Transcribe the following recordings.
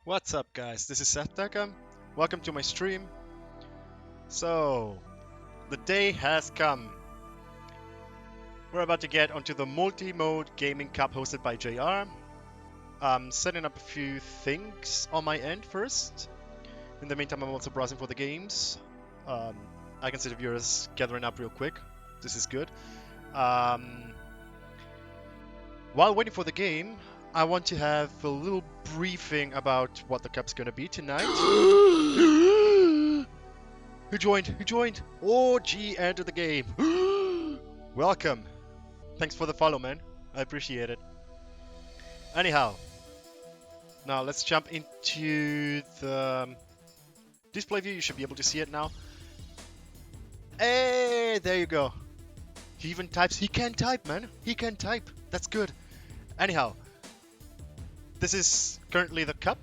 What's up, guys? This is Seth Beckham. Welcome to my stream. So, the day has come. We're about to get onto the multi-mode gaming cup hosted by JR. I'm setting up a few things on my end first. In the meantime, I'm also browsing for the games. I can see the viewers gathering up real quick. This is good. While waiting for the game, I want to have a little briefing about what the cup's gonna be tonight. Who joined? Who joined? Oh, G entered the game. Welcome. Thanks for the follow, man. I appreciate it. Anyhow, now let's jump into the display view. You should be able to see it now. Hey, there you go. He even types. He can type, man. He can type. That's good. Anyhow, this is currently the cup.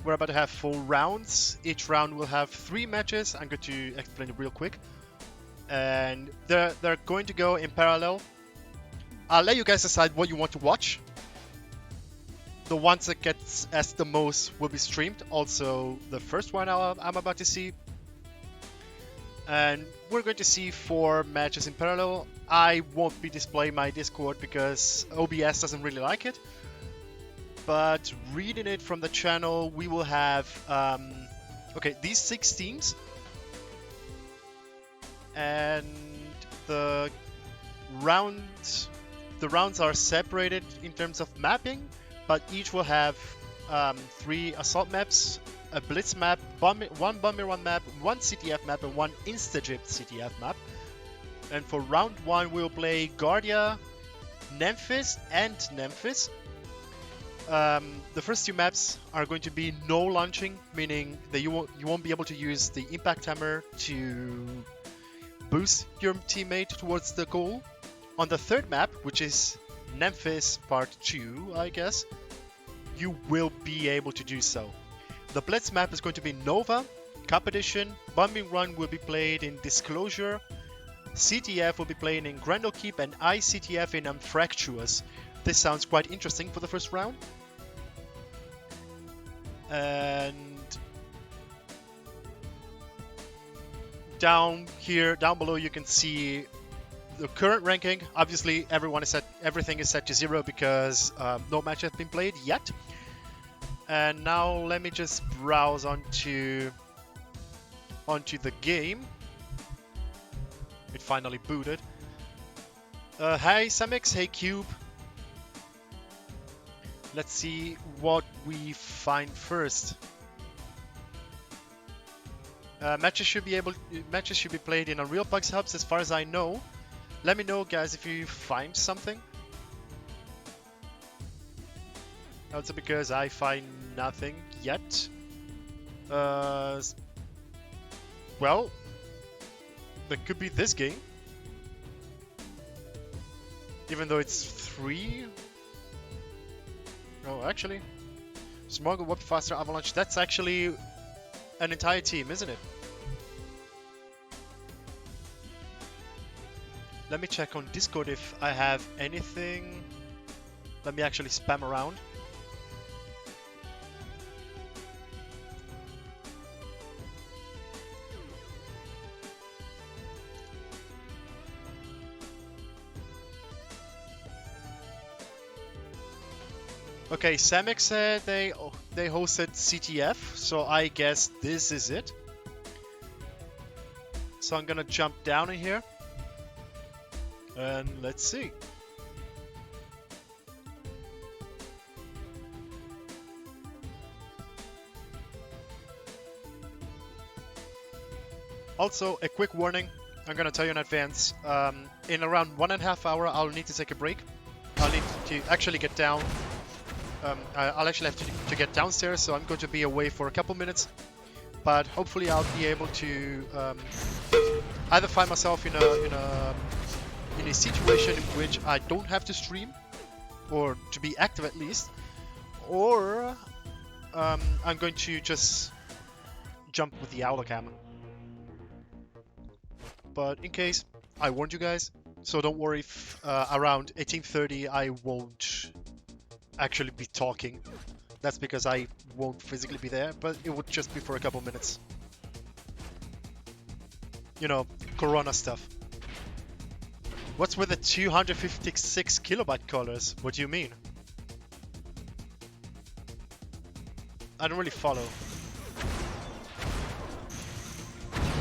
We're about to have 4 rounds. Each round will have 3 matches. I'm going to explain it real quick. And they're going to go in parallel. I'll let you guys decide what you want to watch. The ones that gets as the most will be streamed. Also, the first one I'm about to see. And we're going to see 4 matches in parallel. I won't be displaying my Discord because OBS doesn't really like it. But reading it from the channel, we will have okay, these 6 teams, and the rounds are separated in terms of mapping, but each will have 3 assault maps, a blitz map, one bomber run map, 1 CTF map, and 1 Instagypt CTF map. And for round 1, we'll play Guardia, Nemphis, and Nemphis. The first 2 maps are going to be no launching, meaning that you won't be able to use the impact hammer to boost your teammate towards the goal. On the 3rd map, which is Nemphis Part 2, I guess, you will be able to do so. The Blitz map is going to be Nova, Cup Edition, Bombing Run will be played in Disclosure, CTF will be playing in Grendel Keep, and ICTF in Amphrectuous. This sounds quite interesting for the first round. And down below, you can see the current ranking. Obviously, everything is set to 0 because no match has been played yet. And now let me just browse onto the game. It finally booted. Hey Samix, hey Cube. Let's see what we find first. Matches should be played in Unreal Bugs hubs, as far as I know. Let me know, guys, if you find something. Also because I find nothing yet. Well, that could be this game. Even though it's 3. Oh, actually. Smoggle, Warp Faster, Avalanche. That's actually an entire team, isn't it? Let me check on Discord if I have anything. Let me actually spam around. Okay, Samek said they hosted CTF, so I guess this is it. So I'm gonna jump down in here. And let's see. Also, a quick warning. I'm gonna tell you in advance. In around 1.5 hours, I'll need to take a break. I'll need to actually get down. I'll actually have to get downstairs, so I'm going to be away for a couple minutes. But hopefully, I'll be able to either find myself in a situation in which I don't have to stream, or to be active at least, or I'm going to just jump with the Owlocam. But in case, I warned you guys, so don't worry if around 18:30 I won't actually be talking. That's because I won't physically be there, but it would just be for a couple minutes. You know, Corona stuff. What's with the 256 kilobyte colors? What do you mean? I don't really follow.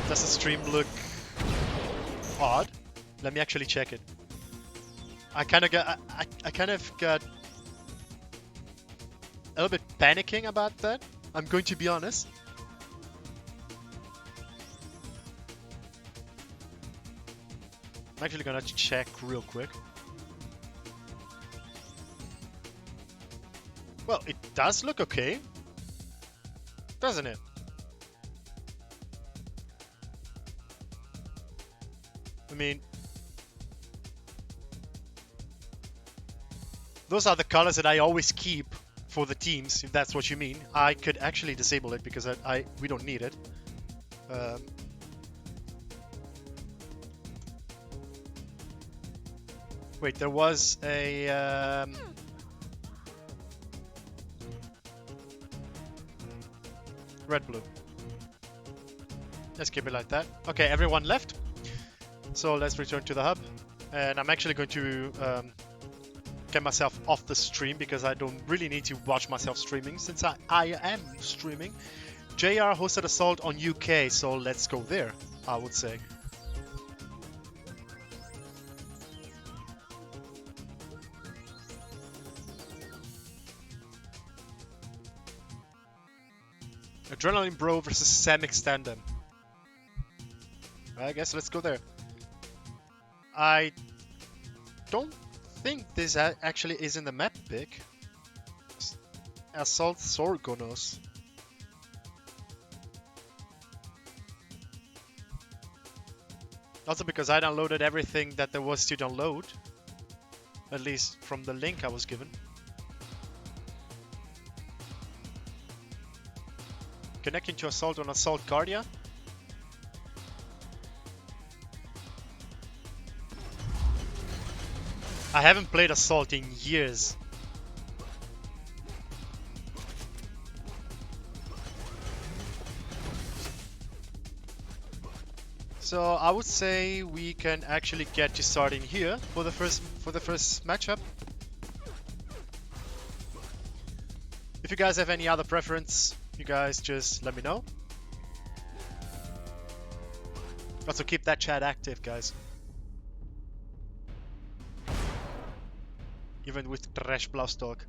Does the stream look odd? Let me actually check it. I kind of got a little bit panicking about that. I'm going to be honest. I'm actually gonna check real quick. Well, it does look okay, doesn't it? I mean, those are the colors that I always keep for the teams, if that's what you mean. I could actually disable it because we don't need it. Wait, there was a red-blue. Let's keep it like that. Okay, everyone left. So let's return to the hub. And I'm actually going to get myself off the stream because I don't really need to watch myself streaming since I am streaming. JR hosted Assault on UK, so let's go there, I would say. Adrenaline Bro versus Samek Stand-Up. I guess let's go there. I don't think this actually is in the map pick. Assault Sorgonos. Also because I downloaded everything that there was to download. At least from the link I was given. Connecting to Assault on Assault Guardia. I haven't played Assault in years. So I would say we can actually get to starting here for the first matchup. If you guys have any other preference, you guys just let me know. Also keep that chat active, guys. Even with Trash Blast talk.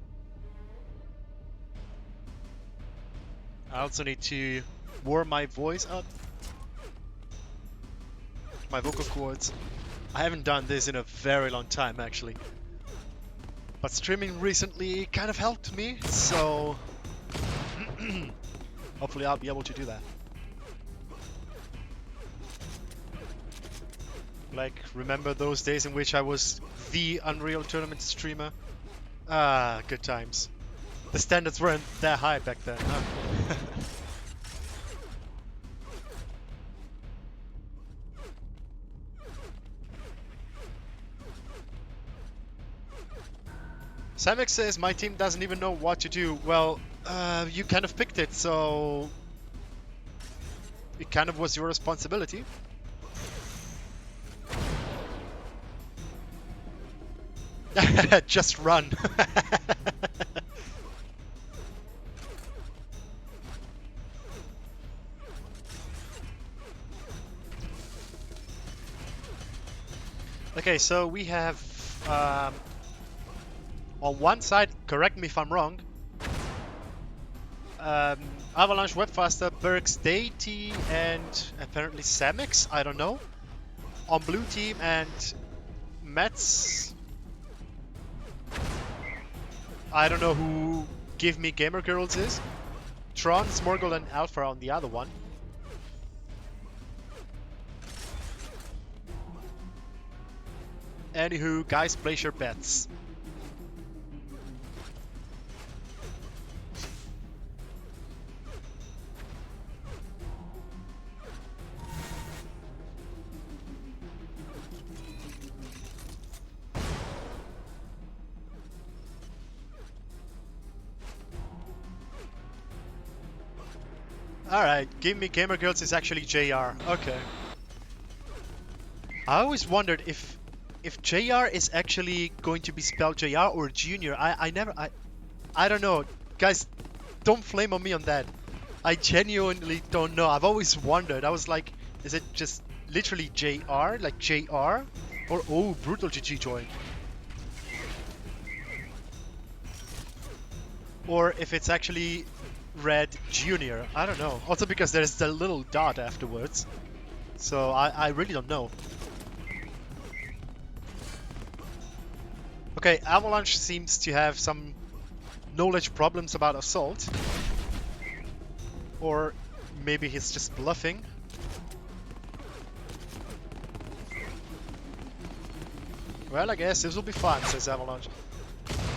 I also need to warm my voice up my vocal cords. I haven't done this in a very long time actually. But streaming recently kind of helped me, so hopefully I'll be able to do that. Like, remember those days in which I was the Unreal Tournament streamer? Ah, good times. The standards weren't that high back then, huh? Samek says my team doesn't even know what to do. Well, you kind of picked it, so it kind of was your responsibility. Just run. Okay, so we have on one side, correct me if I'm wrong, Avalanche, Webfaster, Bergs, Deity, and apparently Samix, I don't know. On blue team, and Mets, I don't know who Give Me Gamer Girls is. Tron, Smorgel, and Alpha on the other one. Anywho, guys, place your bets. Alright, Give Me Gamer Girls is actually JR. Okay. I always wondered if JR is actually going to be spelled JR or Junior. I don't know. Guys, don't flame on me on that. I genuinely don't know. I've always wondered. I was like, is it just literally JR? Like JR? Or, oh, Brutal GG joined. Or if it's actually read Junior. I don't know. Also because there's the little dot afterwards. So I really don't know. Okay, Avalanche seems to have some knowledge problems about Assault. Or maybe he's just bluffing. Well, I guess this will be fun, says Avalanche.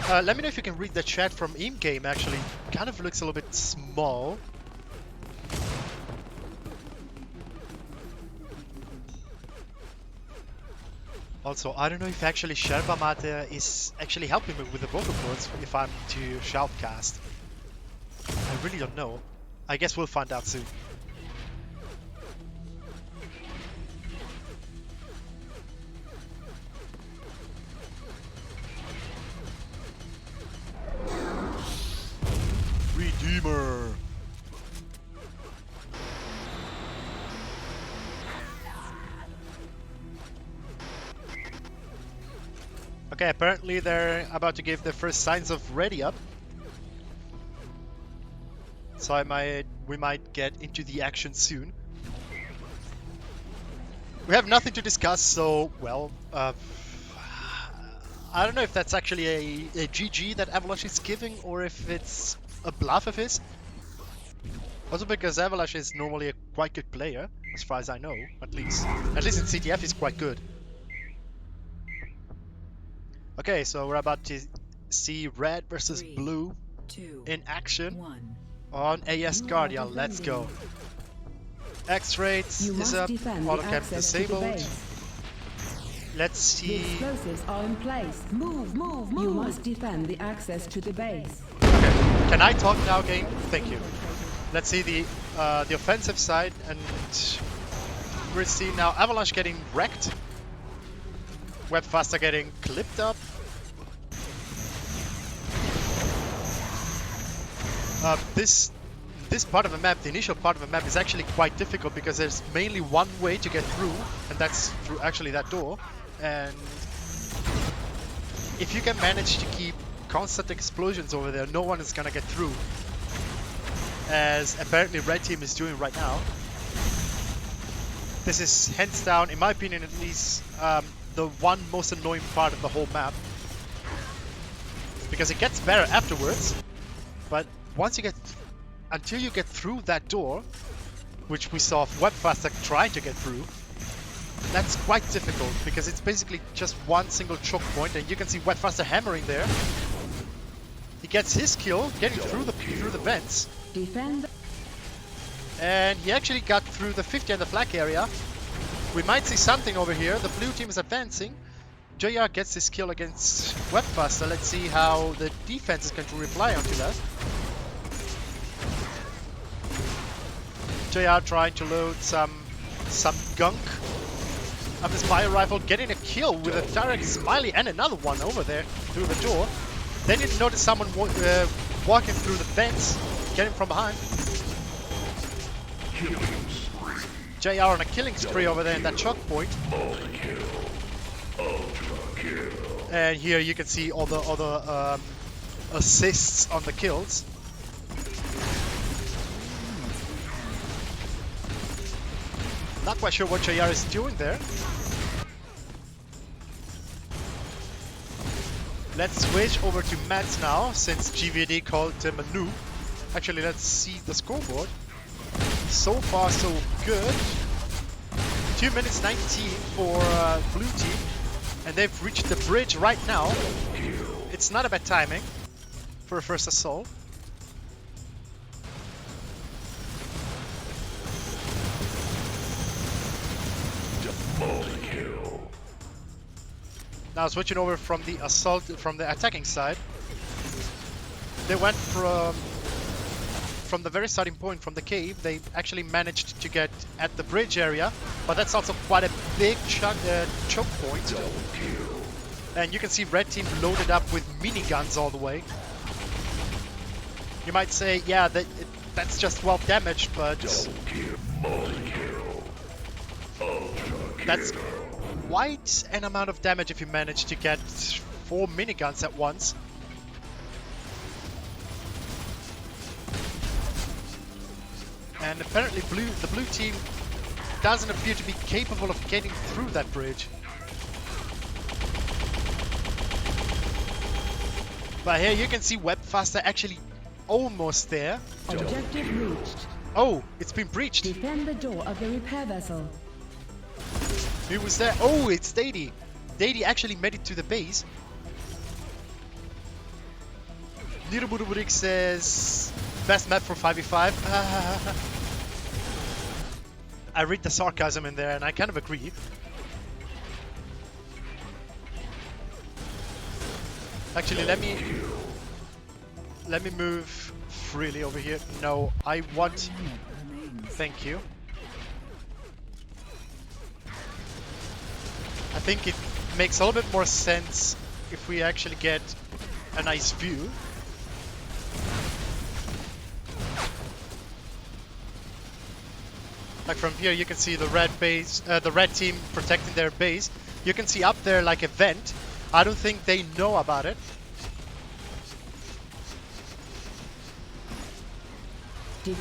Let me know if you can read the chat from in-game, actually. Kind of looks a little bit small. Also, I don't know if actually Sherpa Mate is actually helping me with the vocal cords if I'm to shoutcast. I really don't know. I guess we'll find out soon. Redeemer! Okay, apparently they're about to give the first signs of ready up. So we might get into the action soon. We have nothing to discuss, so, well, I don't know if that's actually a GG that Avalanche is giving, or if it's a bluff of his. Also because Avalanche is normally a quite good player, as far as I know, at least. At least in CTF he's quite good. Okay, so we're about to see red versus blue in action on AS Guardian. Let's go. X-rates is up, autocam disabled. Let's see. The explosives are in place. Move. You must defend the access to the base. Okay, can I talk now, game? Thank you. Let's see the offensive side, and we're seeing now Avalanche getting wrecked. Webfaster getting clipped up. This part of the map, the initial part of the map, is actually quite difficult because there's mainly one way to get through, and that's through actually that door. And if you can manage to keep constant explosions over there, no one is gonna get through. As apparently red team is doing right now. This is hands down, in my opinion at least, the one most annoying part of the whole map. Because it gets better afterwards, but once you get, until you get through that door, which we saw Webfaster trying to get through, that's quite difficult because it's basically just one single choke point, and you can see Webfaster hammering there. He gets his kill, getting through the vents. Defend. And he actually got through the 50 and the flag area. We might see something over here. The blue team is advancing. JR gets his kill against Webfaster. Let's see how the defense is going to reply onto that. JR trying to load some gunk of his fire rifle, getting a kill with a direct smiley and another one over there through the door. Then you notice someone walking through the vents, getting from behind. JR on a killing spree over there in that choke point. And here you can see all the other assists on the kills. Not quite sure what JR is doing there. Let's switch over to Mats now, since GVD called him a noob. Actually, let's see the scoreboard. So far, so good. 2 minutes 19 for blue team, and they've reached the bridge right now. It's not a bad timing for a first assault. Now switching over from the assault, from the attacking side. They went from the very starting point, from the cave. They actually managed to get at the bridge area, but that's also quite a big choke point. And you can see red team loaded up with miniguns all the way. You might say, yeah, that's just 12 damage, but that's quite an amount of damage if you manage to get 4 miniguns at once. And apparently the blue team doesn't appear to be capable of getting through that bridge. But here you can see Webfaster actually almost there. Objective reached. Oh, it's been breached. Defend the door of the repair vessel. Who was there? Oh, it's Dady. Dady actually made it to the base. Niruburuburik says, best map for 5v5. I read the sarcasm in there and I kind of agree. Actually, let me move freely over here. No, I want... Thank you. I think it makes a little bit more sense if we actually get a nice view. Like from here you can see the red base, the red team protecting their base. You can see up there like a vent. I don't think they know about it.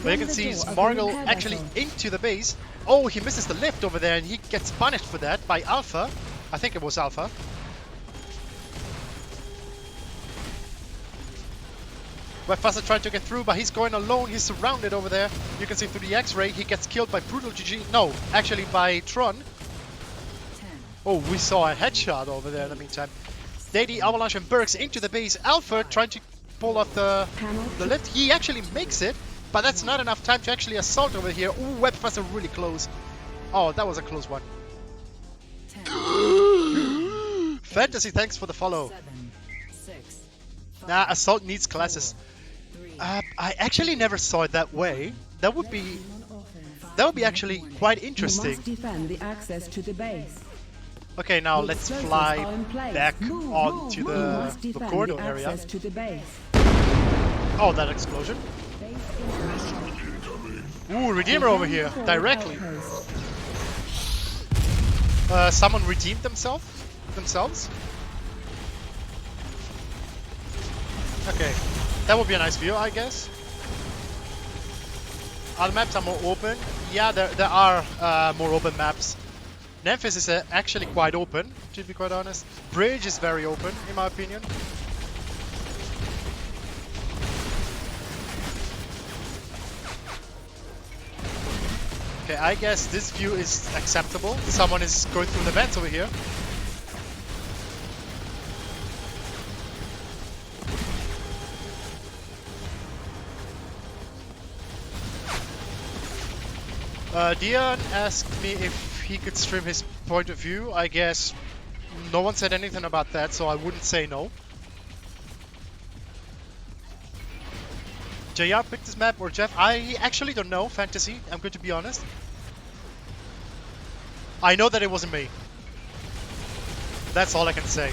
But you can see Smargle actually into the base. Oh, he misses the lift over there and he gets punished for that by Alpha. I think it was Alpha. Webfaster trying to get through, but he's going alone. He's surrounded over there. You can see through the X-ray. He gets killed by Brutal GG. No, actually by Tron. Oh, we saw a headshot over there in the meantime. Dady, Avalanche, and Burks into the base. Alpha trying to pull off the lift. He actually makes it, but that's not enough time to actually assault over here. Ooh, Webfaster really close. Oh, that was a close one. Fantasy, thanks for the follow. Nah, assault needs classes. I actually never saw it that way. That would be actually quite interesting. You must defend the access to the base. Okay, now let's fly back onto the corridor area. To the base. Oh, that explosion. Ooh, Redeemer over here, directly. Someone redeemed themselves? Okay, that would be a nice view, I guess. Other maps are more open. Yeah, there are more open maps. Memphis is actually quite open, to be quite honest. Bridge is very open, in my opinion. Okay, I guess this view is acceptable. Someone is going through the vents over here. Dion asked me if he could stream his point of view. I guess no one said anything about that, so I wouldn't say no. JR picked this map or Jeff? I actually don't know, Fantasy. I'm going to be honest. I know that it wasn't me. That's all I can say.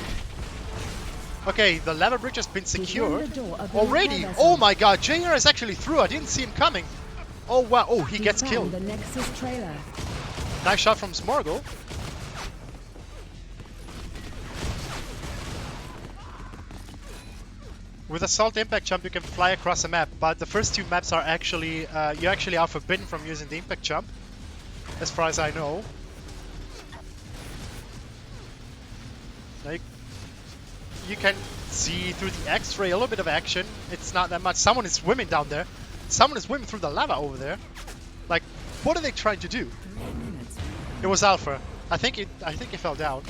Okay, the lava bridge has been secured already. Oh my god, JR is actually through. I didn't see him coming. Oh wow, oh, he gets killed. The Nexus trailer. Nice shot from Smorgle. With Assault Impact Jump you can fly across a map, but the first two maps are actually, you actually are forbidden from using the Impact Jump, as far as I know. Like, you can see through the X-ray a little bit of action. It's not that much. Someone is swimming down there. Someone is swimming through the lava over there. Like, what are they trying to do? It was Alpha. I think it fell down.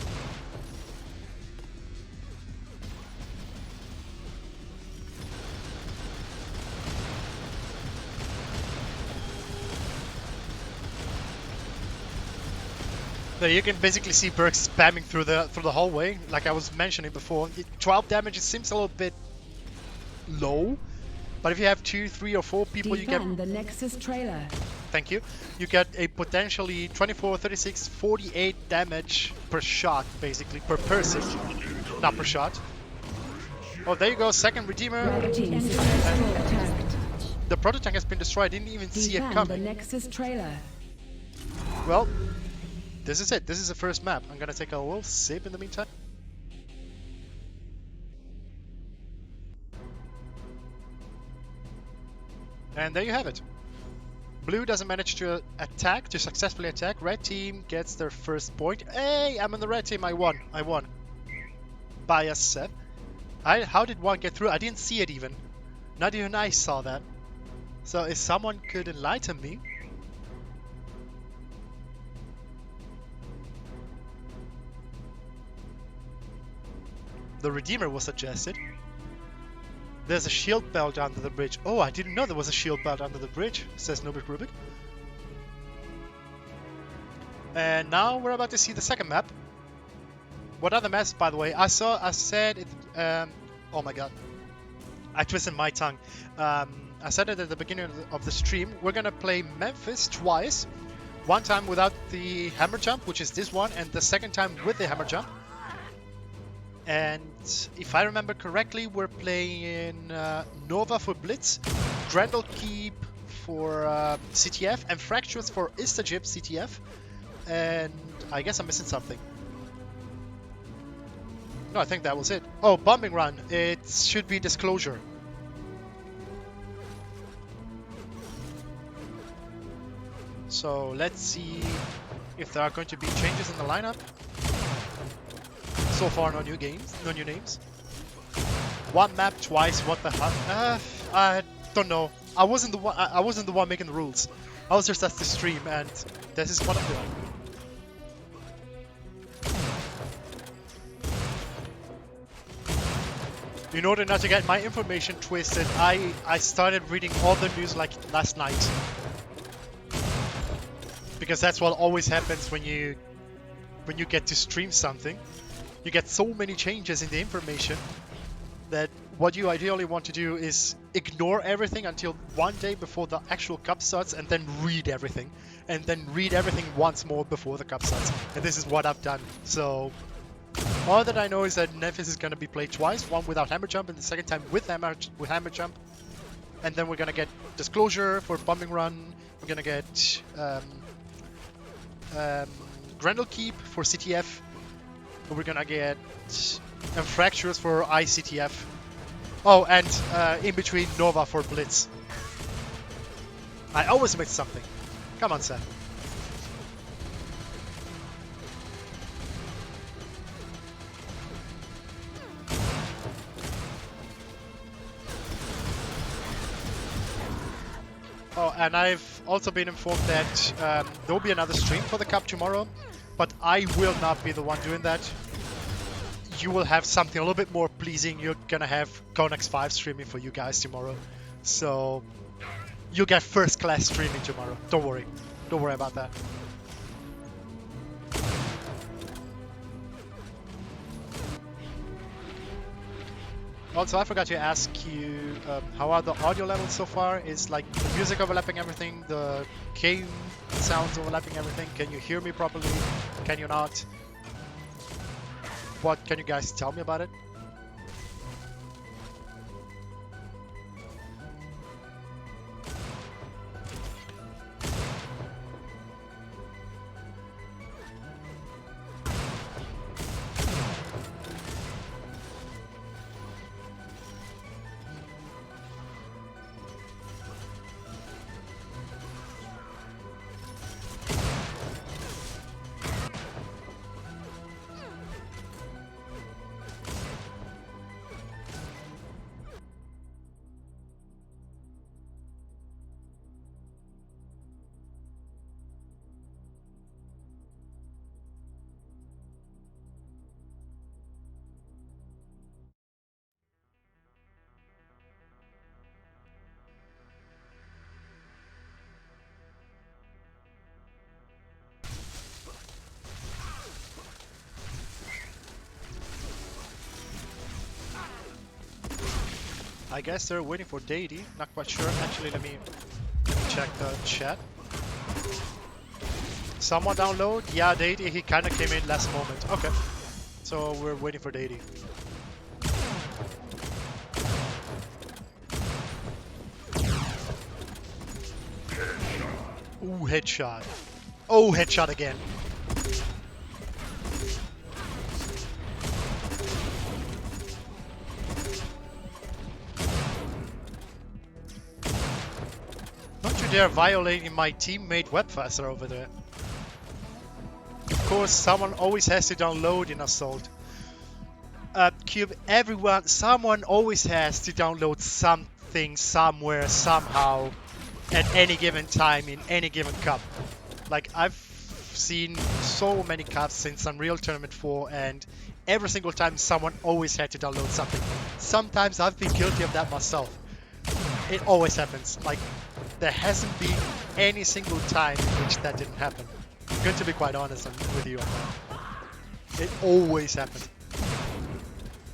So you can basically see Berg spamming through the hallway, like I was mentioning before. 12 damage, it seems a little bit low, but if you have 2, 3, or 4 people, you get the Nexus trailer. Thank you. You get a potentially 24, 36, 48 damage per shot, basically per person, not per shot. Oh, there you go, second Redeemer. The proto tank has been destroyed. I didn't even see it coming. The Nexus trailer. Well, this is it. This is the first map. I'm gonna take a little sip in the meantime. And there you have it. Blue doesn't manage to successfully attack. Red team gets their first point. Hey, I'm on the red team. I won. By a set. How did one get through? I didn't see it even. Not even I saw that. So if someone could enlighten me. The Redeemer was suggested. There's a shield belt under the bridge. Oh, I didn't know there was a shield belt under the bridge, says Nobik Rubik. And now we're about to see the second map. What other maps, by the way? I said it, oh my god. I twisted my tongue. I said it at the beginning of the stream. We're gonna play Memphis twice. One time without the hammer jump, which is this one, and the second time with the hammer jump. And if I remember correctly, we're playing Nova for Blitz, Grendel Keep for CTF, and Fractures for Istajib CTF. And I guess I'm missing something. No, I think that was it. Oh, Bombing Run. It should be Disclosure. So let's see if there are going to be changes in the lineup. So far, no new names. One map twice. What the heck? I don't know. I wasn't the one. I wasn't the one making the rules. I was just at the stream, and this is what I'm doing. In order not to get my information twisted, I started reading all the news like last night, because that's what always happens when you get to stream something. You get so many changes in the information that what you ideally want to do is ignore everything until one day before the actual cup starts, and then read everything. And then read everything once more before the cup starts. And this is what I've done. So all that I know is that Memphis is going to be played twice. One without hammer jump and the second time with hammer jump. And then we're going to get Disclosure for Bombing Run. We're going to get Grendel Keep for CTF. We're gonna get Fractures for ICTF. Oh, and in between Nova for Blitz. I always missed something. Come on, Seth. Oh, and I've also been informed that there will be another stream for the Cup tomorrow, but I will not be the one doing that. You will have something a little bit more pleasing. You're gonna have Konax 5 streaming for you guys tomorrow. So you'll get first class streaming tomorrow. Don't worry. Don't worry about that. Also, I forgot to ask you, how are the audio levels so far? Is like the music overlapping everything? The game sounds overlapping everything? Can you hear me properly? Can you not? What can you guys tell me about it? I guess they're waiting for Deity. Not quite sure. Actually, let me check the chat. Someone download? Yeah, Deity. He kind of came in last moment. Okay. So we're waiting for Deity. Ooh, headshot. Oh, headshot again. Don't you dare violating my teammate Webfaster over there. Of course, someone always has to download in Assault. Cube, someone always has to download something, somewhere, somehow, at any given time, in any given cup. Like, I've seen so many cups since Unreal Tournament 4, and every single time someone always had to download something. Sometimes I've been guilty of that myself. It always happens. Like, there hasn't been any single time in which that didn't happen. I'm going to be quite honest with you on that. It always happened.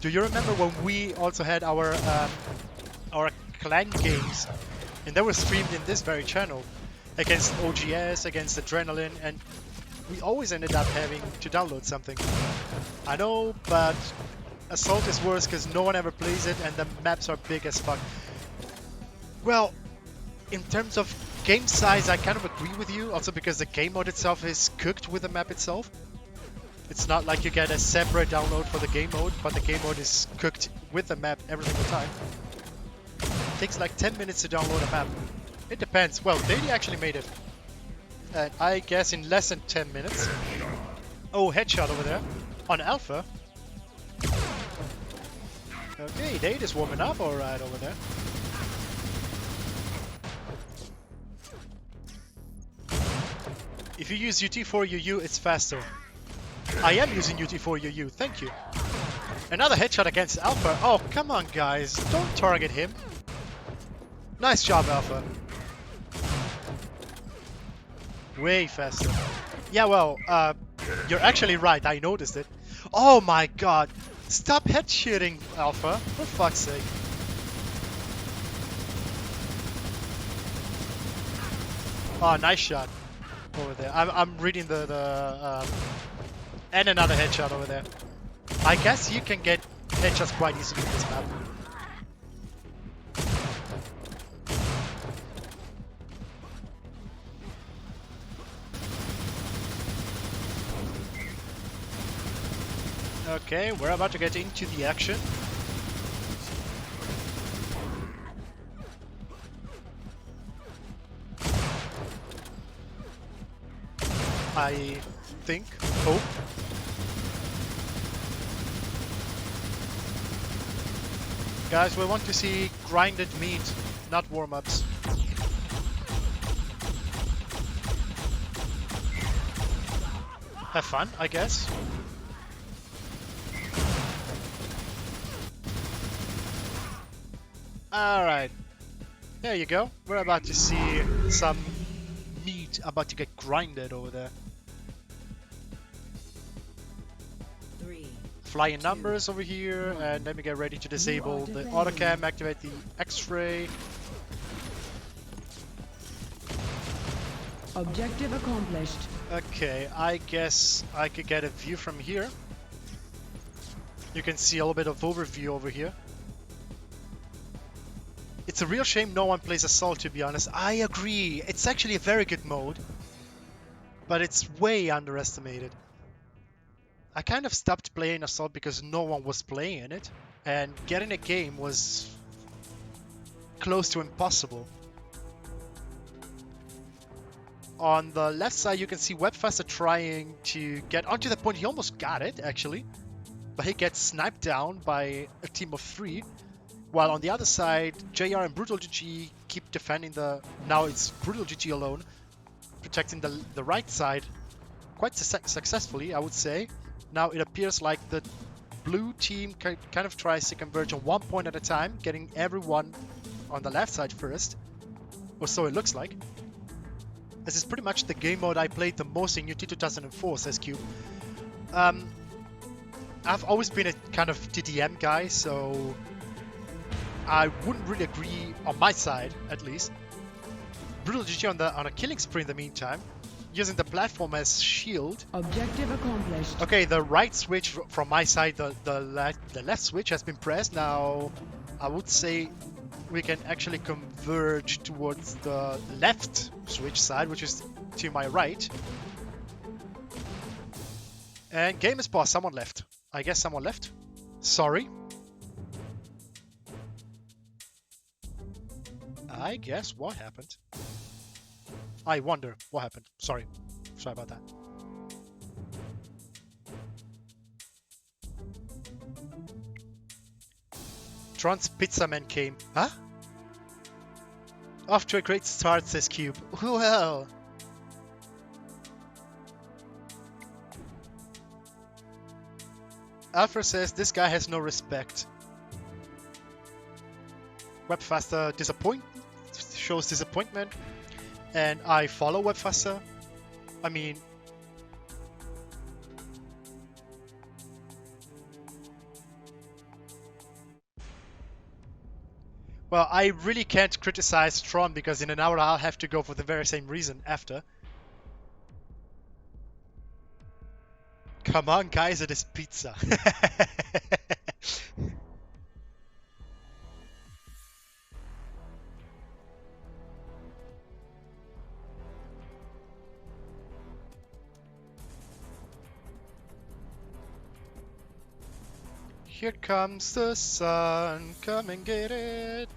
Do you remember when we also had our clan games, and they were streamed in this very channel against OGS, against Adrenaline, and we always ended up having to download something. I know, but Assault is worse because no one ever plays it and the maps are big as fuck. Well, in terms of game size, I kind of agree with you, also because the game mode itself is cooked with the map itself. It's not like you get a separate download for the game mode, but the game mode is cooked with the map every single time. It takes like 10 minutes to download a map. It depends. Well, Deity actually made it. And I guess in less than 10 minutes. Oh, headshot over there. On Alpha. Okay, Deity's warming up alright over there. If you use UT4UU, it's faster. I am using UT4UU, thank you. Another headshot against Alpha. Oh, come on, guys. Don't target him. Nice job, Alpha. Way faster. Yeah, well, you're actually right. I noticed it. Oh my god. Stop headshooting, Alpha. For fuck's sake. Oh, nice shot over there. I'm reading the and another headshot over there. I guess you can get headshots quite easily in this map. Okay, we're about to get into the action. I think. Hope. Guys, we want to see grinded meat, not warm-ups. Have fun, I guess. Alright. There you go. We're about to see some meat about to get grinded over there. Flying numbers over here, and let me get ready to disable the autocam, activate the X-ray. Objective accomplished. Okay, I guess I could get a view from here. You can see a little bit of overview over here. It's a real shame no one plays Assault, to be honest. I agree, it's actually a very good mode, but it's way underestimated. I kind of stopped playing Assault because no one was playing it, and getting a game was close to impossible. On the left side, you can see Webfaster trying to get onto the point. He almost got it, actually, but he gets sniped down by a team of 3. While on the other side, JR and Brutal GG keep defending the... Now it's Brutal GG alone, protecting the right side quite successfully, I would say. Now it appears like the blue team kind of tries to converge on one point at a time, getting everyone on the left side first. Or so it looks like. This is pretty much the game mode I played the most in UT 2004, says Cube. I've always been a kind of TDM guy, so I wouldn't really agree on my side, at least. Brutal GG on a killing spree in the meantime, using the platform as shield. Objective accomplished. Okay, the right switch from my side, the left switch has been pressed. Now, I would say we can actually converge towards the left switch side, which is to my right. And game is paused. Someone left. I guess someone left. Sorry. I guess what happened? I wonder what happened. Sorry. Sorry about that. Tron's Pizza Man came. Huh? Off to a great start, says Cube. Well. Alfred says this guy has no respect. Webfaster shows disappointment, and I follow Webfaster. I mean, well, I really can't criticize Tron because in an hour I'll have to go for the very same reason after. Come on, guys, it is pizza. Here comes the sun, come and get it.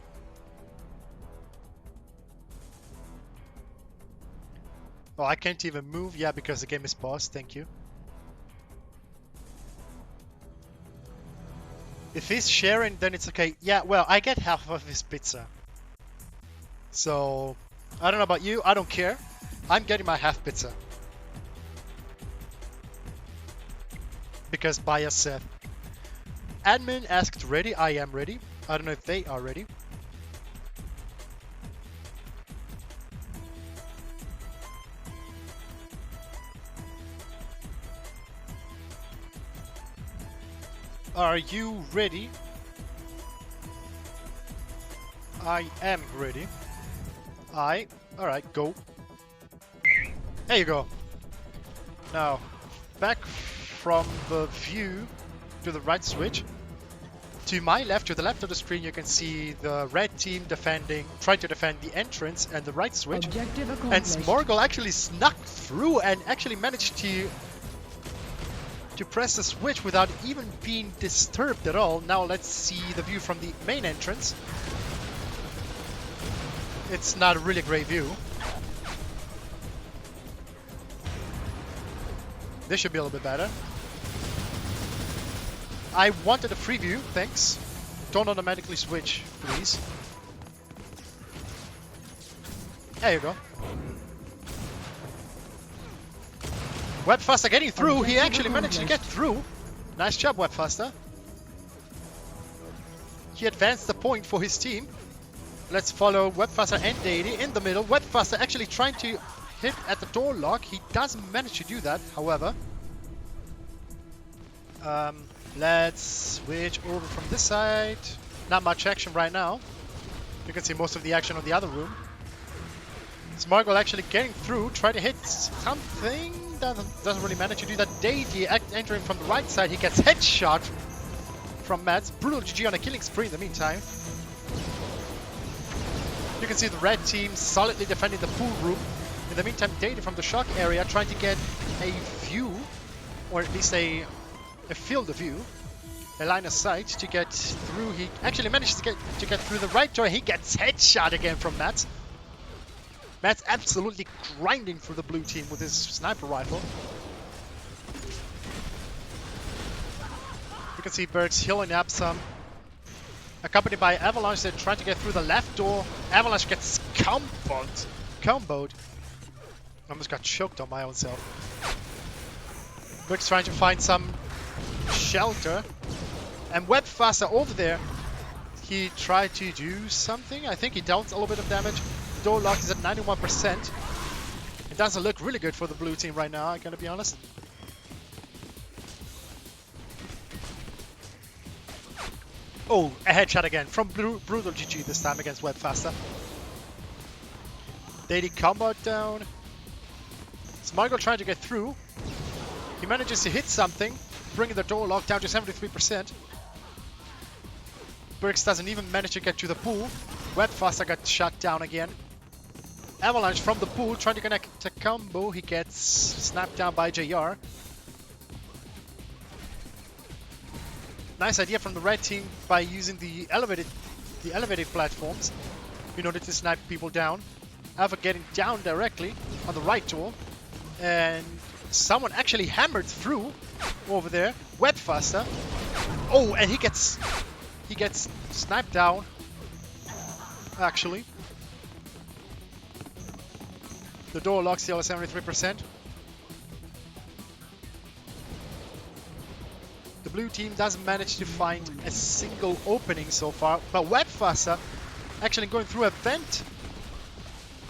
Oh, I can't even move, yeah, because the game is paused, thank you. If he's sharing, then it's okay. Yeah, well, I get half of his pizza. So, I don't know about you, I don't care. I'm getting my half pizza. Because Bias said. Admin asked ready, I am ready. I don't know if they are ready. Are you ready? I am ready. Alright, go. There you go. Now, back from the view to the right switch. To my left, to the left of the screen, you can see the red team trying to defend the entrance and the right switch. Objective And accomplished. Smorgle actually snuck through and actually managed to press the switch without even being disturbed at all. Now let's see the view from the main entrance. It's not a really great view. This should be a little bit better. I wanted a preview, thanks. Don't automatically switch, please. There you go. Webfaster getting through. He actually managed to get through. Nice job, Webfaster. He advanced the point for his team. Let's follow Webfaster and Deity in the middle. Webfaster actually trying to hit at the door lock. He doesn't manage to do that, however. Let's switch over from this side. Not much action right now. You can see most of the action on the other room. Smargle actually getting through, try to hit something. Doesn't really manage to do that. Deity entering from the right side. He gets headshot from Mats. Brutal GG on a killing spree in the meantime. You can see the red team solidly defending the pool room. In the meantime, Deity from the shock area trying to get a view, or at least a field of view, a line of sight to get through. He actually manages to get through the right door. He gets headshot again from Mats. Mats absolutely grinding through the blue team with his sniper rifle. You can see Bergs healing up some. Accompanied by Avalanche, they're trying to get through the left door. Avalanche gets comboed. Almost got choked on my own self. Bergs trying to find some shelter. And Webfaster over there, he tried to do something. I think he dealt a little bit of damage. Door lock is at 91%. It doesn't look really good for the blue team right now, I gotta be honest. Oh, a headshot again from Brutal GG this time against Webfaster. Deity combo down. Smargle trying to get through. He manages to hit something, bringing the door lock down to 73%. Bergs doesn't even manage to get to the pool. Webfaster got shot down again. Avalanche from the pool trying to connect a combo. He gets snapped down by JR. Nice idea from the red team by using the elevated platforms in order to snipe people down. Alpha getting down directly on the right door, and someone actually hammered through over there. Webfaster. Oh, and he gets sniped down. Actually, the door lock still at 73%. The blue team doesn't manage to find a single opening so far, but Webfaster actually going through a vent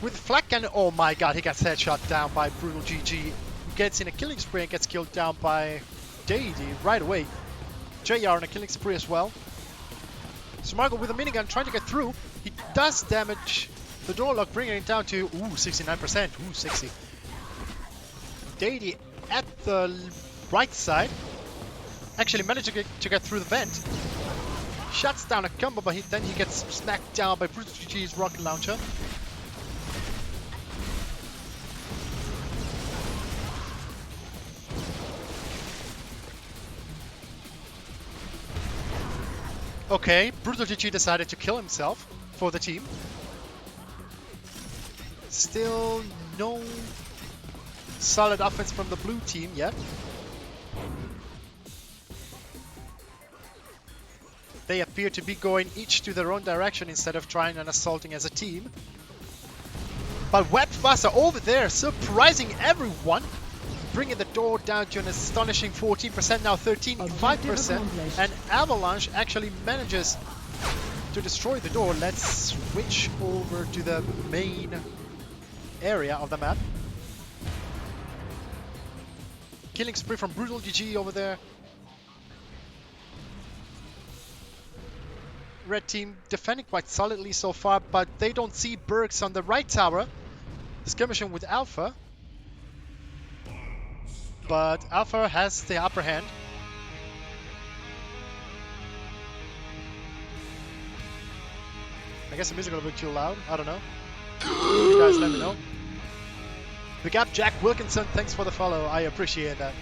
with flak cannon. Oh my god, he gets headshot down by Brutal GG. Gets in a killing spree and gets killed down by Deity right away. JR on a killing spree as well. Smargle with a minigun trying to get through. He does damage the door lock, bringing it down to 69%. 60. Deity at the right side actually managed to get through the vent. Shuts down a combo, but then he gets smacked down by Brutal GG's rocket launcher. Okay, Brutal GG decided to kill himself for the team. Still no solid offense from the blue team yet. They appear to be going each to their own direction instead of trying and assaulting as a team. But Webfaster over there surprising everyone, bringing the door down to an astonishing 14%, now 13.5%, and Avalanche actually manages to destroy the door. Let's switch over to the main area of the map. Killing spree from Brutal GG over there. Red team defending quite solidly so far, but they don't see Bergs on the right tower, skirmishing with Alpha. But Alpha has the upper hand. I guess the music is a bit too loud. I don't know. You guys let me know. Big up Jack Wilkinson, thanks for the follow. I appreciate that.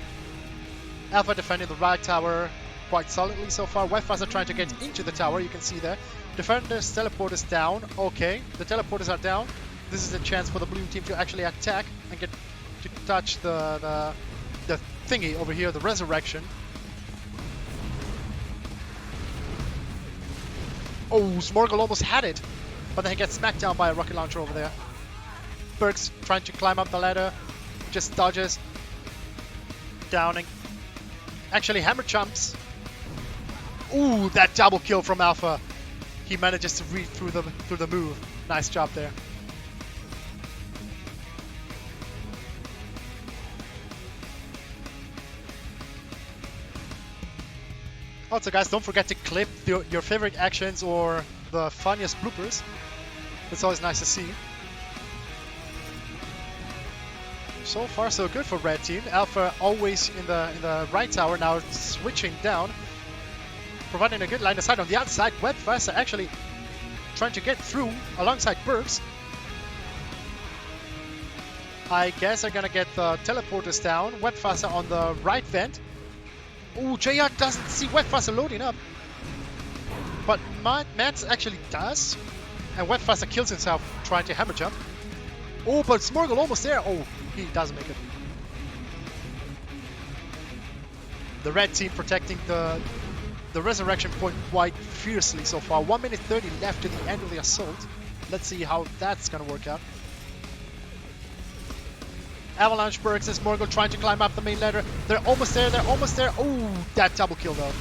Alpha defending the right tower quite solidly so far. Webfaster trying to get into the tower, you can see there. Defenders, teleporters down. Okay, the teleporters are down. This is a chance for the blue team to actually attack and get to touch the thingy over here, the Resurrection. Oh, Smorgle almost had it, but then he gets smacked down by a rocket launcher over there. Bergs trying to climb up the ladder, just dodges, downing. Actually, hammer jumps. Ooh, that double kill from Alpha. He manages to read through the move. Nice job there. Also, guys, don't forget to clip your favorite actions or the funniest bloopers. It's always nice to see. So far, so good for red team. Alpha always in the right tower, now switching down, providing a good line of sight on the outside. Webfaster actually trying to get through alongside Bergs. I guess they're gonna get the teleporters down. Webfaster on the right vent. Ooh, JR doesn't see Webfaster loading up. But Mats actually does. And Webfaster kills himself trying to hammer jump. Oh, but Smorgle almost there. Oh, he doesn't make it. The red team protecting the resurrection point quite fiercely so far. 1 minute 30 left to the end of the assault. Let's see how that's gonna work out. Avalanche, Bergs, and Smorgle trying to climb up the main ladder. They're almost there, they're almost there. Oh, that double kill though.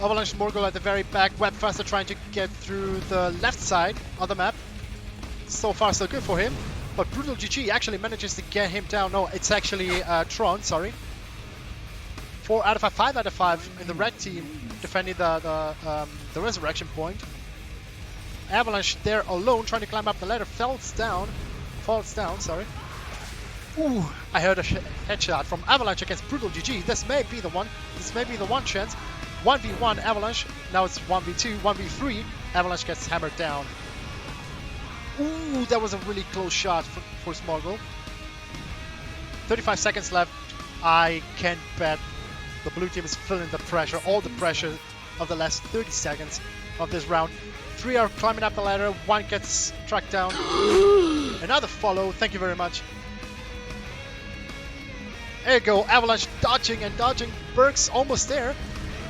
Avalanche, Smorgle at the very back. Webfaster trying to get through the left side of the map. So far so good for him. But Brutal GG actually manages to get him down. No, it's actually Tron, sorry. 4 out of 5, 5 out of 5 in the red team defending the resurrection point. Avalanche there alone trying to climb up the ladder, falls down, sorry. Ooh, I heard a headshot from Avalanche against Brutal GG. This may be the one chance. 1v1 Avalanche, now it's 1v2, 1v3. Avalanche gets hammered down. Ooh, that was a really close shot for Smorgle. 35 seconds left. I can bet the blue team is feeling the pressure, all the pressure of the last 30 seconds of this round. 3 are climbing up the ladder, 1 gets tracked down. Another follow, thank you very much. There you go, Avalanche dodging and dodging. Bergs almost there.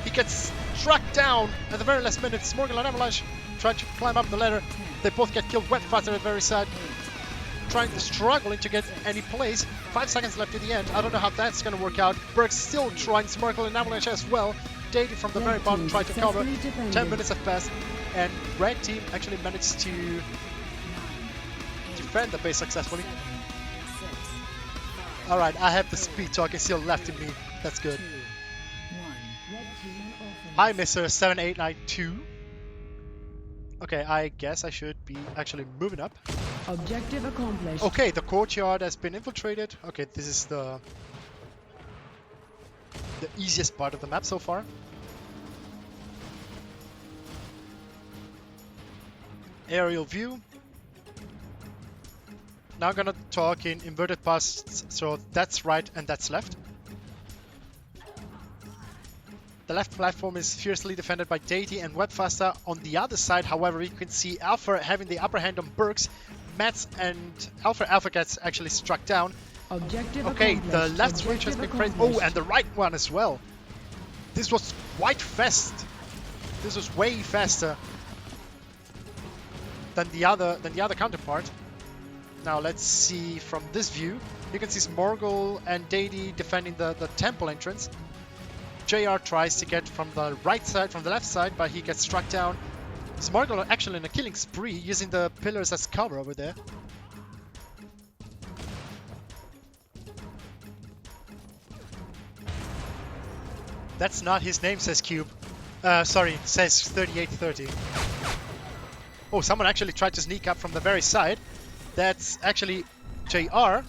He gets tracked down at the very last minute. Smorgle and Avalanche trying to climb up the ladder. They both get killed. Webfaster at the very side, struggling to get any place. 5 seconds left to the end. I don't know how that's gonna work out. Bergs still trying. Smorgle and Avalanche as well. Dating from the very bottom, trying to cover. 10 minutes have passed, and red team actually managed to defend the base successfully. Alright, I have the speed talking still left in me. That's good. Hi, Mr. 7892. Okay, I guess I should be actually moving up. Objective accomplished. Okay, the courtyard has been infiltrated. Okay, this is the easiest part of the map so far. Aerial view. Now I'm gonna talk in inverted paths, so that's right and that's left. The left platform is fiercely defended by Deity and Webfaster. On the other side, however, you can see Alpha having the upper hand on Bergs. Mats and Alpha gets actually struck down. Objective okay, the accomplished. left switch has been crazy. Oh, and the right one as well. This was quite fast. This was way faster than the other counterpart. Now let's see from this view. You can see Smorgle and Deity defending the temple entrance. JR tries to get from the right side, from the left side, but he gets struck down. Smorgle actually in a killing spree, using the pillars as cover over there. That's not his name, says Cube. Sorry, says 3830. Oh, someone actually tried to sneak up from the very side. That's actually JR.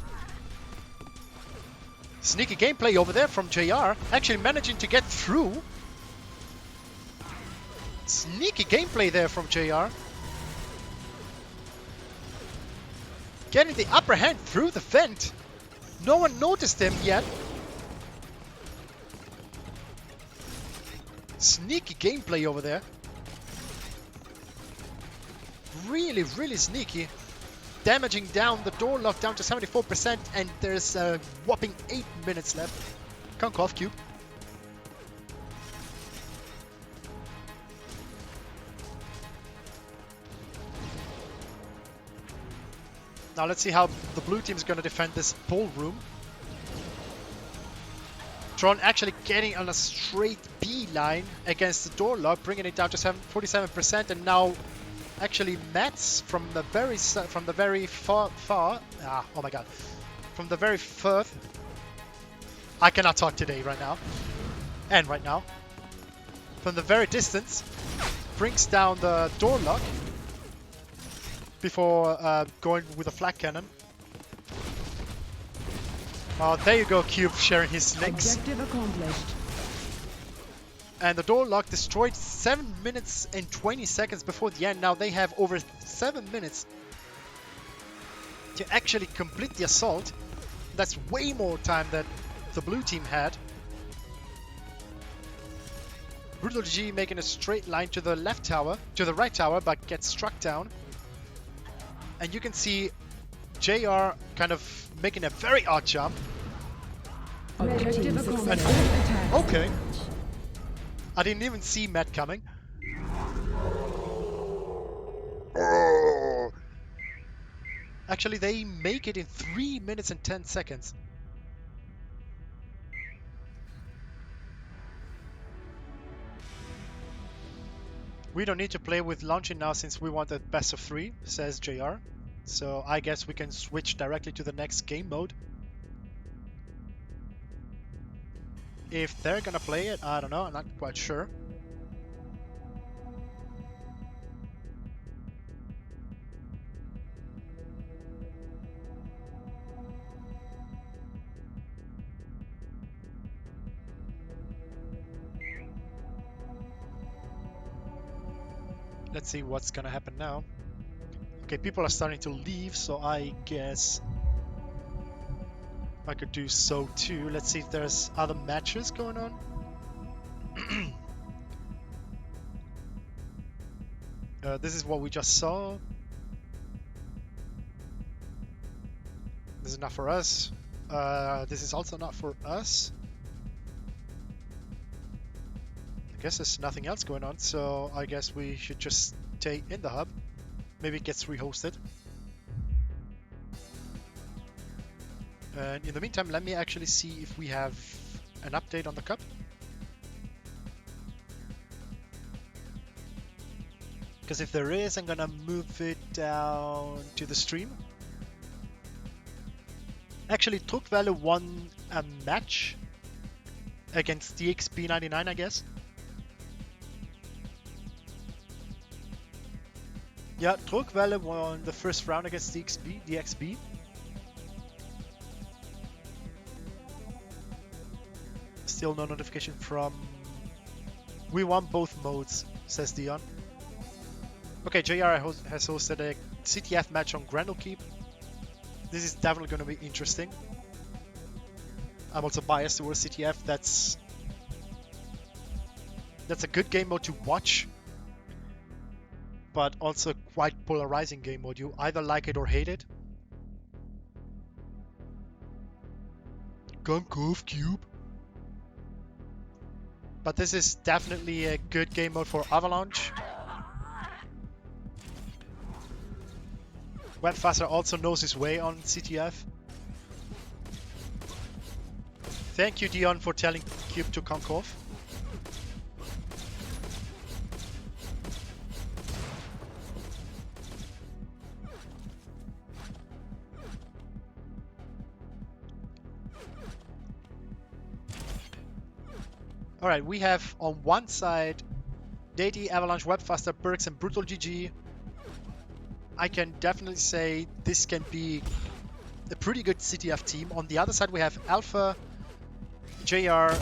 Sneaky gameplay over there from JR. Actually managing to get through. Sneaky gameplay there from JR. Getting the upper hand through the vent. No one noticed him yet. Sneaky gameplay over there. Really, really sneaky. damaging down the door lock down to 74%, and there's a whopping 8 minutes left. Konkov Cube. Now let's see how the blue team is going to defend this ballroom. Tron actually getting on a straight B line against the door lock, bringing it down to 47%, and now actually Mats from the very far. Oh my god, from the very furth. I cannot talk today right now, from the very distance, brings down the door lock before going with a flak cannon. Oh, there you go, Cube sharing his licks. Objective accomplished. And the door lock destroyed 7 minutes and 20 seconds before the end. Now they have over 7 minutes to actually complete the assault. That's way more time than the blue team had. Brutal G making a straight line to the left tower, to the right tower, but gets struck down. And you can see JR kind of making a very odd jump. Objective accomplished. Okay. I didn't even see Matt coming. Actually, they make it in 3 minutes and 10 seconds. We don't need to play with launching now since we want a best of 3, says JR. So I guess we can switch directly to the next game mode. If they're gonna play it, I don't know, I'm not quite sure. Let's see what's gonna happen now. Okay, people are starting to leave, so I guess I could do so too. Let's see if there's other matches going on. This is what we just saw. This is not for us. This is also not for us. I guess there's nothing else going on, so I guess we should just stay in the hub. Maybe it gets rehosted. And in the meantime, let me actually see if we have an update on the cup. Because if there is, I'm gonna move it down to the stream. Actually, Truckvelle won a match against DXB99, I guess. Yeah, Truckvelle won the first round against DXB. Still no notification from... We won both modes, says Dion. Okay, JR has hosted a CTF match on Grendel Keep. This is definitely going to be interesting. I'm also biased towards CTF. That's a good game mode to watch, but also quite polarizing game mode. You either like it or hate it. Konkov Cube. But this is definitely a good game mode for Avalanche. Webfaster also knows his way on CTF. Thank you, Dion, for telling Cube to Konkov. Alright, we have on one side Deity, Avalanche, Webfaster, Perks, and Brutal GG. I can definitely say this can be a pretty good CTF team. On the other side, we have Alpha, JR,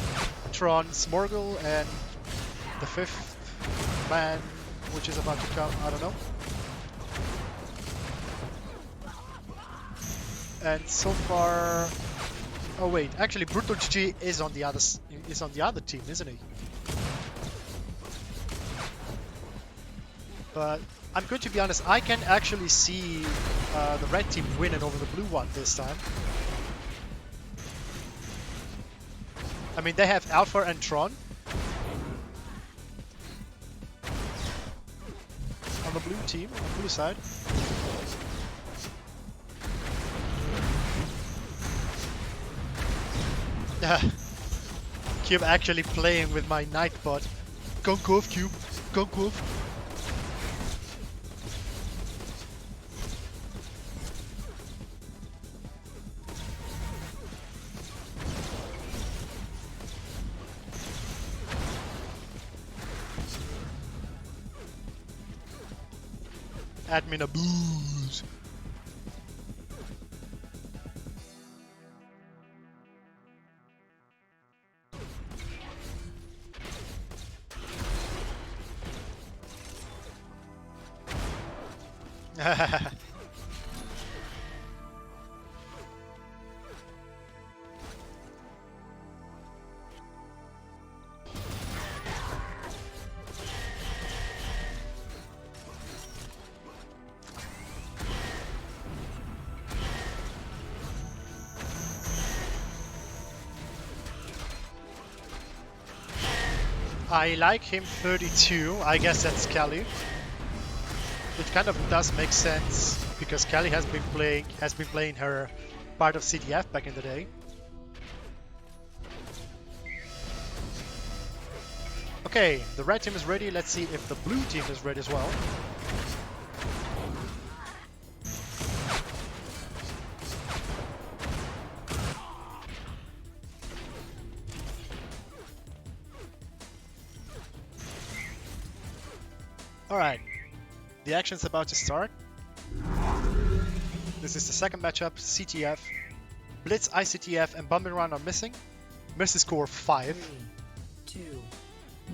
Tron, Smorgle, and the fifth man, which is about to come, I don't know. And so far... Oh wait, actually Brutal GG is on the other team, isn't he? But I'm going to be honest, I can actually see the red team winning over the blue one this time. I mean, they have Alpha and Tron on the blue team, on the blue side. Cube actually playing with my Nightbot. Gunk off, Cube. Gunk off. Admin abuse. I like him 32. I guess that's Kelly. It kind of does make sense because Kelly has been playing her part of CDF back in the day. Okay, the red team is ready. Let's see if the blue team is ready as well. Alright, the action's about to start. This is the second matchup, CTF. Blitz, ICTF, and Bombing Run are missing. Misses score 5. 3, 2,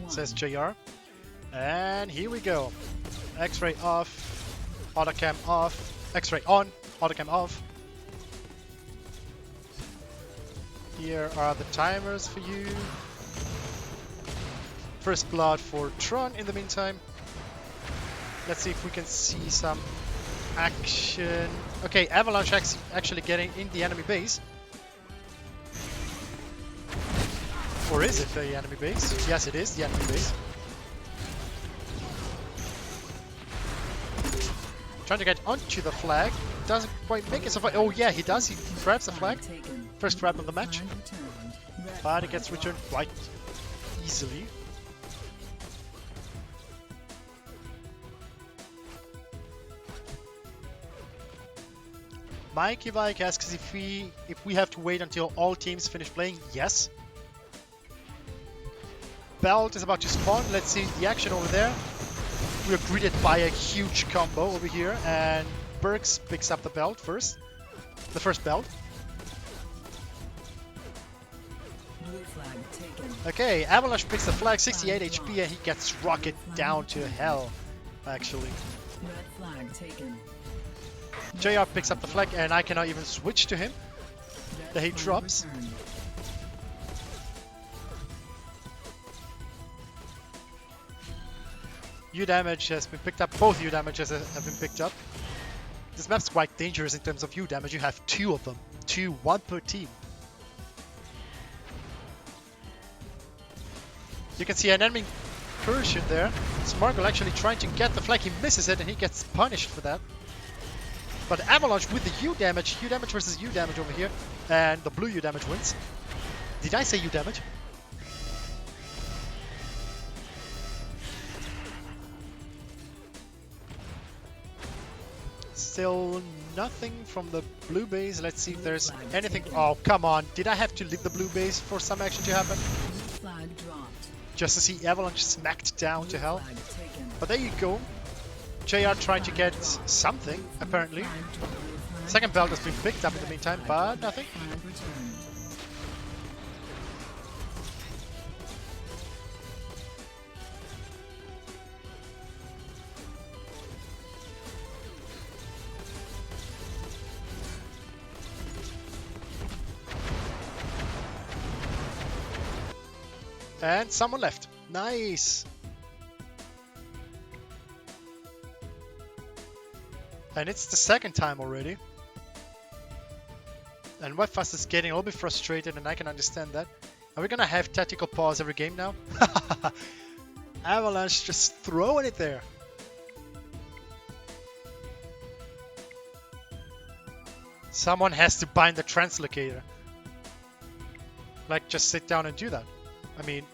1. Says JR. And here we go. X-ray off, autocam off, X-ray on, autocam off. Here are the timers for you. First blood for Tron in the meantime. Let's see if we can see some action. Okay, Avalanche actually getting in the enemy base. Or is it the enemy base? Yes, it is the enemy base. Trying to get onto the flag. Doesn't quite make it so far. Oh yeah, he does. He grabs the flag. First grab of the match. But it gets returned quite easily. Mikey Vike asks if we have to wait until all teams finish playing. Yes. Belt is about to spawn. Let's see the action over there. We are greeted by a huge combo over here, and Burks picks up the belt first. The first belt. Blue flag taken. Okay, Avalanche picks the flag, 68 HP, and he gets rocket down to hell, actually. Red flag taken. JR picks up the flag, and I cannot even switch to him. Red The hate flag drops. returned. U damage has been picked up. Both U damages have been picked up. This map's quite dangerous in terms of U damage. You have 2 of them. 2, 1 per team. You can see an enemy incursion there. Smargle actually trying to get the flag. He misses it and he gets punished for that. But Avalanche with the U damage versus U damage over here. And the blue U damage wins. Did I say U damage? Still nothing from the blue base. Let's see if there's anything. Oh, come on. Did I have to leave the blue base for some action to happen? Blue flag dropped. Just to see Avalanche smacked down to hell. Flag taken. But there you go. JR tried to get something, apparently. Flag to blue flag. Second belt has been picked up in the meantime, but nothing. Flag returned. And someone left. Nice. And it's the second time already. And Webfast is getting a little bit frustrated, and I can understand that. Are we gonna have tactical pause every game now? Avalanche just throwing it there. Someone has to bind the translocator. Like, just sit down and do that. I mean,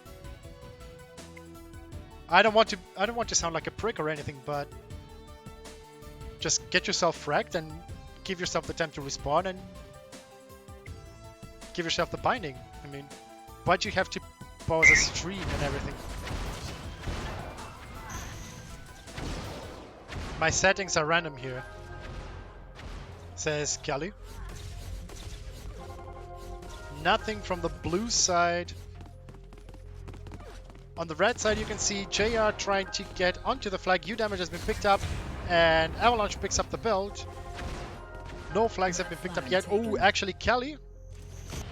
I don't want to sound like a prick or anything, but just get yourself fragged and give yourself the time to respawn and give yourself the binding. I mean, why'd you have to pause a stream and everything? My settings are random here, says Kelly. Nothing from the blue side. On the red side you can see JR trying to get onto the flag. U damage has been picked up and Avalanche picks up the belt. No flags have been picked up yet. Oh, actually Kelly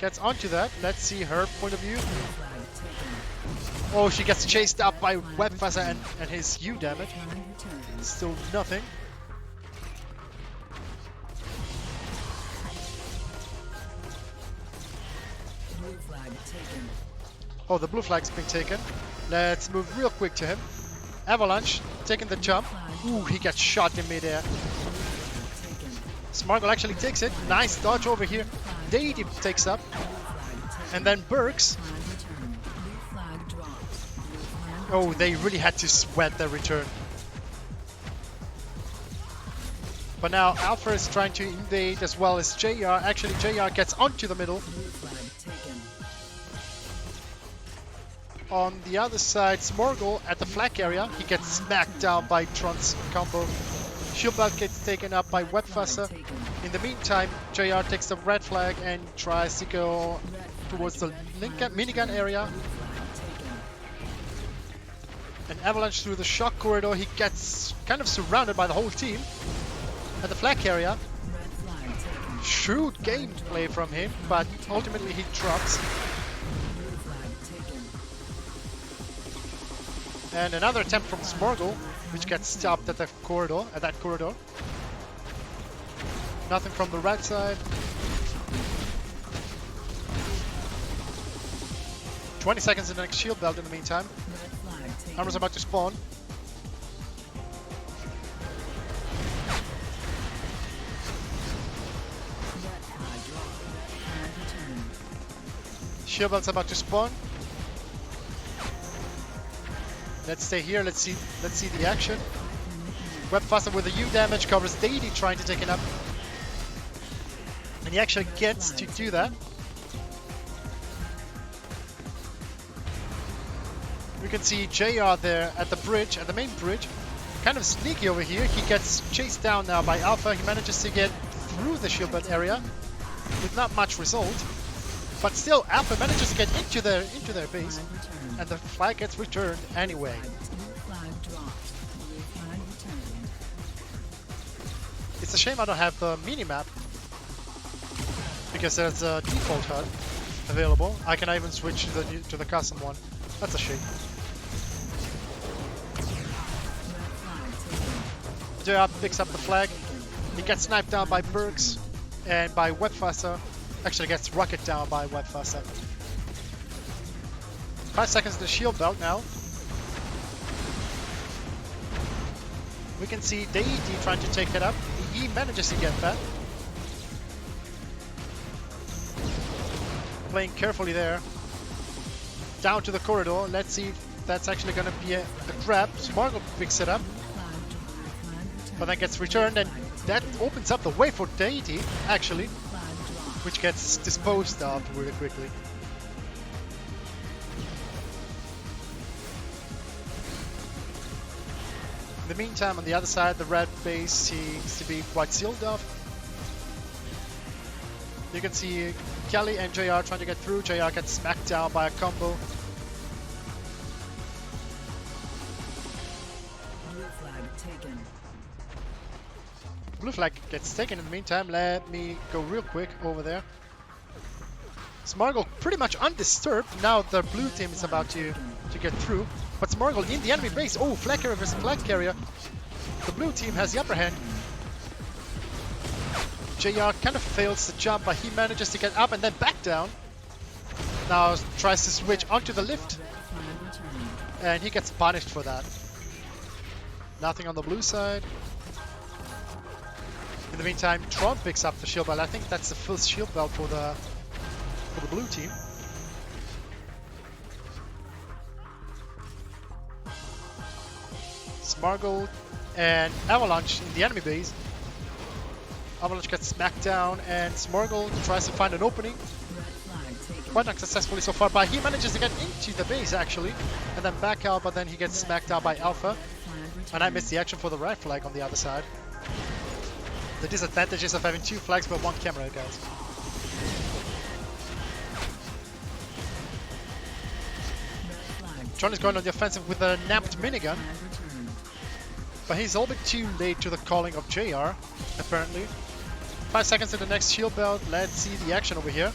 gets onto that. Let's see her point of view. Oh, she gets chased up by Webfasser and his U damage. Still nothing. Oh, the blue flag's been taken. Let's move real quick to him. Avalanche taking the jump. Ooh, he gets shot in midair. Smargle actually takes it. Nice dodge over here. Deity takes up. And then Burks. Oh, they really had to sweat their return. But now Alpha is trying to invade as well as JR. Actually, JR gets onto the middle. On the other side, Smorgle at the flag area. He gets smacked down by Tron's combo. Shield belt gets taken up by Webfasser. In the meantime, JR takes the red flag and tries to go towards the minigun area. And Avalanche through the shock corridor. He gets kind of surrounded by the whole team at the flag area. Shrewd gameplay from him, but ultimately he drops. And another attempt from Smorgle, which gets stopped at the corridor, at that corridor. Nothing from the right side. 20 seconds in the next shield belt in the meantime. Armor's about to spawn. Shield belt's about to spawn. Let's stay here. Let's see the action. Webfasser with a U damage covers Deity trying to take it up. And he actually gets to do that. We can see JR there at the bridge, at the main bridge. Kind of sneaky over here. He gets chased down now by Alpha. He manages to get through the shield belt area with not much result. But still, Alpha manages to get into their base. And the flag gets returned anyway. It's a shame I don't have the mini-map, because there's a default HUD available. I can even switch to the custom one. That's a shame. JR picks up the flag. He gets sniped down by Burks and by Webfasser. Actually gets rocket down by Webfasser. 5 seconds to the shield belt now. We can see Deity trying to take it up. He manages to get that. Playing carefully there. Down to the corridor. Let's see if that's actually going to be a grab. Smorgle picks it up. But then gets returned, and that opens up the way for Deity, actually. Which gets disposed of really quickly. In the meantime, on the other side, the red base seems to be quite sealed off. You can see Kelly and JR trying to get through. JR gets smacked down by a combo. Blue flag gets taken in the meantime. Let me go real quick over there. Smorgle pretty much undisturbed. Now the blue team is about to get through. But Smorgle in the enemy base. Oh, flag carrier versus flag carrier. The blue team has the upper hand. JR kind of fails the jump, but he manages to get up and then back down. Now tries to switch onto the lift, and he gets punished for that. Nothing on the blue side. In the meantime, Tron picks up the shield belt. I think that's the first shield belt for the blue team. Smargold and Avalanche in the enemy base. Avalanche gets smacked down, and Smargold tries to find an opening. Quite unsuccessfully so far, but he manages to get into the base actually, and then back out, but then he gets smacked out by Alpha. And I missed the action for the red flag on the other side. The disadvantages of having 2 flags but 1 camera, guys. Tron is going on the offensive with a napped minigun, but he's a little bit too late to the calling of JR, apparently. 5 seconds to the next shield belt. Let's see the action over here.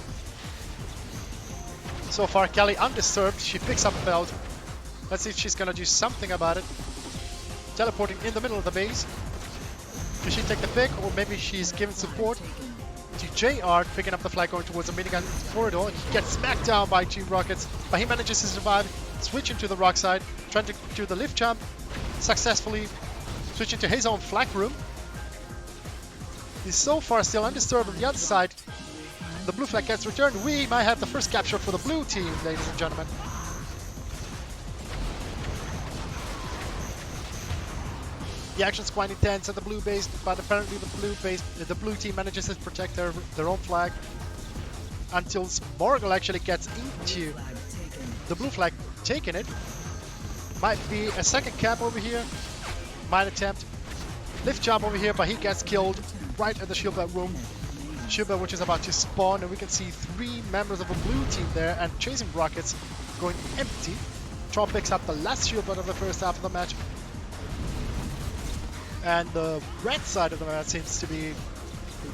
So far, Kelly undisturbed. She picks up a belt. Let's see if she's gonna do something about it. Teleporting in the middle of the base. Does she take the pick, or maybe she's giving support to JR, picking up the flag going towards the minigun corridor. He gets smacked down by 2 rockets, but he manages to survive, switching to the rock side, trying to do the lift jump, successfully switching to his own flag room. He's so far still undisturbed on the other side. The blue flag gets returned. We might have the first capture for the blue team, ladies and gentlemen. The action's quite intense at the blue base, but apparently the blue team manages to protect their own flag until Smargold actually gets into the blue flag, taking it. Might be a second cap over here. Might attempt lift jump over here, but he gets killed right at the shield belt room. Shield belt which is about to spawn, and we can see 3 members of a blue team there and chasing rockets going empty. Tron picks up the last shield belt of the first half of the match. And the red side of the match seems to be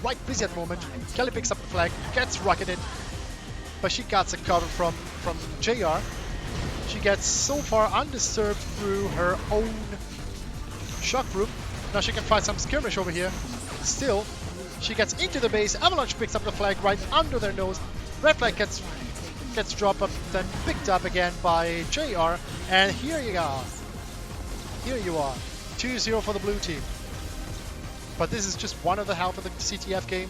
quite busy at the moment. Kelly picks up the flag, gets rocketed, but she gets a cover from JR. She gets so far undisturbed through her own shock room. Now she can find some skirmish over here. Still, she gets into the base. Avalanche picks up the flag right under their nose. Red flag gets dropped up, then picked up again by JR. And here you are. Here you are. 2-0 for the blue team. But this is just one of the half of the CTF game.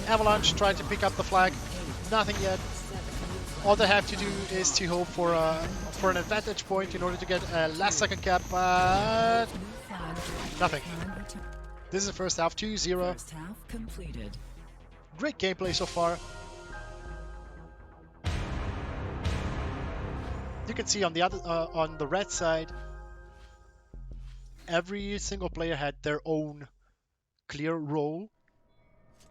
Avalanche tried to pick up the flag. Nothing yet. All they have to do is to hope for an advantage point in order to get a last second cap, but nothing. This is the first half, 2-0. Great gameplay so far. You can see on the other, on the red side, every single player had their own clear role.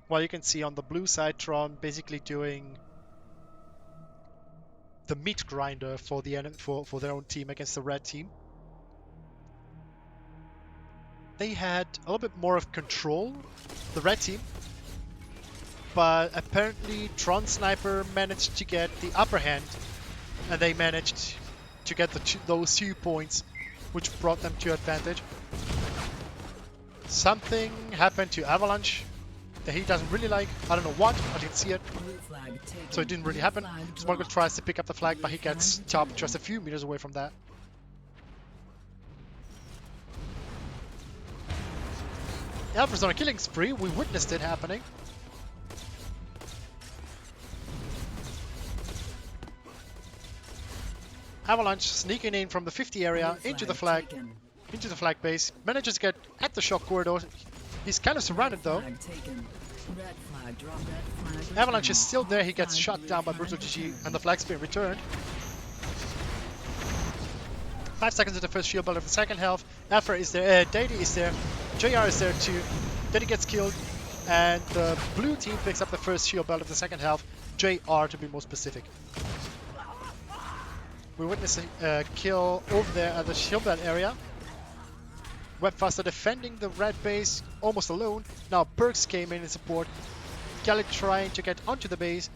While you can see on the blue side, Tron basically doing the meat grinder for their own team against the red team. They had a little bit more of control, the red team, but apparently Tron Sniper managed to get the upper hand, and they managed to get those 2 points, which brought them to advantage. Something happened to Avalanche that he doesn't really like. I don't know what, I didn't see it, so it didn't really happen. Smargold tries to pick up the flag, but he gets stopped just a few meters away from that. Alpha's on a killing spree. We witnessed it happening. Avalanche sneaking in from the 50 area into the flag base. Manages to get at the shock corridor. He's kind of surrounded though. Avalanche is still there. He gets shot down by Brutal GG, and the flag's being returned. 5 seconds to the first shield belt of the second half. Alpha is there, Daddy is there, JR is there too. Daddy gets killed, and the blue team picks up the first shield belt of the second half. JR to be more specific. We witness a kill over there at the shield belt area. Webfaster defending the red base almost alone. Now Perks came in support. Kelly trying to get onto the base.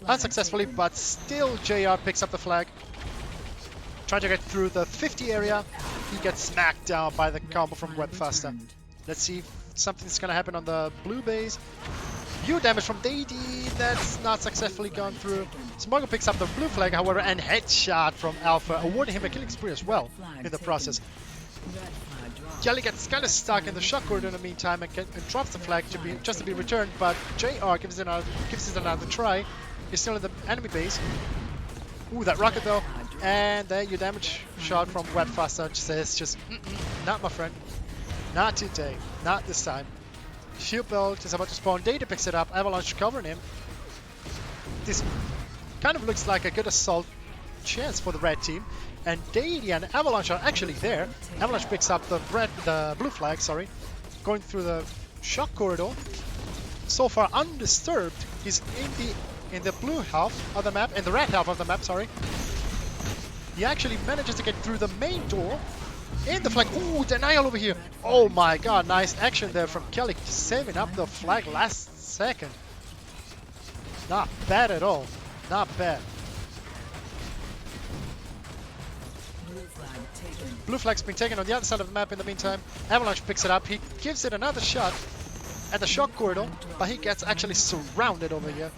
Unsuccessfully, but still JR picks up the flag. Trying to get through the 50 area. He gets smacked down by the combo from Webfaster. Let's see if something's gonna happen on the blue base. View damage from Deity, that's not successfully gone through. Smoggle picks up the blue flag, however, and headshot from Alpha, awarding him a killing spree as well in the process. Kelly gets kind of stuck in the shock corridor in the meantime and drops the flag just to be returned, but JR gives it another try. He's still in the enemy base. Ooh, that rocket though. And there your damage shot from Webfaster says just, not my friend. Not today. Not this time. Shield belt is about to spawn. Data picks it up. Avalanche covering him. This kind of looks like a good assault chance for the red team. And Deity and Avalanche are actually there. Avalanche picks up the blue flag, sorry, going through the shock corridor. So far undisturbed. He's in the blue half of the map, in the red half of the map, sorry. He actually manages to get through the main door. In the flag. Ooh, denial over here. Oh my god, nice action there from Kelly, saving up the flag last second. Not bad at all. Not bad. Blue flag's been taken on the other side of the map in the meantime. Avalanche picks it up. He gives it another shot at the shock corridor, but he gets actually surrounded over here.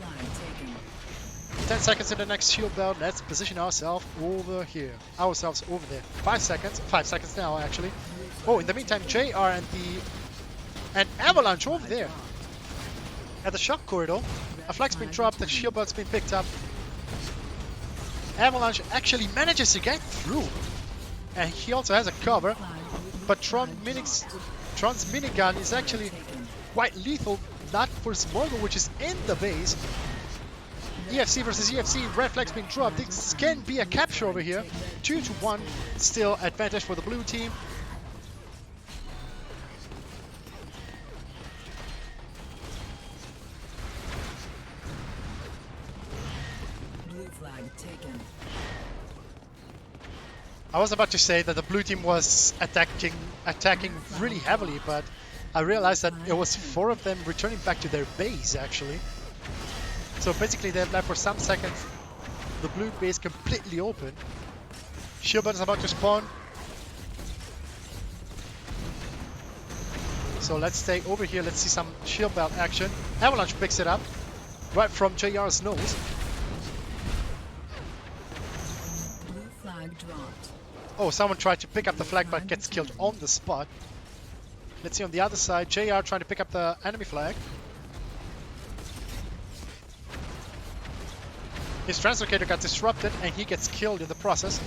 10 seconds in the next shield belt. Let's position ourselves over here. Ourselves over there. 5 seconds. 5 seconds now, actually. Oh, in the meantime, JR and Avalanche over there at the shock corridor. A flag's been dropped. The shield belt's been picked up. Avalanche actually manages to get through, and he also has a cover. But Tron's minigun is actually quite lethal, not for Smoggle, which is in the base. EFC versus EFC, red flag's been dropped. This can be a capture over here. 2-1, still advantage for the blue team. Blue flag taken. I was about to say that the blue team was attacking really heavily, but I realized that it was 4 of them returning back to their base, actually. So basically they've left for some seconds the blue base completely open. Shield belt is about to spawn. So let's stay over here, let's see some shield belt action. Avalanche picks it up right from JR's nose. Blue flag dropped. Oh, someone tried to pick up the flag but gets killed on the spot. Let's see on the other side, JR trying to pick up the enemy flag. His translocator got disrupted and he gets killed in the process.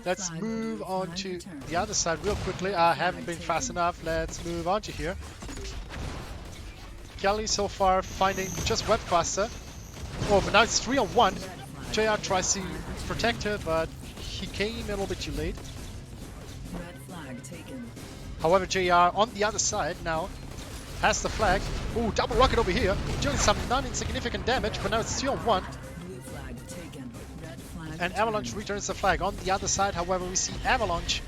Let's move on to the other side real quickly. I haven't been fast enough. Let's move on to here. Kelly so far finding just Webfaster. Oh, but now it's 3-on-1. JR tries to protect her, but he came a little bit too late. Red flag taken. However, JR on the other side now has the flag. Oh, double rocket over here. Doing some non-insignificant damage, but now it's 2-on-1. And Avalanche returns the flag on the other side. However, we see Avalanche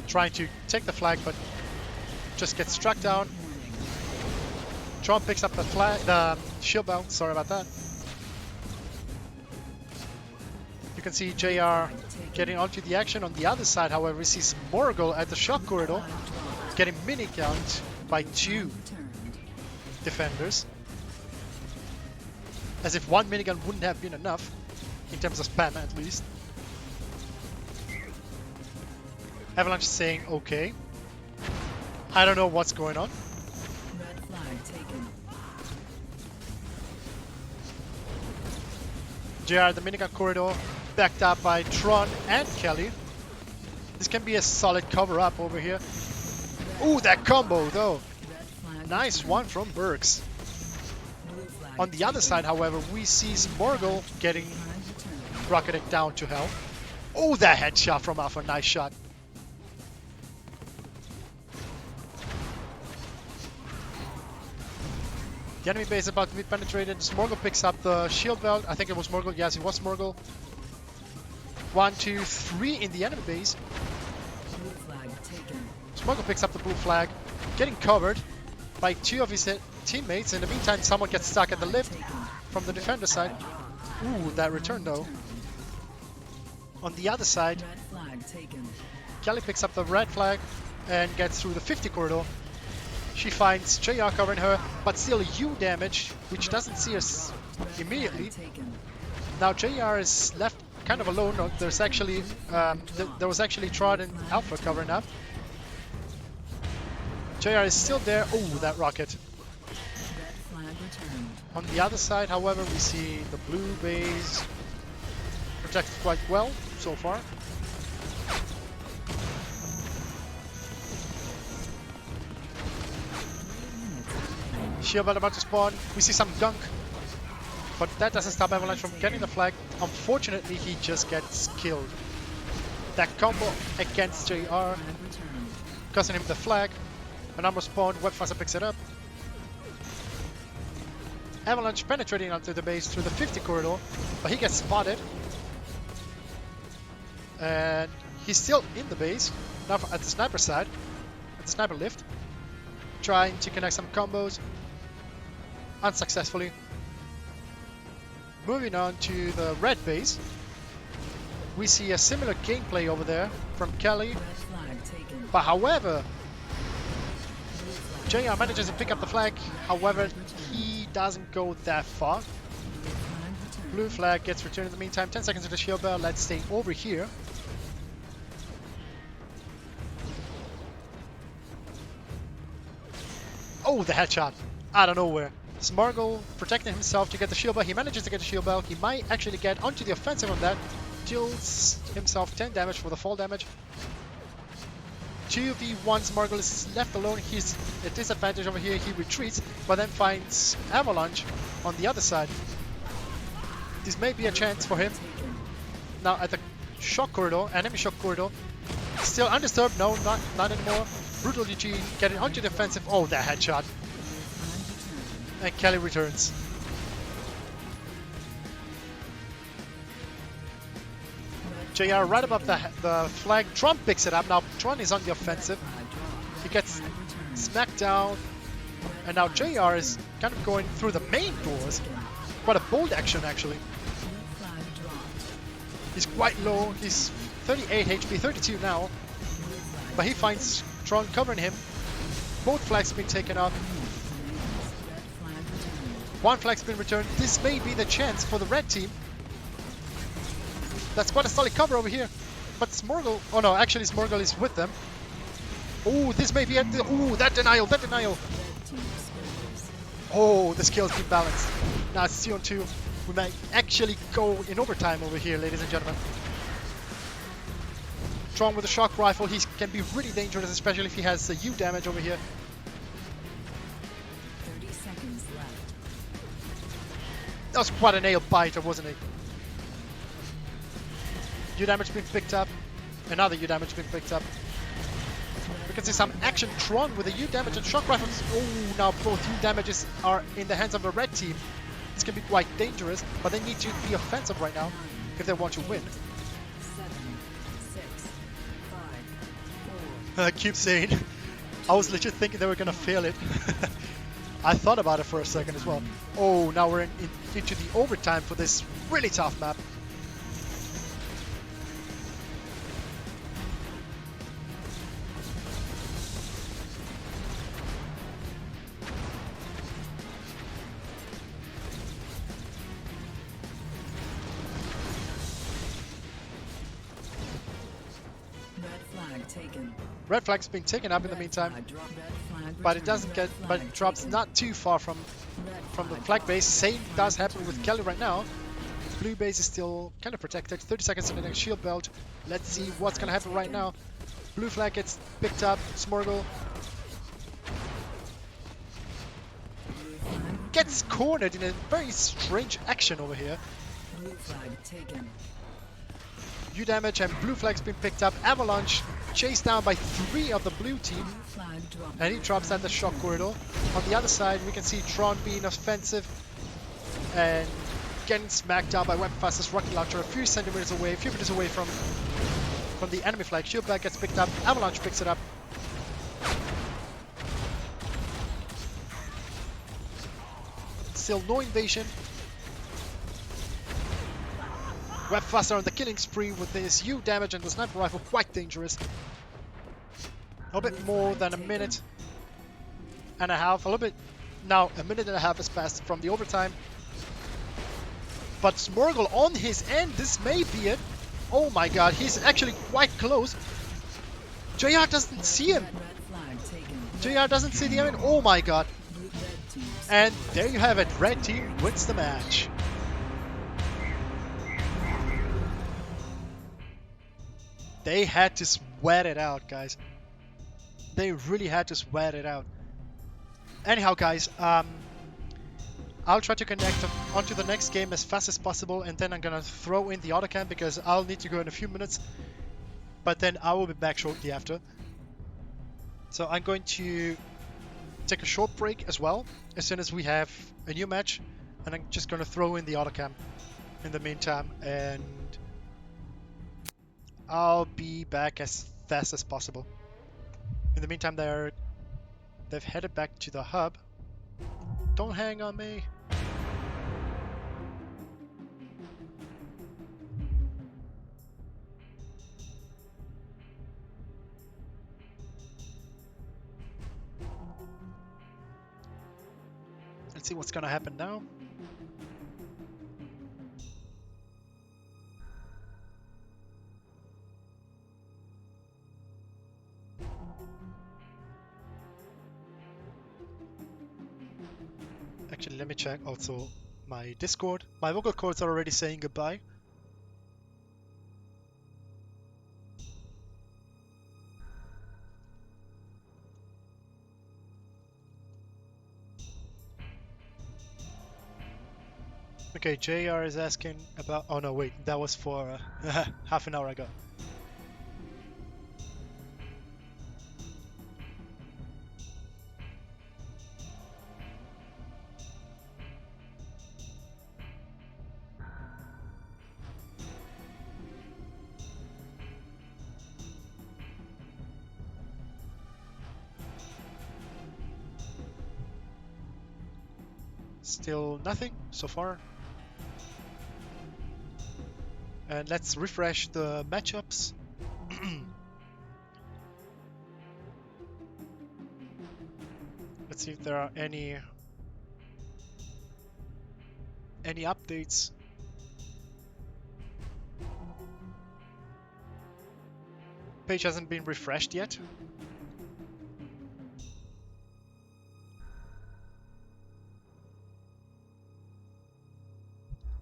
trying to take the flag, but just gets struck down. Tron picks up the flag, the shield belt. Sorry about that. You can see JR getting onto the action on the other side. However, we see Smorgle at the shock corridor getting minigunned by 2 defenders. As if 1 minigun wouldn't have been enough, in terms of spam at least. Avalanche is saying, okay. I don't know what's going on. Red flag taken. JR, the minigun corridor, backed up by Tron and Kelly. This can be a solid cover-up over here. Ooh, that combo though. Nice one from Bergs. On the other side, however, we see Smorgle getting rocketed down to hell. Oh, that headshot from Alpha. Nice shot. The enemy base is about to be penetrated. Smorgle picks up the shield belt. I think it was Smorgle. Yes, it was Smorgle. 1, 2, 3 in the enemy base. Smorgle picks up the blue flag, getting covered by 2 of his teammates. In the meantime, someone gets stuck at the lift from the defender side. Ooh, that return though. On the other side, Kelly picks up the red flag. and gets through the 50 corridor. She finds JR covering her, but still U damage, which doesn't see us immediately. Now JR is left kind of alone. There's actually there was actually Trod and Alpha covering up. JR is still there. Oh, that rocket. On the other side, however, we see the blue base protected quite well so far. Shield belt about to spawn. We see some gunk, but that doesn't stop Avalanche from getting the flag. Unfortunately, he just gets killed. That combo against JR, costing him the flag. An armor spawn, Webfaster picks it up. Avalanche penetrating onto the base through the 50 corridor, but he gets spotted. And he's still in the base, now at the sniper side, at the sniper lift. Trying to connect some combos, unsuccessfully. Moving on to the red base. We see a similar gameplay over there from Kelly. But however, JR manages to pick up the flag, however, he doesn't go that far. Blue flag gets returned in the meantime. 10 seconds to the shield bell. Let's stay over here. Oh, the headshot out of nowhere. Smargle protecting himself to get the shield bell. He manages to get the shield bell. He might actually get onto the offensive on that. Deals himself 10 damage for the fall damage. 2v1, Smargle is left alone. He's at disadvantage over here. He retreats, but then finds Avalanche on the other side. This may be a chance for him. Now at the shock corridor, enemy shock corridor. Still undisturbed. No, not anymore. Brutal Eugene getting onto the offensive. Oh, that headshot. And Kelly returns. JR right above the flag. Tron picks it up. Now Tron is on the offensive. He gets smacked down. And now JR is kind of going through the main doors. Quite a bold action, actually. He's quite low. He's 38 HP, 32 now. But he finds Tron covering him. Both flags have been taken up. One flag's been returned. This may be the chance for the red team. That's quite a solid cover over here. But Smorgle... Oh no, actually Smorgle is with them. Oh, this may be it. Oh, that denial, that denial. Oh, the skill's been balanced. Now it's 2 on 2. We might actually go in overtime over here, ladies and gentlemen. Tron with a shock rifle. He can be really dangerous, especially if he has U damage over here. 30 seconds left. That was quite a nail biter, wasn't it? U damage being picked up. Another U damage being picked up. We can see some action. Tron with a U damage and shock rifles. Oh, now both U damages are in the hands of the red team. This can be quite dangerous, but they need to be offensive right now if they want to win. 7, 6, 5, 4. I keep saying, I was legit thinking they were gonna fail it. I thought about it for a second as well. Oh, now we're into the overtime for this really tough map. Red flag's been taken up in the meantime, but it doesn't get, but it drops not too far from the flag base. Same does happen with Kelly right now. Blue base is still kind of protected. 30 seconds to the next shield belt. Let's see what's gonna happen right now. Blue flag gets picked up. Smorgle gets cornered in a very strange action over here. U damage and blue flag's been picked up. Avalanche chased down by 3 of the blue team, and he drops at the shock corridor. On the other side, we can see Tron being offensive and getting smacked down by Weapon-Faster's rocket launcher a few centimeters away, a few meters away from the enemy flag. Shield bag gets picked up. Avalanche picks it up. Still no invasion. Webfaster on the killing spree with his U damage and the sniper rifle, quite dangerous. A little bit more than a minute and a half. A little bit. Now, a minute and a half has passed from the overtime. But Smurgle on his end. This may be it. Oh my god, he's actually quite close. JR doesn't see him. Red flag taken. JR doesn't see the enemy. Oh my god. Red team. And there you have it. Red team wins the match. They had to sweat it out, guys. They really had to sweat it out. Anyhow, guys, I'll try to connect onto the next game as fast as possible, and then I'm gonna throw in the autocam because I'll need to go in a few minutes. But then I will be back shortly after. So I'm going to take a short break as well as soon as we have a new match, and I'm just gonna throw in the autocam in the meantime, and I'll be back as fast as possible. In the meantime, they've headed back to the hub. Don't hang on me. Let's see what's gonna happen now. Actually, let me check also my Discord. My vocal cords are already saying goodbye. Okay, JR is asking about... Oh no, wait, that was for half an hour ago. Still nothing so far. And let's refresh the matchups. Let's see if there are any updates. Page hasn't been refreshed yet.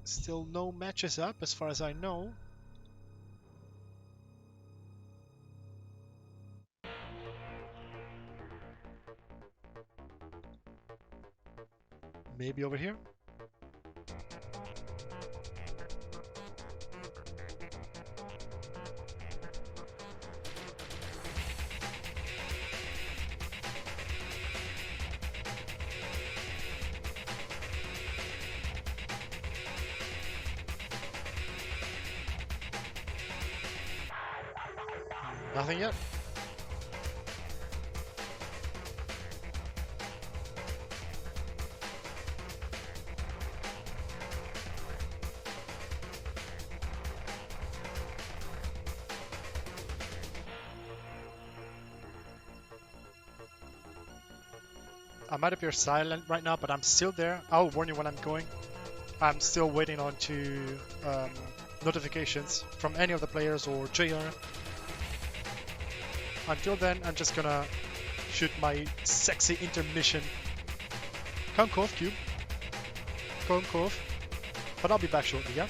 Still no matches up as far as I know. Maybe over here. Nothing yet. I might appear silent right now, but I'm still there. I'll warn you when I'm going. I'm still waiting on to notifications from any of the players or JR. Until then, I'm just gonna shoot my sexy intermission. Concove cube. Concove. But I'll be back shortly, yeah?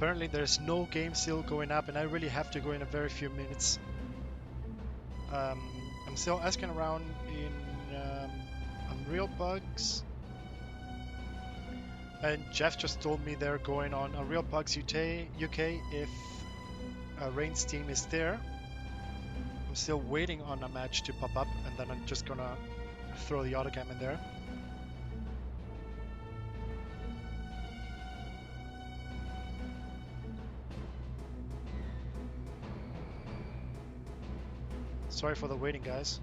apparently there's no game still going up, and I really have to go in a very few minutes. I'm still asking around in Unreal Bugs, and Jeff just told me they're going on Unreal Bugs UK if Rain's team is there. I'm still waiting on a match to pop up, and then I'm just gonna throw the autocam in there. Sorry for the waiting, guys.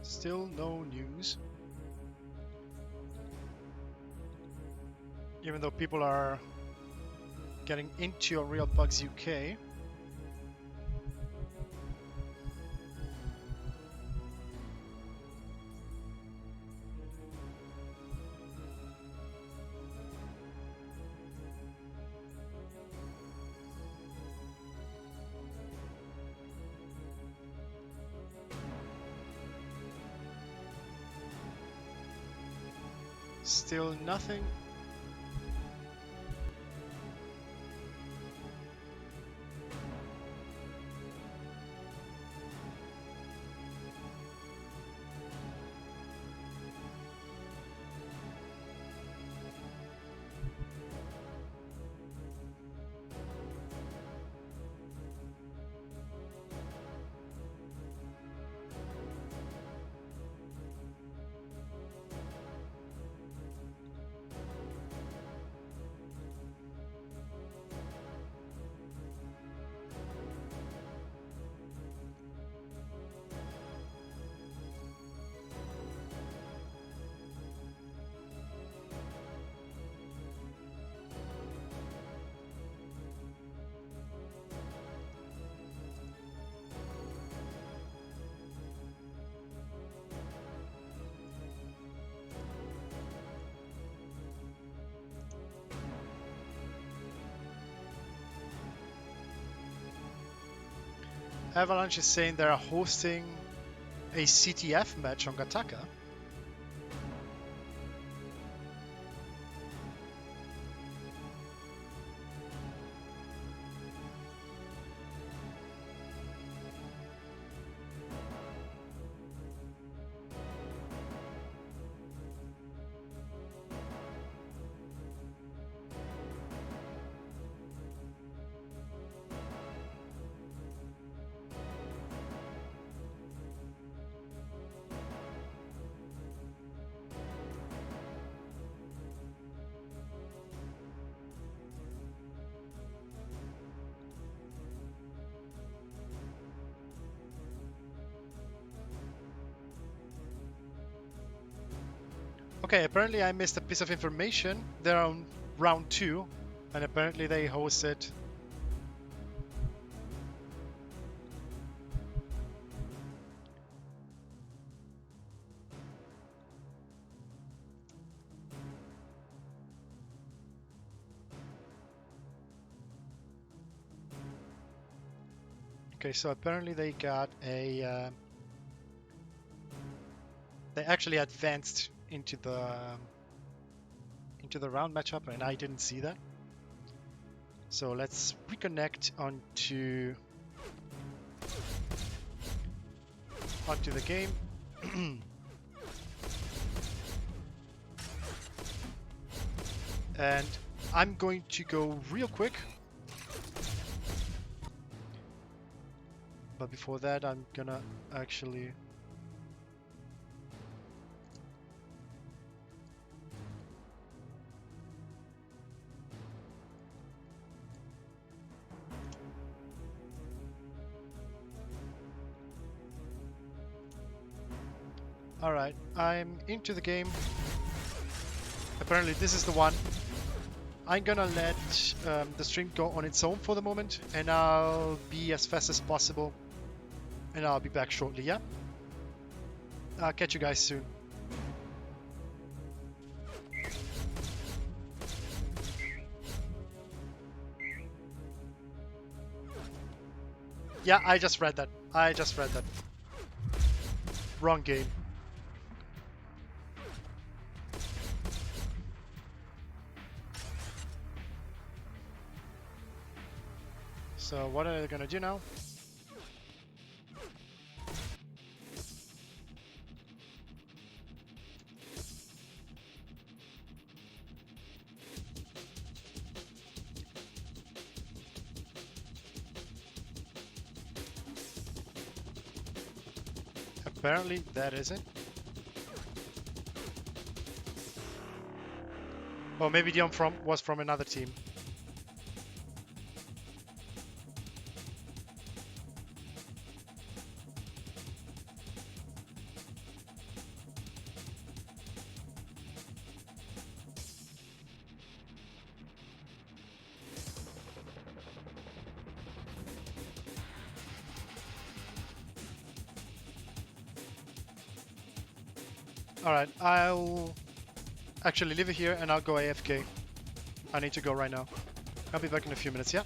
Still no news. Even though people are getting into Unreal Bugs UK. Still nothing. Avalanche is saying they're hosting a CTF match on Gataka. Okay, apparently I missed a piece of information. They're on round 2, and apparently they hosted Okay, so apparently they got a they actually advanced into the round matchup, and I didn't see that. So let's reconnect onto the game. And I'm going to go real quick. But before that, I'm gonna actually Alright, I'm into the game. Apparently this is the one. I'm gonna let the stream go on its own for the moment, and I'll be as fast as possible. And I'll be back shortly, yeah? I'll catch you guys soon. Yeah, I just read that. I just read that. Wrong game. So what are they gonna do now? Apparently that is it. Oh, maybe Dion was from another team. Alright, I'll actually leave it here and I'll go AFK. I need to go right now. I'll be back in a few minutes, yeah?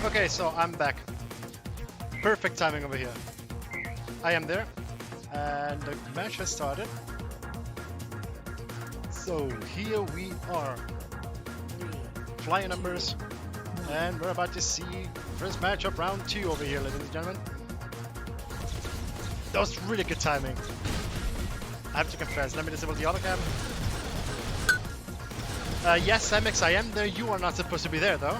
Okay, so I'm back. Perfect timing over here. I am there, and the match has started. So here we are. Flying numbers, and we're about to see first match of round 2 over here, ladies and gentlemen. That was really good timing. I have to confess. Let me disable the autocam. Yes, MX, I am there. You are not supposed to be there, though.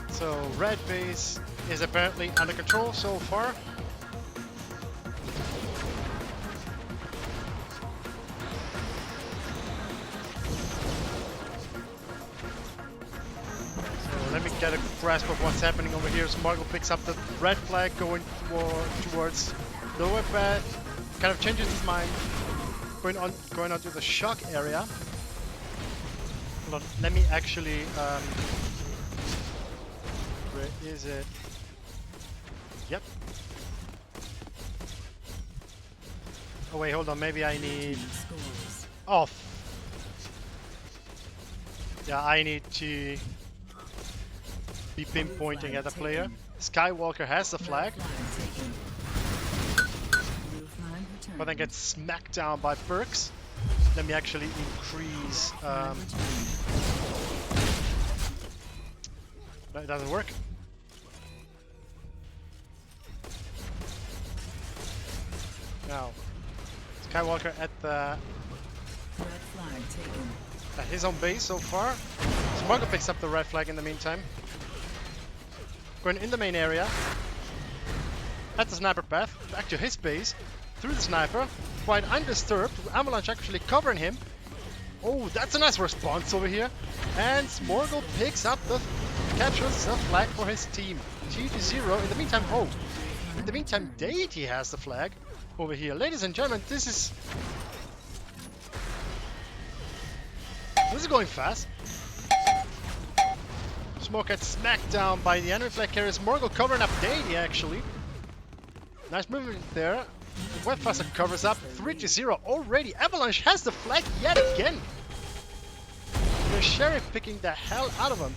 So red base is apparently under control so far. So let me get a grasp of what's happening over here. Smargle picks up the red flag going towards the lower path, kind of changes his mind, going on to the shock area. Hold on, let me actually where is it? Yep. Oh wait, hold on, maybe I need... Oh! Yeah, I need to be pinpointing at a player. Skywalker has the flag, but then gets smacked down by Perks. Let me actually increase... That doesn't work. Now, Skywalker at his own base so far. Smargle picks up the red flag in the meantime. Going in the main area. At the sniper path, back to his base. Through the sniper, quite undisturbed. Avalanche actually covering him. Oh, that's a nice response over here. And Smorgle picks up captures the flag for his team. 2-0. In the meantime, Deity has the flag over here. Ladies and gentlemen, this is going fast. Smoke gets smacked down by the enemy flag carrier. Smorgle covering up Deity actually. Nice movement there. Webfaster covers up 3-0 already. Avalanche has the flag yet again. They're sheriff picking the hell out of him.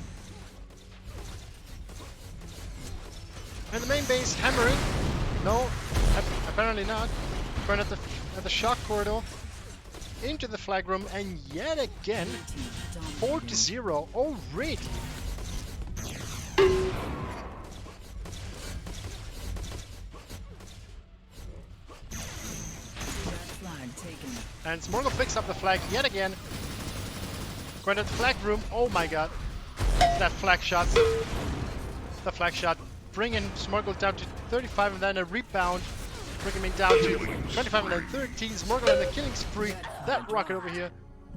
And the main base hammering. No, apparently not. Going at the shock corridor into the flag room, and yet again 4-0 already. And Smorgle picks up the flag yet again. Going at the flag room. Oh my god. That flag shot. The flag shot bringing Smorgle down to 35 and then a rebound. Bringing him down to 25 and then 13. Smorgle in the killing spree. That rocket over here.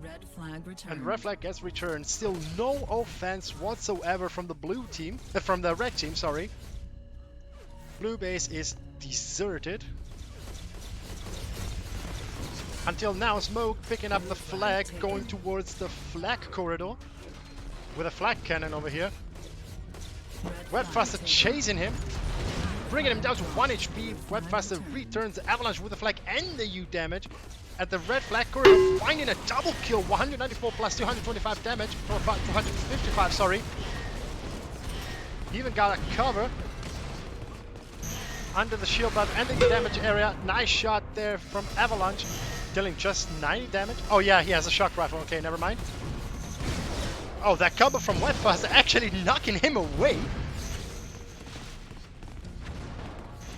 Red flag returned. And red flag gets returned. Still no offense whatsoever from the blue team. From the red team, sorry. Blue base is deserted. Until now, Smoke picking up the flag, going towards the flag corridor with a flag cannon over here. Webfaster chasing him, bringing him down to 1 HP. Webfaster returns the Avalanche with the flag and the U damage at the red flag corridor, finding a double kill. 194 plus 225 damage, or about 255, sorry. He even got a cover under the shield buff, ending the damage area. Nice shot there from Avalanche. Dealing just 90 damage. Oh yeah, he has a shock rifle. Okay, never mind. Oh, that cover from Webfaster actually knocking him away.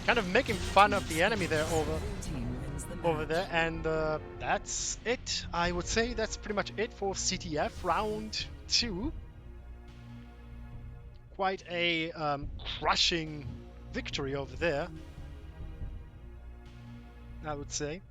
Kind of making fun of the enemy there over there. And that's it. I would say that's pretty much it for CTF round 2. Quite a crushing victory over there, I would say.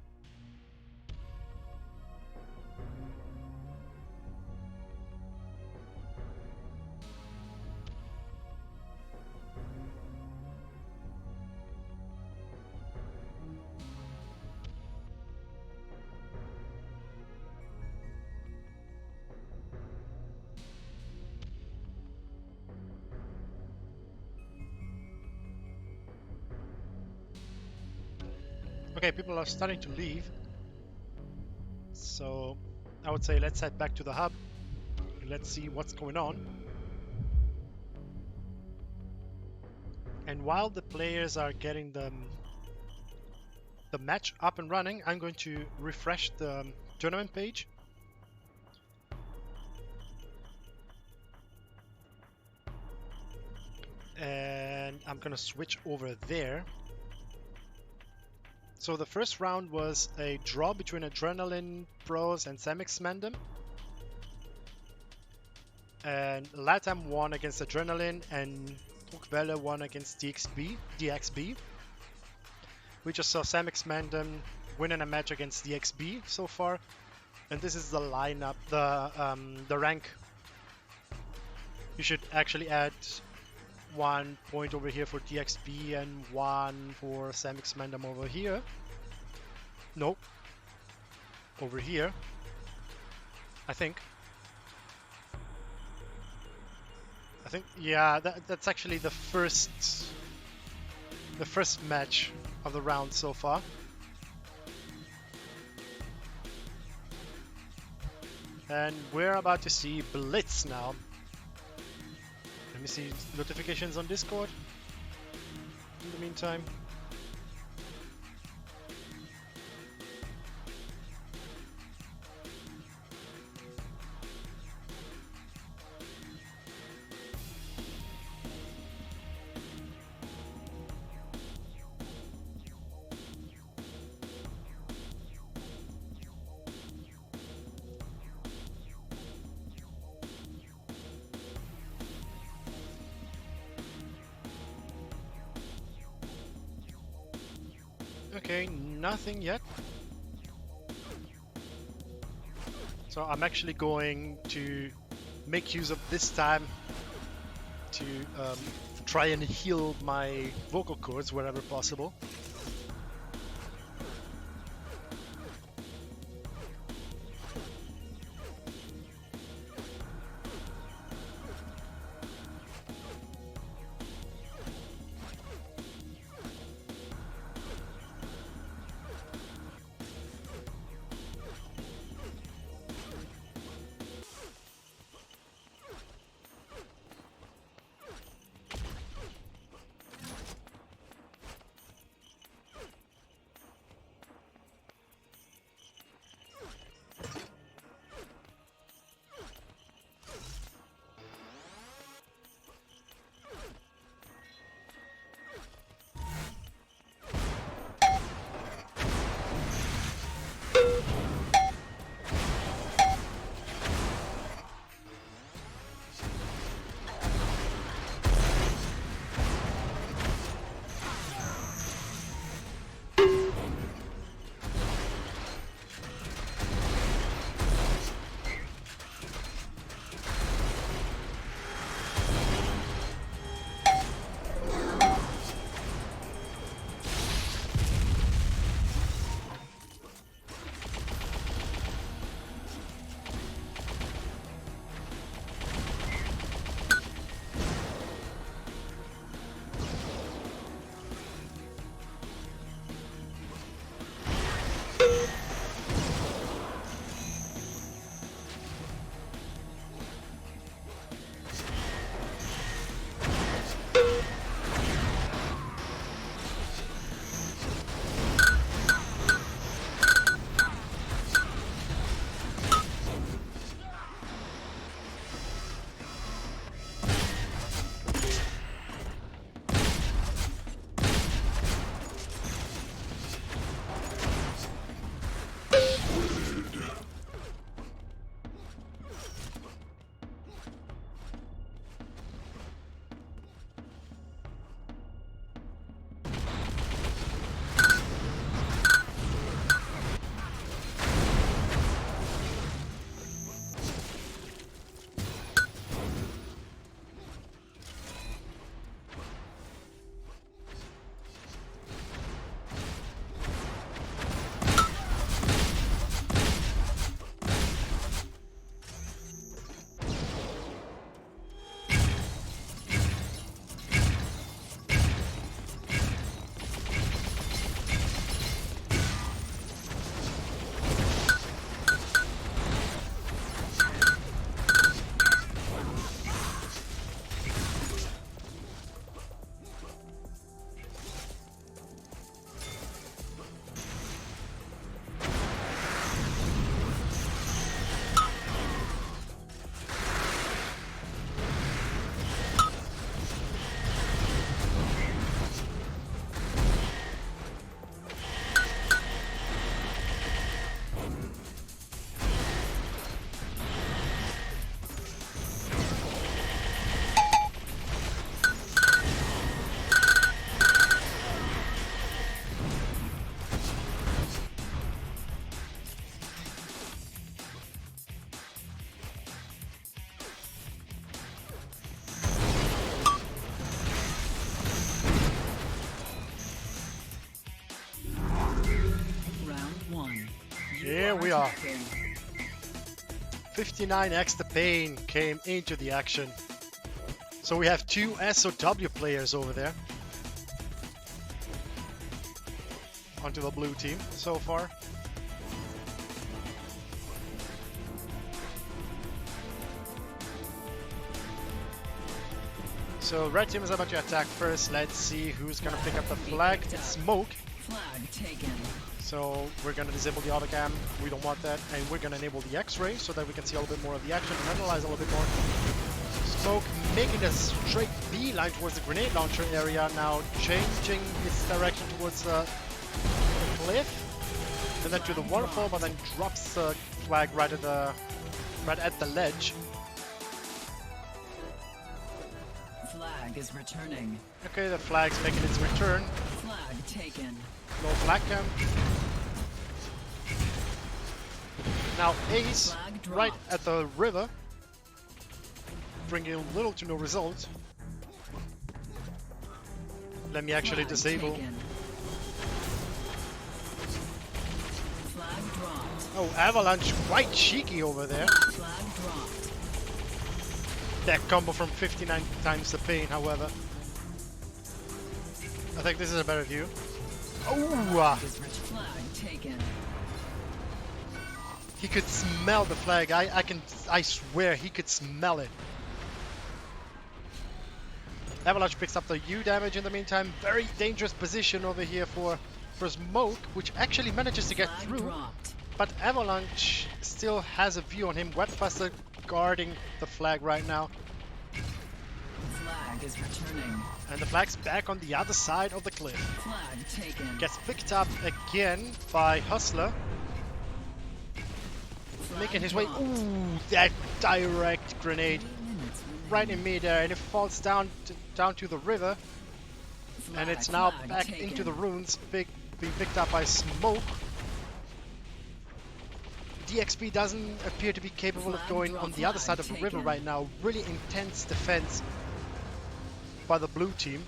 Okay, people are starting to leave. So I would say let's head back to the hub. let's see what's going on. And while the players are getting the match up and running, I'm going to refresh the tournament page. And I'm gonna switch over there. So the first round was a draw between Adrenaline Pros and Samix Mandem. And Latam won against Adrenaline and Trukvele won against DXB. We just saw Samix Mandem winning a match against DXB so far. And this is the lineup, the rank. You should actually add 1 point over here for DXB and 1 for Samix Mandem over here. Nope. Over here. I think, yeah, that's actually the first match of the round so far. And we're about to see Blitz now. Let me see notifications on Discord in the meantime. Okay, nothing yet. So I'm actually going to make use of this time to try and heal my vocal cords wherever possible. here we are. attacking. 59x the pain came into the action. So we have 2 SOW players over there. Onto the blue team so far. So red team is about to attack first. Let's see who's gonna pick up the flag. It's Smoke. Flag taken. So we're gonna disable the autocam. We don't want that, and we're gonna enable the X-ray so that we can see a little bit more of the action and analyze a little bit more. Smoke making a straight beeline towards the grenade launcher area, now changing its direction towards the cliff, and then to the waterfall, but then drops the flag right at the ledge. Flag is returning. Okay, the flag's making its return. Flag taken. No flag cam. Now Ace Flag dropped. right at the river, bringing little to no result. Let me actually Flag disable. taken. Flag dropped. Oh, Avalanche quite cheeky over there. Flag dropped. That combo from 59 times the pain, however. I think this is a better view. Oh, Flag taken. he could smell the flag. I swear he could smell it. Avalanche picks up the U damage in the meantime. Very dangerous position over here for Smoke, which actually manages to get Flag through. dropped. But Avalanche still has a view on him. Webbuster guarding the flag right now. Flag is returning. And the flag's back on the other side of the cliff. Flag taken. Gets picked up again by Hustler. Flag Making his way. dropped. Ooh, that direct grenade right in midair, and it falls down to the river. And it's now Flag back taken. into the ruins, being picked up by Smoke. DXP doesn't appear to be capable of Flag going on the other flag side of the river taken. right now. Really intense defense by the blue team.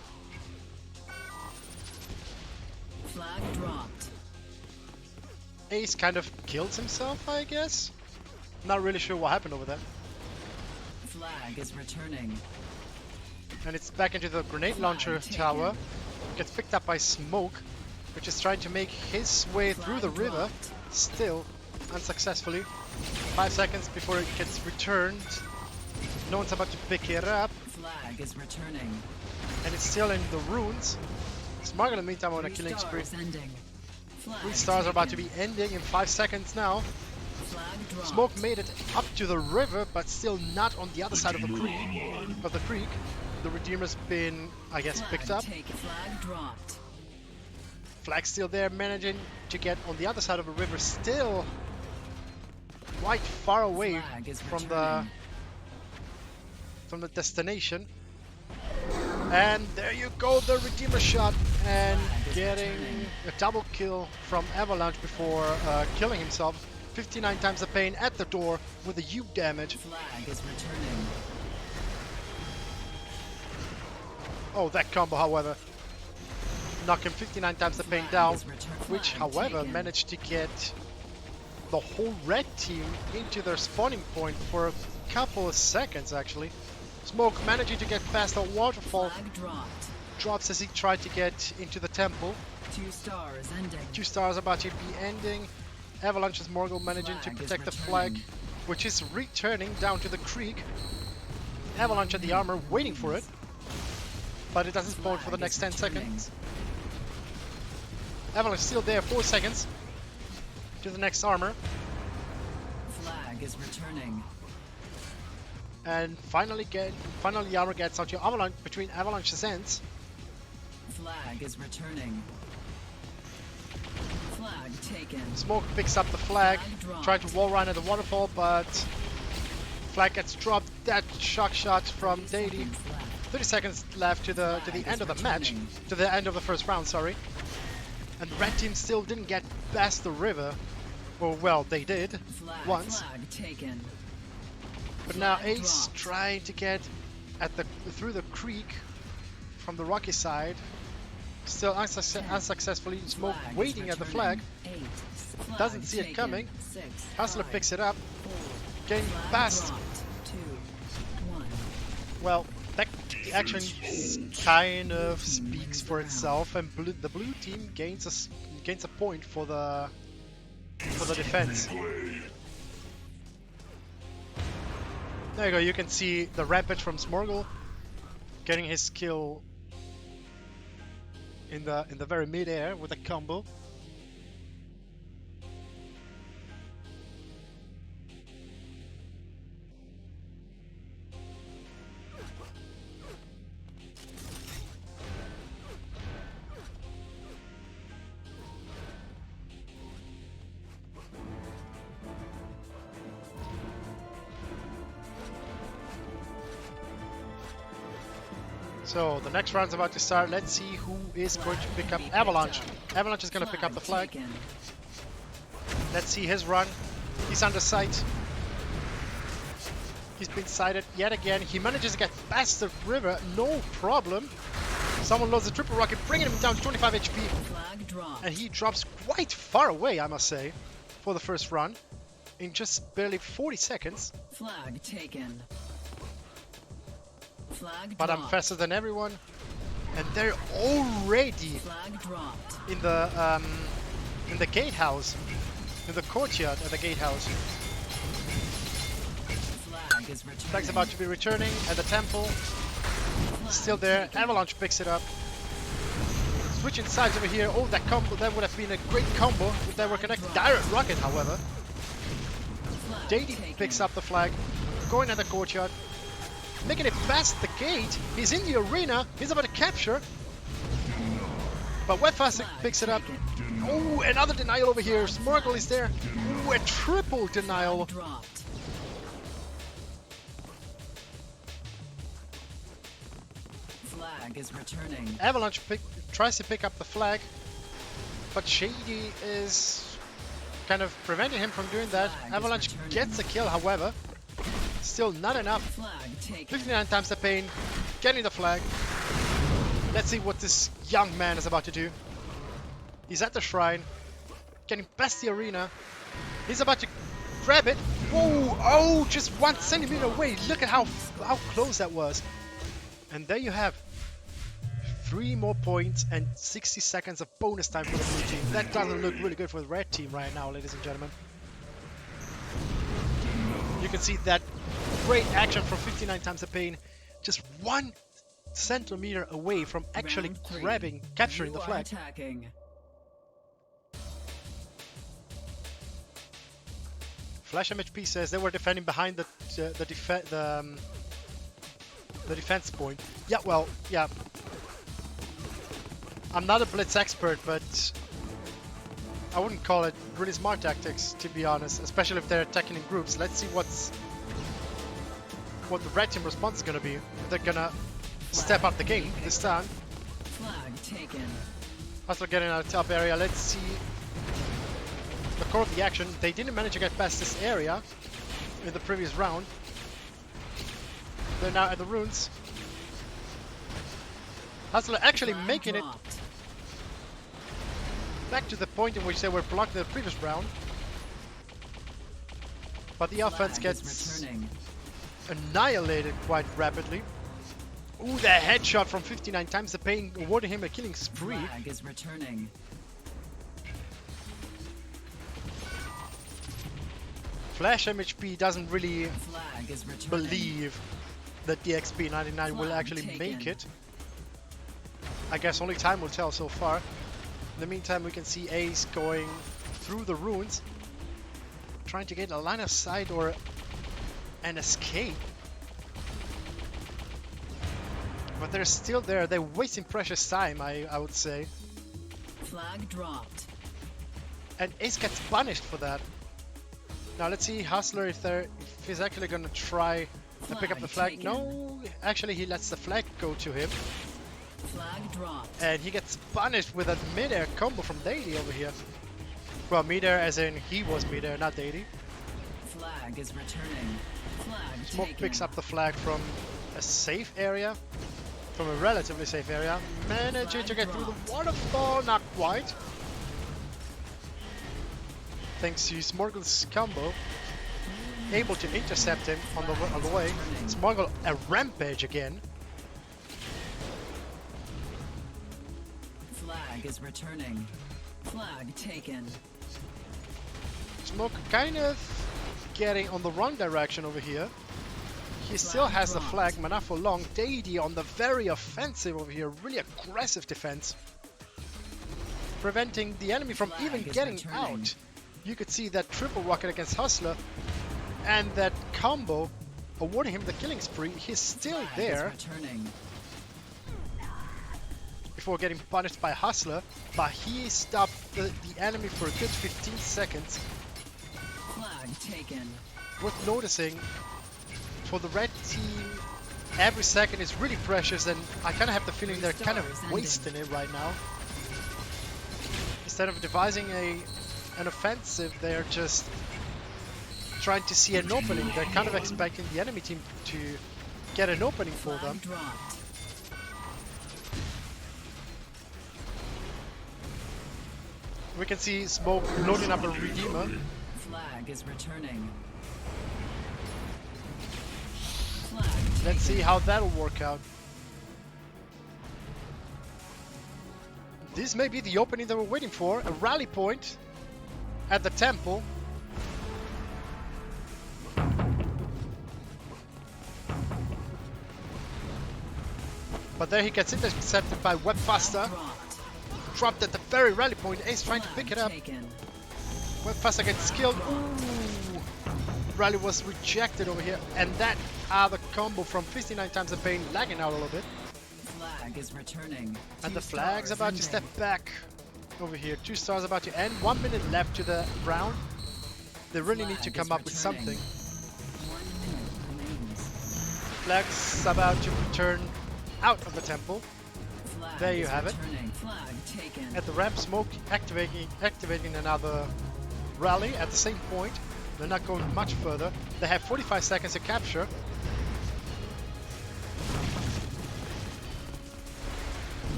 Flag dropped. Ace kind of kills himself, I guess. Not really sure what happened over there. Flag is returning. And it's back into the grenade launcher taken. tower. Gets picked up by Smoke, which is trying to make his way through the Flag river. dropped. Still unsuccessfully. 5 seconds before it gets returned. No one's about to pick it up, Flag is returning. and it's still in the ruins. Smart in the meantime on a killing spree. Stars ending. Flag 3 stars are about to taken. be ending in 5 seconds now. Flag dropped. Smoke made it up to the river, but still not on the other side of the creek. The Redeemer's been, I guess, picked Flag up. taken. Flag dropped. Flag still there, managing to get on the other side of the river, still quite far away Flag is from returning. the destination. And there you go, the Redeemer shot, and Flag is getting returning. a double kill from Avalanche before killing himself. 59 times the pain at the door with a U damage. Flag is returning. Oh, that combo, however, knocked him 59 times the pain Flag down, is returned. which, Flag however, taken. managed to get the whole red team into their spawning point for a couple of seconds, actually. Smoke managing to get past the waterfall, Flag dropped. drops as he tried to get into the temple. 2 stars ending. 2 stars about to be ending. Avalanche's Morgul managing to Flag is protect the flag, returning. which is returning down to the creek. Avalanche at the armor waiting for it, but it doesn't spawn for the Flag next is 10 returning. seconds. Avalanche still there, 4 seconds to the next armor. Flag is returning. And finally the armor gets out to Avalanche between Avalanche's ends. Flag is returning. Flag taken. Smoke picks up the flag, Flag dropped. trying to wall run at the waterfall, but flag gets dropped. That shock shot from Deity. 30 seconds left to the Flag end is of the match, returning. to the end of the first round, sorry. And the red team still didn't get past the river. Or well, they did once. Flag taken. But now Flag Ace dropped. trying to get through the creek from the rocky side. Still unsuccessfully. Smoke Flag is waiting at the flag. returning. 8 Flag doesn't see it taken. coming. 6, Hustler 5, picks it up, 4, getting flag past. dropped. 2, 1. Well, that action kind of speaks for itself, and the blue team gains a point for the defense. There you go. You can see the rampage from Smorgle getting his kill in the very mid-air with a combo. So the next round's about to start. Let's see who is going to pick up Avalanche. Avalanche is going to pick up the flag. Taken. Let's see his run. He's under sight. He's been sighted yet again. He manages to get past the river, no problem. Someone loads a triple rocket, bringing him down to 25 HP. Flag dropped. And he drops quite far away, I must say, for the first run. In just barely 40 seconds. Flag taken. Flag But I'm dropped. faster than everyone. And they're already Flag dropped. in the gatehouse. In the courtyard at the gatehouse. Flag is returning. Flag's about to be returning at the temple. Flag Still there. taken. Avalanche picks it up. Switching sides over here. Oh, that combo. That would have been a great combo if they were connected. Direct rocket, however. Flag Dady taken. picks up the flag. Going at the courtyard. Making it past the gate. He's in the arena. He's about to capture. But Webfast Flag picks it up. taken. Oh, another denial over here. Smorgle is there. Ooh, a triple denial. Flag dropped. Flag is returning. Avalanche tries to pick up the flag, but Shady is kind of preventing him from doing that. Flag is Avalanche returning. gets a kill, however. Still not enough. Flag taken. 59 times the pain, getting the flag. Let's see what this young man is about to do. He's at the shrine, getting past the arena. He's about to grab it. Whoa! Oh, just 1 centimeter away. Look at how close that was. And there you have 3 more points and 60 seconds of bonus time for the blue team. That doesn't look really good for the red team right now, ladies and gentlemen. You can see that great action from 59 times the pain. Just 1 centimeter away from actually Round 3. capturing You the are flag. Attacking. Flash MHP says they were defending behind the defense point. Yeah, well, yeah. I'm not a blitz expert, but I wouldn't call it really smart tactics, to be honest, especially if they're attacking in groups. Let's see what the red team response is gonna be. They're gonna step up the game this time. Flag taken. Hustler getting out of top area. Let's see the core of the action. They didn't manage to get past this area in the previous round. They're now at the runes. Hustler actually Flag making it dropped. back to the point in which they were blocked in the previous round. But the offense Flag is gets returning. annihilated quite rapidly. Ooh, the headshot from 59 times the pain, awarding him a killing spree. Flag is returning. Flash MHP doesn't really Flag is returning. believe that the XP99 will Flag actually make taken. it. I guess only time will tell so far. In the meantime, we can see Ace going through the ruins, trying to get a line of sight or an escape. But they're still there. They're wasting precious time, I would say. Flag dropped. And Ace gets punished for that. Now let's see Hustler if he's actually gonna try to pick up the flag. Flag No, actually he lets the flag go to him. Flag dropped. And he gets punished with a mid-air combo from Dady over here. Well, mid-air as in he was mid-air, not Dady. Flag is returning. Flag Smoke taken. picks up the flag from a safe area. From a relatively safe area. Managing to get through the waterfall, not quite. thanks to Smorgle's combo, able to intercept him on the way. Smorgle a rampage again. Flag is returning. Flag taken. Smoke kind of getting on the wrong direction over here. He still has the flag, mana for long. Deity on the very offensive over here, really aggressive defense. Preventing the enemy from even getting out. You could see that triple rocket against Hustler and that combo awarding him the killing spree. He's still there before getting punished by Hustler, but he stopped the enemy for a good 15 seconds. Flag taken. Worth noticing, for the red team, every second is really precious, and I kind of have the feeling they're kind of wasting it right now. Instead of devising an offensive, they're just trying to see an opening. They're kind of expecting the enemy team to get an opening for them. Dropped. We can see Smoke loading up a Redeemer. Flag is returning. Flag Let's see how that'll work out. This may be the opening that we're waiting for. A rally point at the temple. But there he gets intercepted by Webfaster. Dropped at the very rally point. Ace trying to pick it up. Webfaster gets killed. Ooh. Rally was rejected over here. And that other combo from 59 times the pain lagging out a little bit. Flag is returning. And the flag's about to step back over here. 2 stars about to end. 1 minute left to the round. They really need to come up with something. 1 minute remains. Flag's about to return out of the temple. Flag There you is have it. returning. Flag taken. At the ramp, Smoke activating another rally at the same point. They're not going much further. They have 45 seconds to capture.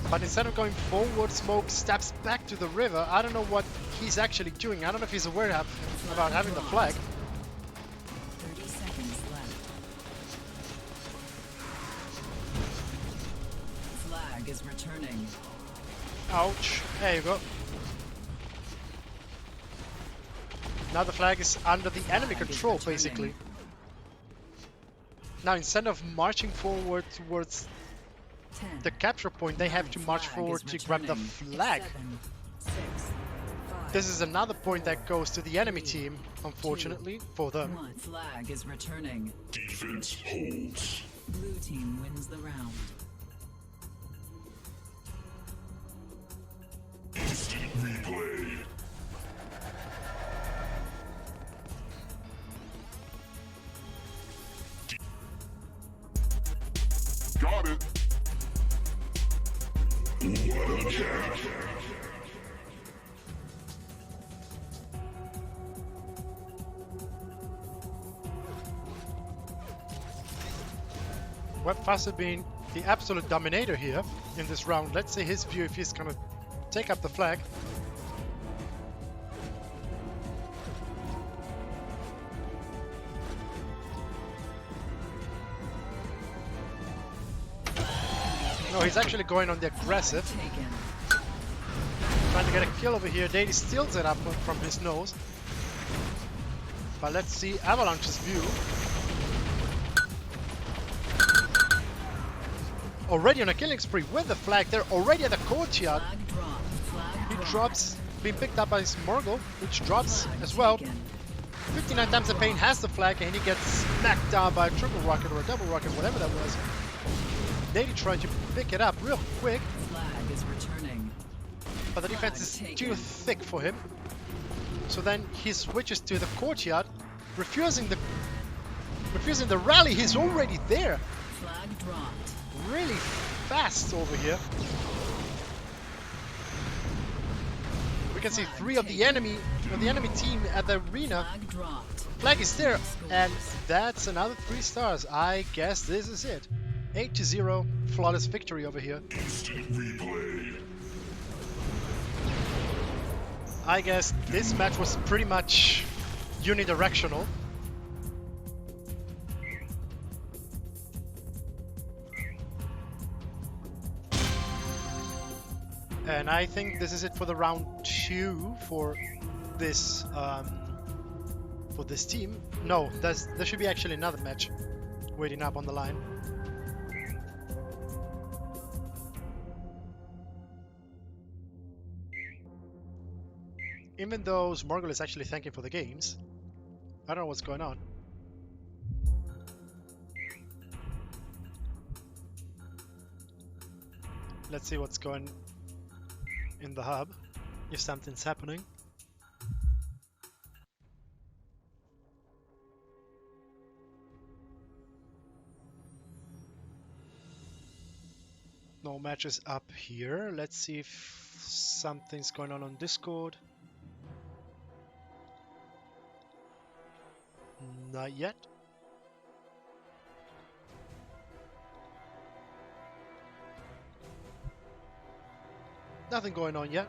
But instead of going forward, Smoke steps back to the river. I don't know what he's actually doing. I don't know if he's aware about having the flag. 30 seconds left. Flag is returning. Ouch. There you go. Now the flag is under the enemy control, basically. Now instead of marching forward towards 10. the capture point, they have to march forward to grab the flag. 7, 6, 5, This is another point that goes to the enemy team, unfortunately, for them. 1. Flag is returning. Defense holds. Blue team wins the round. Instant replay. Got it. What a catch. Webfaster being the absolute dominator here in this round. Let's see his view if he's gonna take up the flag. No, he's actually going on the aggressive. Taken. Trying to get a kill over here. Deity steals it up from his nose. But let's see Avalanche's view. Already on a killing spree with the flag. They're already at the courtyard. Flag dropped. Flag He dropped. drops, being picked up by Smorgle, which drops Flag as well. taken. 59 times the pain has the flag, and he gets smacked down by a triple rocket or a double rocket, whatever that was. Deity trying to pick it up real quick, Flag is returning. but the defense is too thick for him. So then he switches to the courtyard, refusing the rally. He's already there. Flag dropped. Really fast over here. We can see 3 of the enemy team at the arena. Flag dropped. Flag is there, and that's another 3 stars. I guess this is it. 8-0, flawless victory over here. Instant replay. I guess this match was pretty much unidirectional. And I think this is it for the round 2 for this team. No, there should be actually another match waiting up on the line. Even though Smorgul is actually thanking for the games, I don't know what's going on. Let's see what's going in the hub, if something's happening. No matches up here. Let's see if something's going on Discord. Not yet. Nothing going on yet.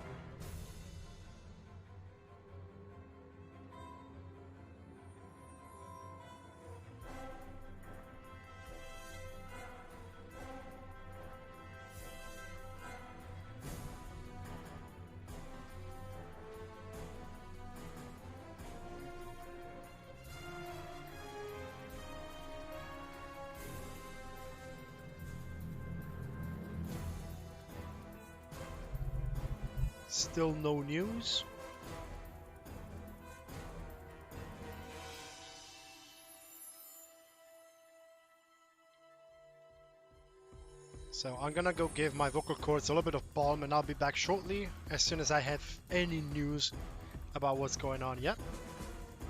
Still no news. So I'm gonna go give my vocal cords a little bit of balm and I'll be back shortly as soon as I have any news about what's going on yet.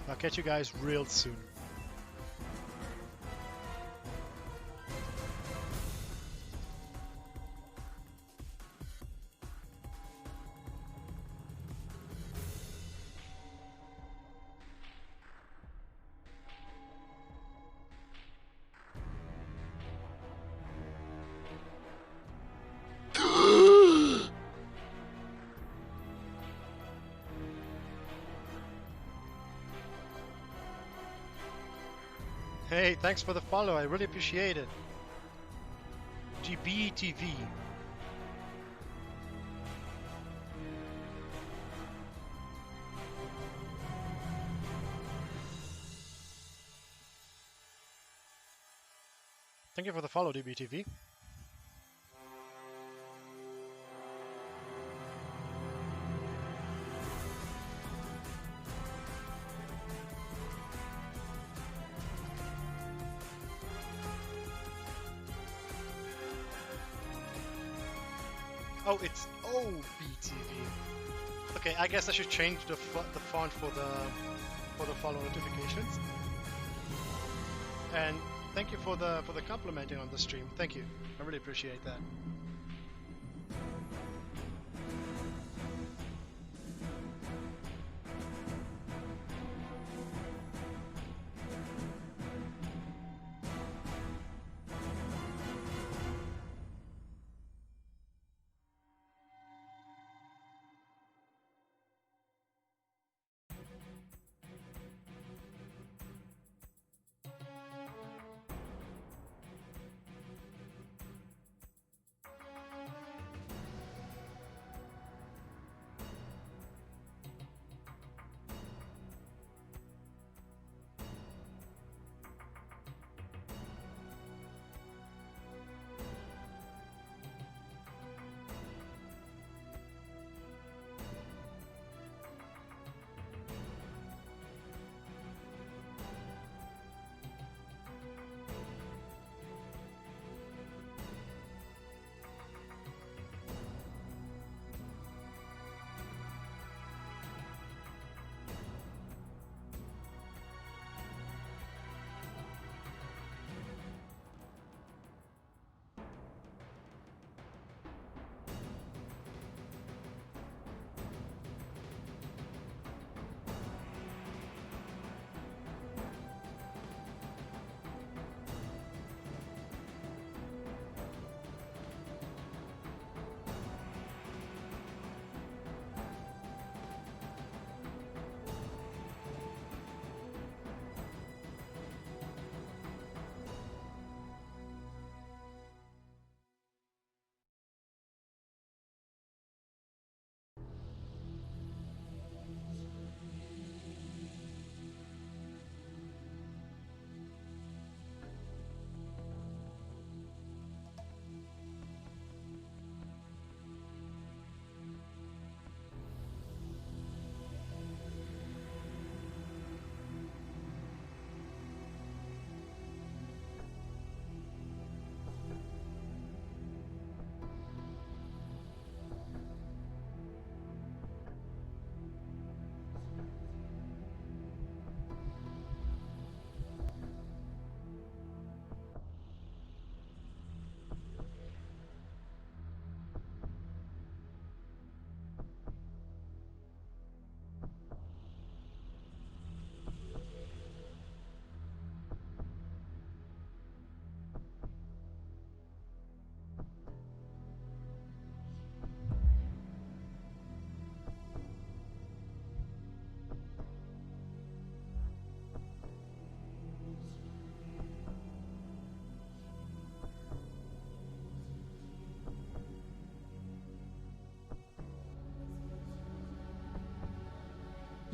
I'll catch you guys real soon. Hey, thanks for the follow, I really appreciate it. GBTV. Thank you for the follow, DBTV. Oh, it's OBTV. Okay, I guess I should change the font for the follow notifications. And thank you for the complimenting on the stream. Thank you. I really appreciate that.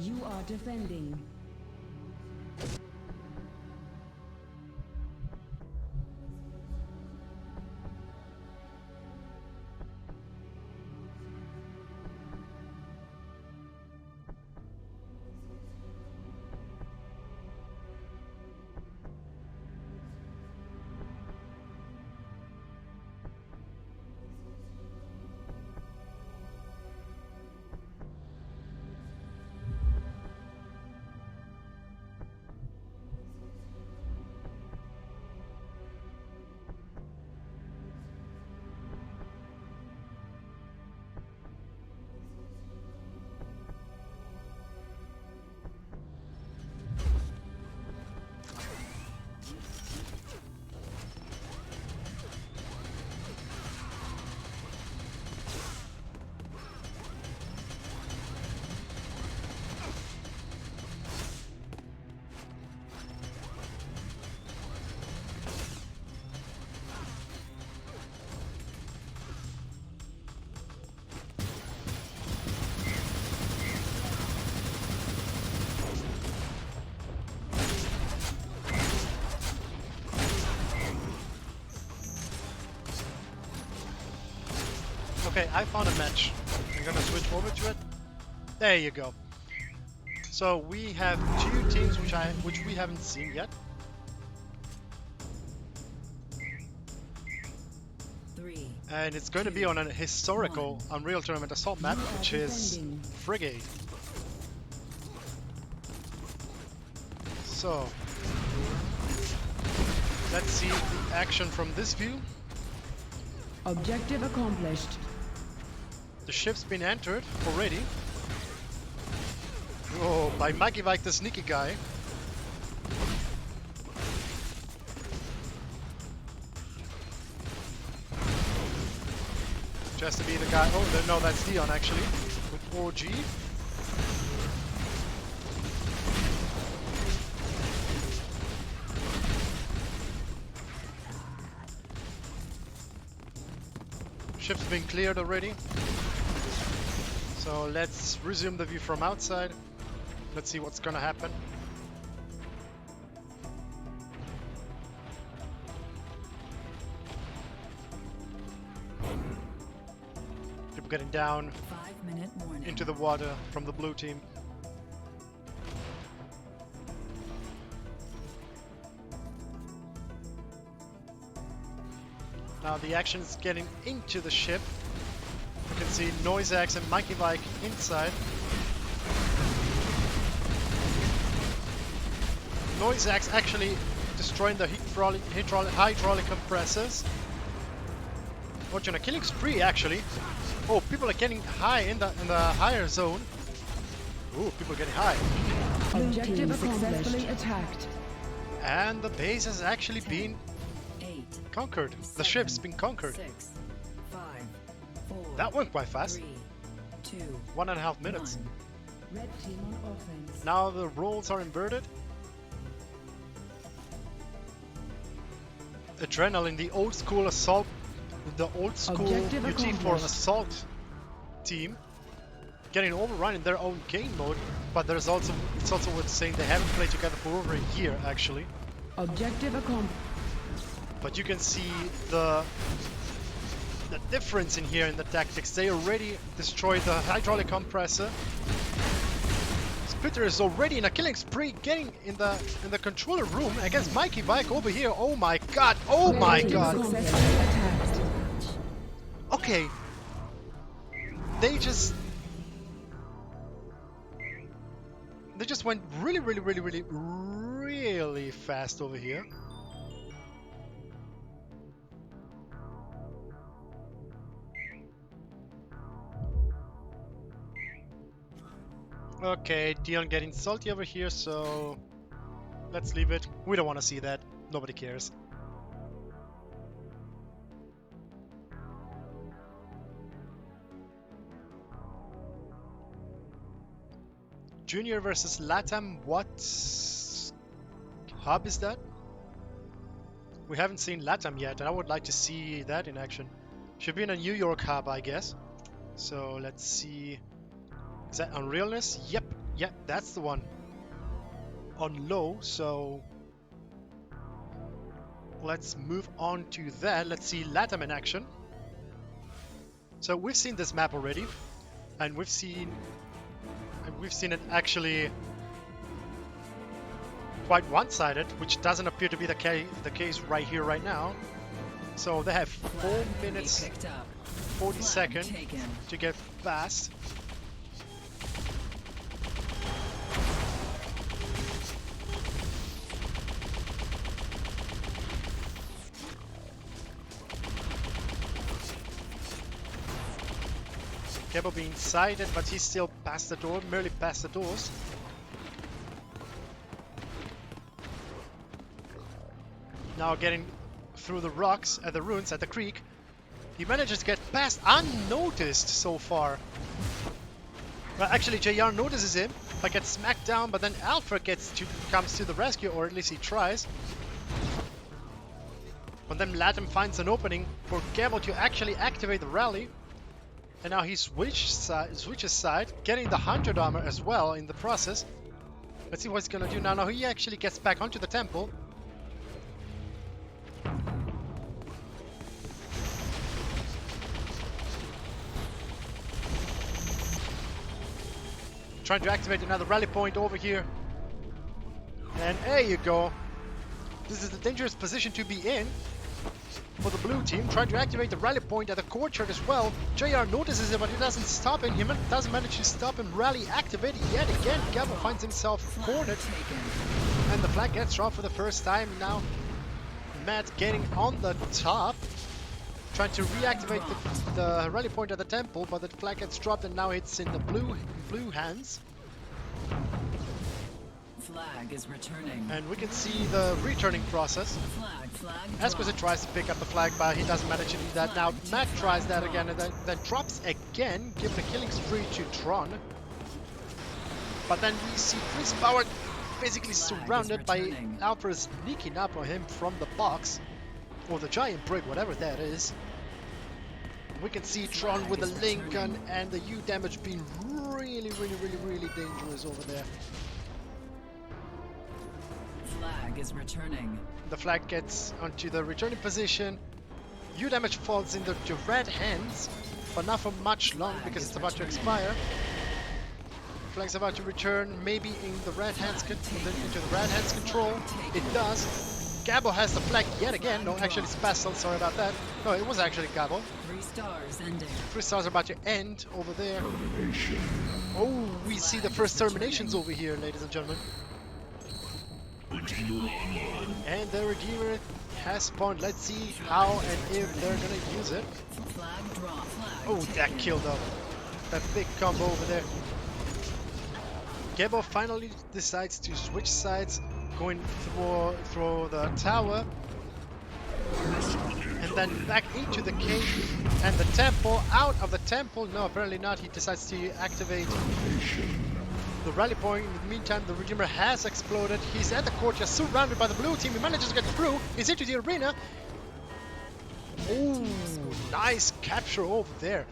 You are defending. Okay, I found a match. I'm gonna switch over to it. There you go. So we have two teams which we haven't seen yet. 3. And it's going to be on a historical Unreal Tournament Assault map, which is Frigate. So let's see the action from this view. Objective accomplished. The ship's been entered already. Oh, by Mikey Vike, the sneaky guy. Just to be the guy. Oh, no, that's Dion actually. With OG. Ship's been cleared already. So let's resume the view from outside. Let's see what's gonna happen. People getting down 5-minute warning. into the water from the blue team. Now the action's getting into the ship. You can see Noisax and Mikey Vike inside. Noisax actually destroying the hydraulic compressors. Watching a killing spree actually. Oh, people are getting high in the higher zone. Ooh, people are getting high. Objective successfully attacked. And the base has actually been 8. conquered. The ship's been conquered. 6. 5. 4. That went quite fast. 3. 2. 1.5 minutes. 1. Red team on offense. Now the roles are inverted. Adrenaline, the old school assault, the old school Objective UT4 accomplished. assault team, getting overrun in their own game mode. But it's also worth saying they haven't played together for over a year actually. Objective accomplished. But you can see the difference in here in the tactics. They already destroyed the hydraulic compressor. Spitter is already in a killing spree, getting in the controller room against Mikey Vike over here. Oh my god! Oh my god! Successfully attacked. Okay. They just went really fast over here. Okay, Dion getting salty over here, so let's leave it. We don't want to see that. Nobody cares. Junior versus Latam. What hub is that? We haven't seen Latam yet, and I would like to see that in action. Should be in a New York hub, I guess. So let's see. Is that Unrealness? Yep, Yeah, that's the one. On low, so let's move on to that. Let's see LATAM in action. So we've seen this map already, and we've seen it actually quite one-sided, which doesn't appear to be the case right here, right now. So they have 4 minutes, Picked up. 40 Flag seconds taken. to get fast. Gebo being sighted, but he's still past the door, merely past the doors. Now getting through the rocks at the ruins at the creek. He manages to get past unnoticed so far. Well, actually JR notices him, but gets smacked down, but then Alfred comes to the rescue, or at least he tries. But then LATAM finds an opening for Gebo to actually activate the rally. And now he switches side, getting the 100 armor as well in the process. Let's see what he's gonna do now. Now he actually gets back onto the temple. Trying to activate another rally point over here. And there you go. This is a dangerous position to be in for the blue team. Trying to activate the rally point at the courtyard as well. JR notices it, but he doesn't stop him. He doesn't manage to stop him. Rally activated yet again. Gabo finds himself cornered. And the flag gets dropped for the first time now. Matt getting on the top. Trying to reactivate the rally point at the temple, but the flag gets dropped and now it's in the blue hands. Flag is returning. And we can see the returning process. Flag Esquisite tries to pick up the flag, but he doesn't manage to do that. Now Matt tries that again and then drops again, giving a killing spree to Tron. But then we see Chris Power basically surrounded by Alpha sneaking up on him from the box. Or the giant brick, whatever that is. We can see Tron with the Lincoln and the U damage being really dangerous over there. Flag is returning. The flag gets onto the returning position. U damage falls into the red hands, but not for much long because it's about to expire. Flag's about to return, maybe in the red hands into the red hands control. It does. Gabo has the flag yet again. No, actually it's Basel, sorry about that. No, it was actually Gabo. 3 stars ending. 3 stars are about to end over there. Oh, we see the first terminations over here, ladies and gentlemen. And the Redeemer has spawned. Let's see how and if they're gonna use it. Flag drop. Oh, that killed up. That big combo over there. Gabo finally decides to switch sides, going through the tower, and then back into the cave and the temple. Out of the temple, no, apparently not. He decides to activate the rally point. In the meantime, the Redeemer has exploded. He's at the courtyard, surrounded by the blue team. He manages to get through. He's into the arena. Oh, nice capture over there.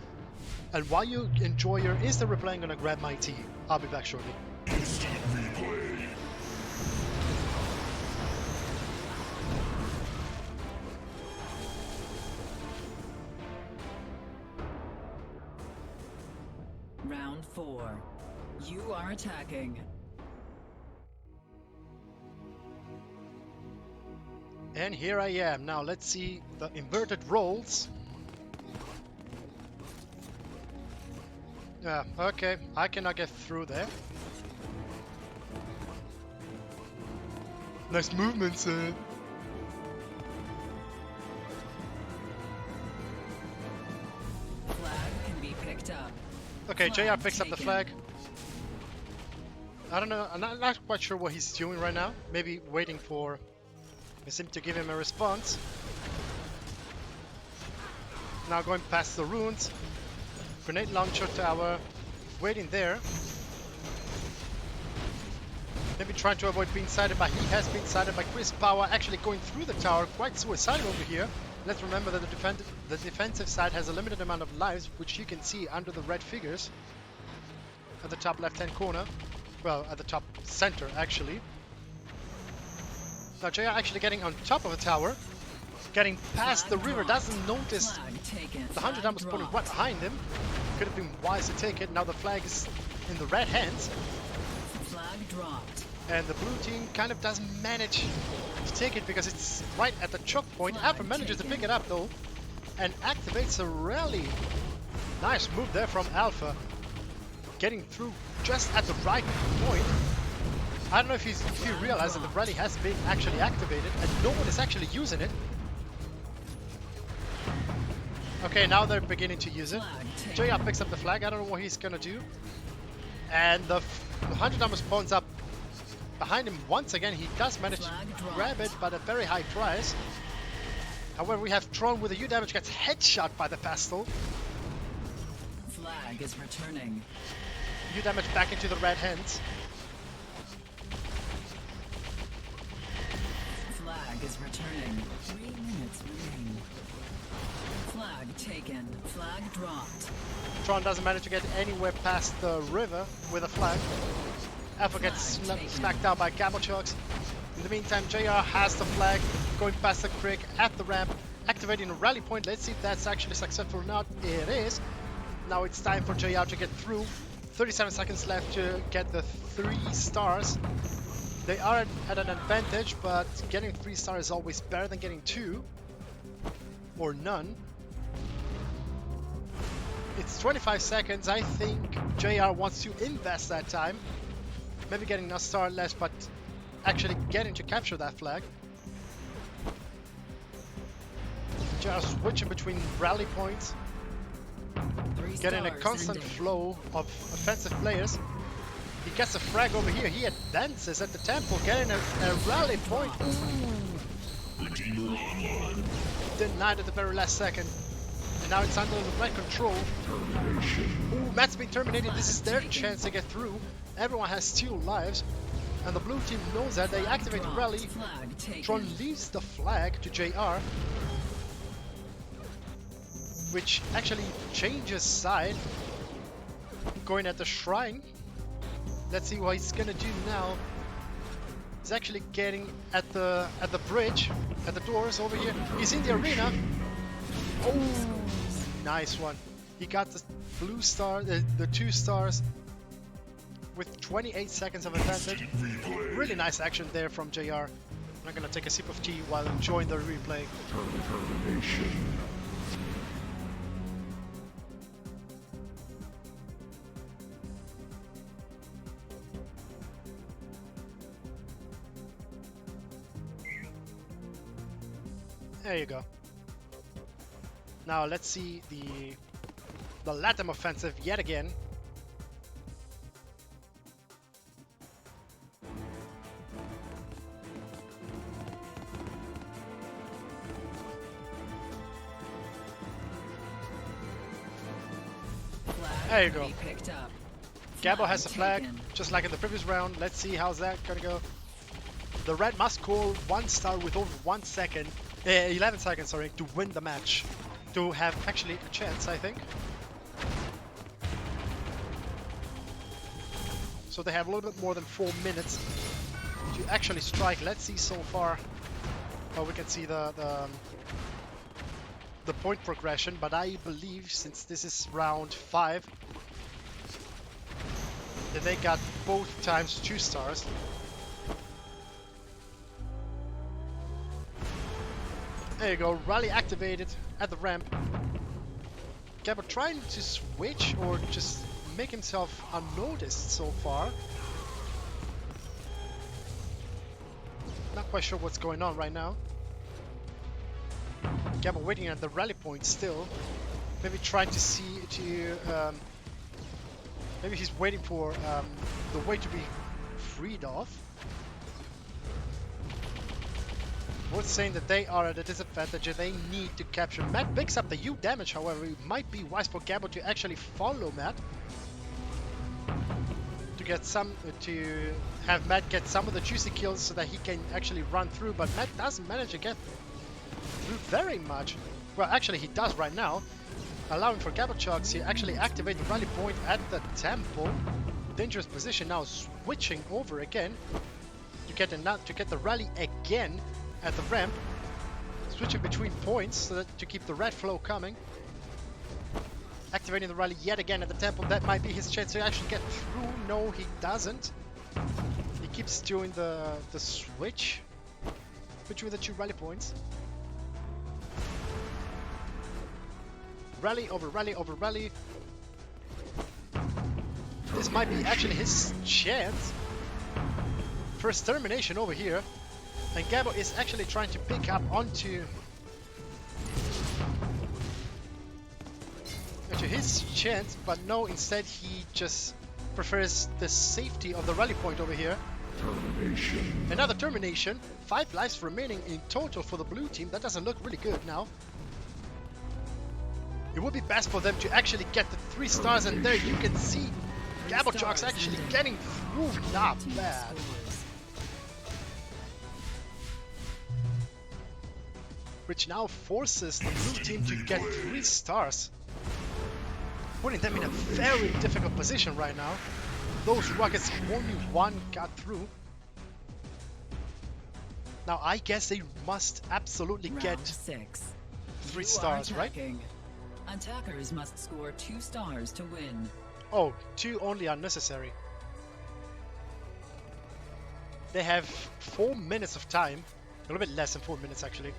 And while you enjoy your instant replay, I'm gonna grab my tea. I'll be back shortly. Instant replay. Round 4. You are attacking. And here I am. Now let's see the inverted roles. Yeah, okay. I cannot get through there. Nice movement, sir. Flag can be picked up. Okay, JR Flag picks up the taken. flag. I don't know. I'm not quite sure what he's doing right now. Maybe waiting for him to give him a response. Now going past the ruins. Grenade launcher tower. Waiting there. Maybe trying to avoid being sighted, but he has been sighted by Chris Power, actually going through the tower. Quite suicidal over here. Let's remember that the defensive side has a limited amount of lives, which you can see under the red figures at the top left-hand corner. well, at the top center actually. Now JR actually getting on top of a tower, getting past the river, doesn't notice Flag taken. the 100 Flag numbers putting dropped. right behind him. Could have been wise to take it. Now the flag is in the red hands, Flag dropped. and the blue team kind of doesn't manage to take it because it's right at the choke point. Flag Alpha manages to taken. pick it up though, and activates a rally. Nice move there from Alpha, getting through just at the right point. I don't know if you realize that the rally has been actually activated and no one is actually using it. Okay, now they're beginning to use it. Flag taken. JR picks up the flag. I don't know what he's gonna do. And the 100 number spawns up behind him once again. He does manage to Flag dropped. grab it, but at very high price. However, we have Tron with a U damage, gets headshot by the Pestle. Flag is returning. U damage back into the red hands. Flag is returning. 3 minutes remain. Flag taken. Flag dropped. Tron doesn't manage to get anywhere past the river with a flag. Alpha gets Flag taken. smacked down by Gabochugs. In the meantime, JR has the flag going past the creek at the ramp, activating a rally point. Let's see if that's actually successful or not. It is. Now it's time for JR to get through. 37 seconds left to get the 3 stars. They are at an advantage, but getting 3 stars is always better than getting 2 or none. It's 25 seconds. I think JR wants to invest that time. Maybe getting a star less, but actually getting to capture that flag. JR switching between rally points, 3 getting a stars constant ending. flow of offensive players. He gets a frag over here. He advances at the temple, getting a rally point. Redeemer online. Denied at the very last second. And now it's under the red control. Ooh, Matt's been terminated. This is their chance to get through. Everyone has 2 lives. And the blue team knows that. They activate the rally. Flag taken. Tron leaves the flag to JR, which actually changes side, going at the shrine. Let's see what he's gonna do now. He's actually getting at the bridge, at the doors over here. He's in the arena. Oh, nice one. He got the blue star, the 2 stars with 28 seconds of advantage. Replay. Really nice action there from JR. I'm gonna take a sip of tea while enjoying the replay. Termination. There you go. Now let's see the Latam offensive yet again. Flag There you to go. be picked up. Gabo has a flag, taken. just like in the previous round. Let's see how's that gonna go. The red must score 1 star with over 1 second, 11 seconds, sorry, to win the match. To have actually a chance, I think. So they have a little bit more than 4 minutes to actually strike. Let's see so far. Well, we can see the point progression, but I believe since this is round 5, that they got both times 2 stars. There you go, rally activated at the ramp. Gabo trying to switch or just make himself unnoticed so far. Not quite sure what's going on right now. Gabo waiting at the rally point still. Maybe trying to see maybe he's waiting for the way to be freed off. Worth saying that they are at a disadvantage and they need to capture. Matt picks up the U damage, however, it might be wise for Gabo to actually follow Matt. To get to have Matt get some of the juicy kills so that he can actually run through, but Matt doesn't manage to get through very much. Well, actually he does right now, allowing for Gabochugs to actually activate the rally point at the temple. dangerous position now, switching over again to get the rally again at the ramp, switching between points so that, to keep the red flow coming. Activating the rally yet again at the temple. That might be his chance to actually get through. No, he doesn't. He keeps doing the switch between the two rally points. Rally over rally over rally. This might be actually his chance. First termination over here. And Gabo is actually trying to pick up onto his chance, but no, instead he just prefers the safety of the rally point over here. Termination. Another termination. 5 lives remaining in total for the blue team. That doesn't look really good now. It would be best for them to actually get the 3 stars, and there you can see Gabochok's actually getting through. Not bad. Which now forces the blue team to get 3 stars. Putting them in a very difficult position right now. Those rockets, only one got through. Now I guess they must absolutely get Round 6. 3 You stars, are right? attacking. Attackers must score 2 stars to win. Oh, 2 only are necessary. They have 4 minutes of time. A little bit less than 4 minutes actually.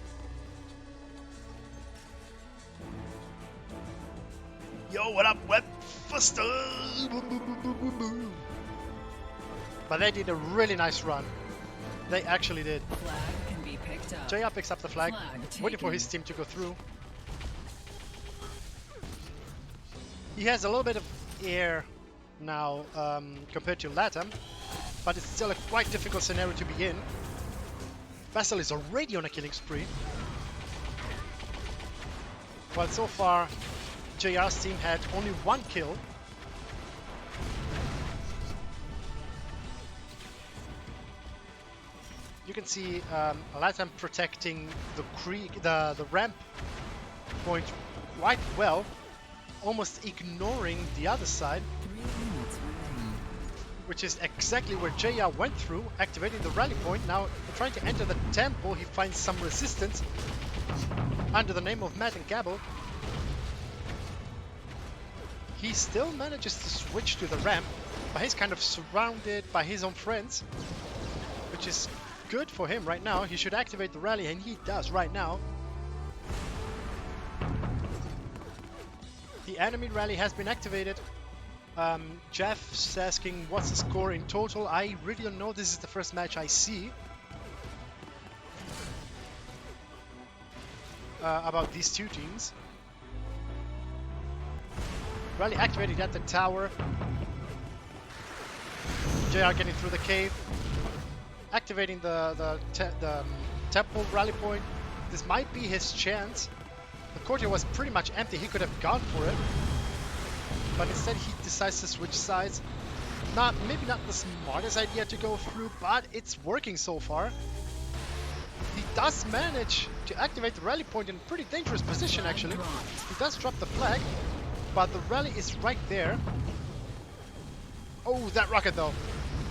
Yo, what up, Web Fuster? But they did a really nice run. They actually did. Flag can be picked up. JR picks up the flag, Flag waiting for his taken. team to go through. He has a little bit of air now compared to Latam, but it's still a quite difficult scenario to be in. Vassal is already on a killing spree. While so far, JR's team had only 1 kill. You can see Latam protecting the creek, the ramp point quite well, almost ignoring the other side, 3 minutes remaining. which is exactly where JR went through, activating the rally point. Now trying to enter the temple, he finds some resistance under the name of Matt and Gabo. He still manages to switch to the ramp, but he's kind of surrounded by his own friends, which is good for him right now. He should activate the rally, and he does right now. The enemy rally has been activated. Jeff's asking what's the score in total. I really don't know. This is the first match I see about these two teams. Rally activated at the tower. JR getting through the cave. Activating the temple rally point. This might be his chance. The courtyard was pretty much empty. He could have gone for it. But instead he decides to switch sides. Maybe not the smartest idea to go through, but it's working so far. He does manage to activate the rally point in a pretty dangerous position actually. He does drop the flag, but the rally is right there. Oh, that rocket though,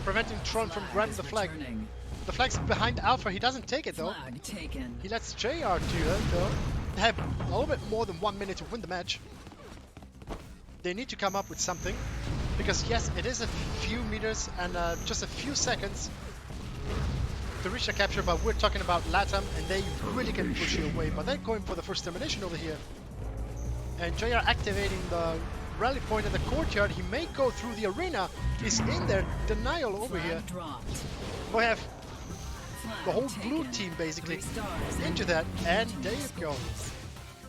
preventing Tron from grabbing the flag. Returning. The flag's behind Alpha, he doesn't take it though. Flag taken. He lets JR do it though. They have a little bit more than 1 minute to win the match. They need to come up with something, because yes, it is a few meters and just a few seconds to reach the capture, but we're talking about Latam and they really can push you away, but they're going for the first termination over here. And JR activating the rally point in the courtyard. He may go through the arena. He's in there. Denial over here. Flag dropped. We have Flag the whole taken. blue team basically 3 stars into that, and there you go.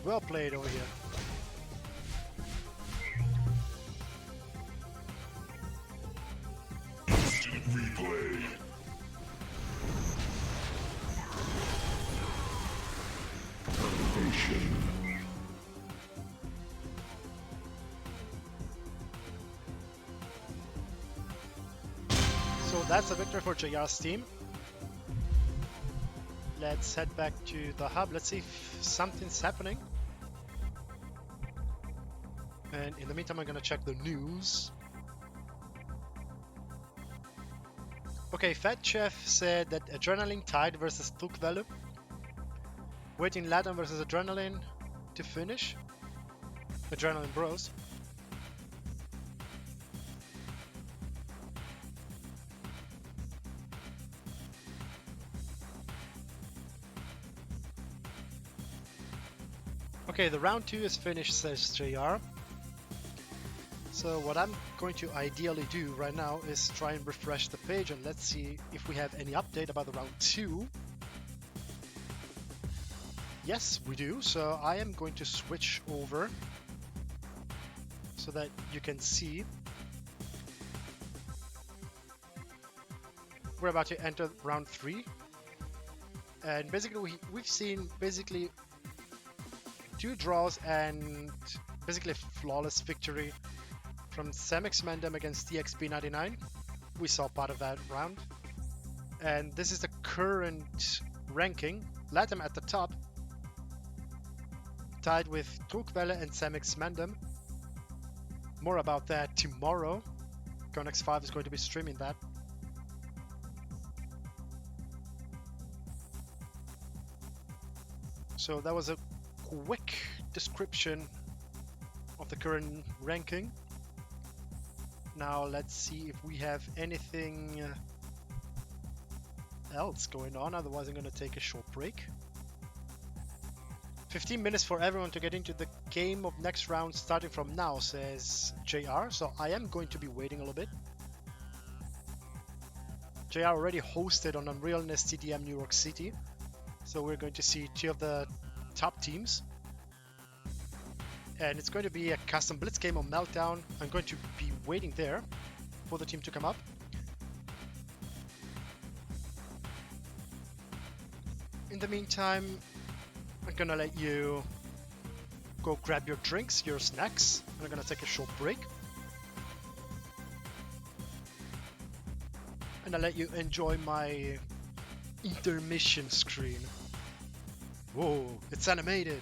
Well played over here. Instant replay. Termination. So that's a victory for JR's team. Let's head back to the hub. Let's see if something's happening. And in the meantime, I'm gonna check the news. Okay, Fat Chef said that Adrenaline Tide versus Tukvelu. Waiting Latam versus Adrenaline to finish. Adrenaline Bros. Okay, the round 2 is finished, says JR. So what I'm going to ideally do right now is try and refresh the page, and let's see if we have any update about the round 2. Yes, we do. So I am going to switch over so that you can see. We're about to enter round 3. And basically we've seen basically 2 draws and basically a flawless victory from Samix Mandem against DXB99. We saw part of that round. And this is the current ranking. Latam at the top, tied with Trukvele and Samix Mandem. More about that tomorrow. Konex5 is going to be streaming that. So that was a quick description of the current ranking. Now let's see if we have anything else going on, otherwise I'm going to take a short break. 15 minutes for everyone to get into the game of next round starting from now, says JR, so I am going to be waiting a little bit. JR already hosted on Unreal Nest TDM New York City, so we're going to see 2 of the top teams. And it's going to be a custom blitz game on Meltdown. I'm going to be waiting there for the team to come up. In the meantime, I'm gonna let you go grab your drinks, your snacks, and I'm gonna take a short break. And I'll let you enjoy my intermission screen. Whoa, it's animated.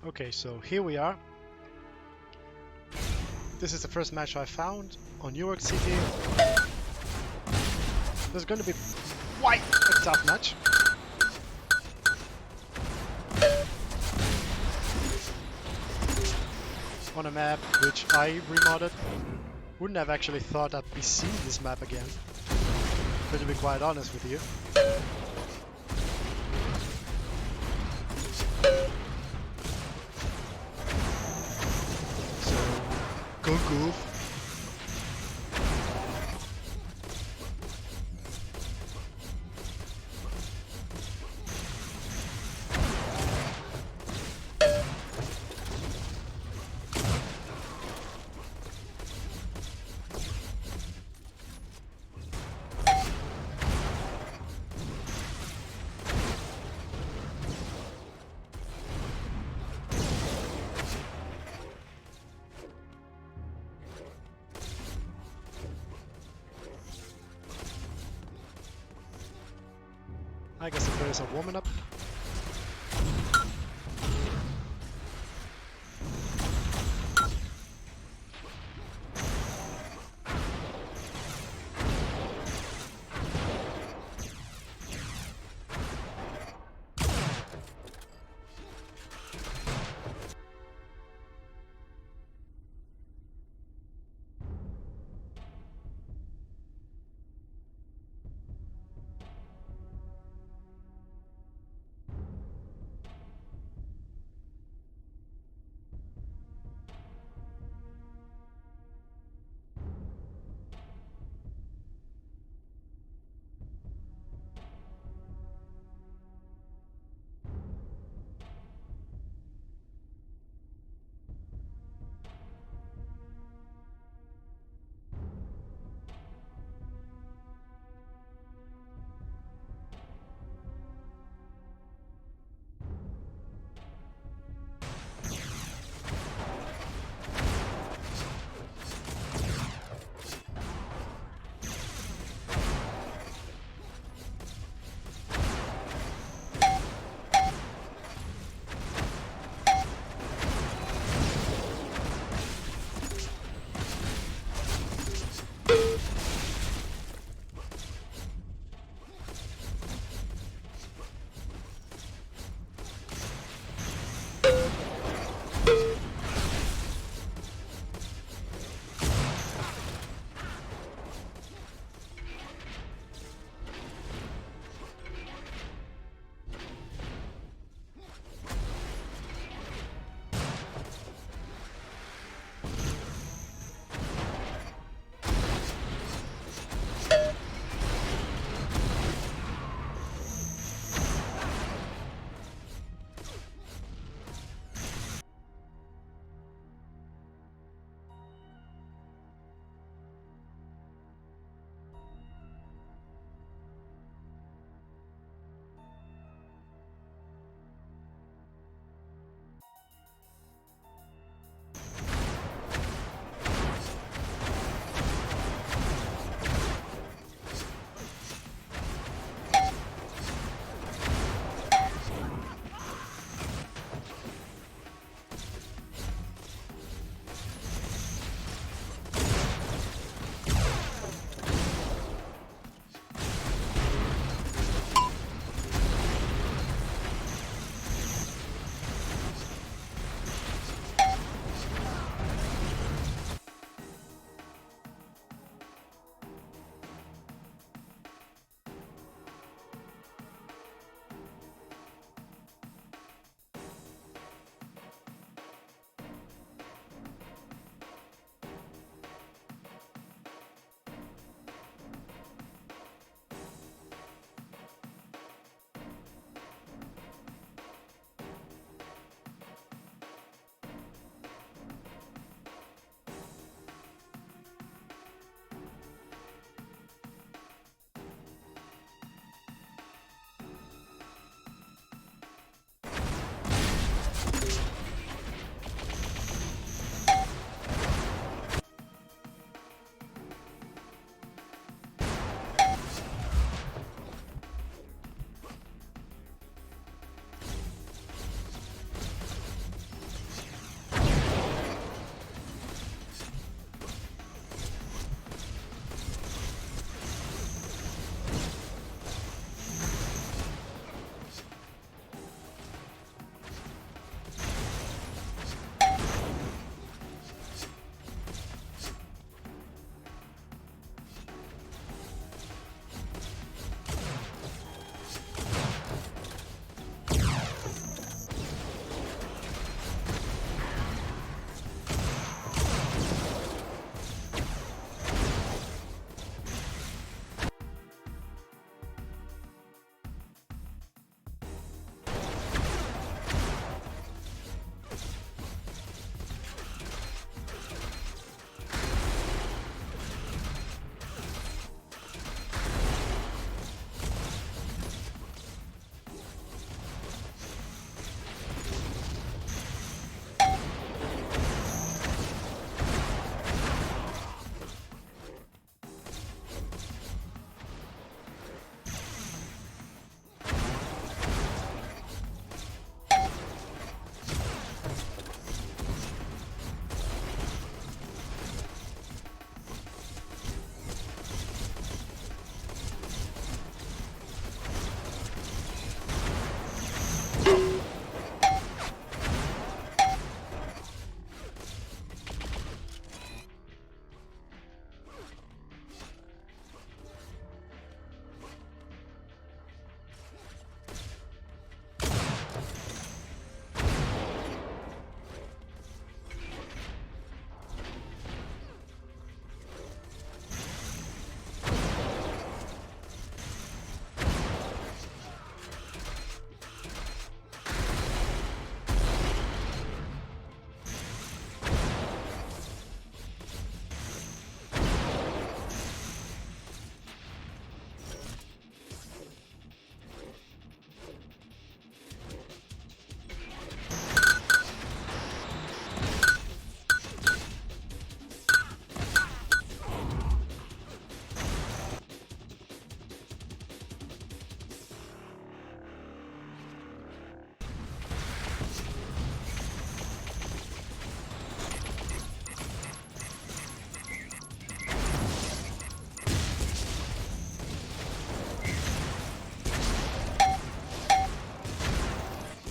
Okay, so here we are. This is the first match I found on New York City. There's going to be quite a tough match. On a map which I remodded. Wouldn't have actually thought I'd be seeing this map again, but to be quite honest with you. So, go goof. I guess the players are warming up.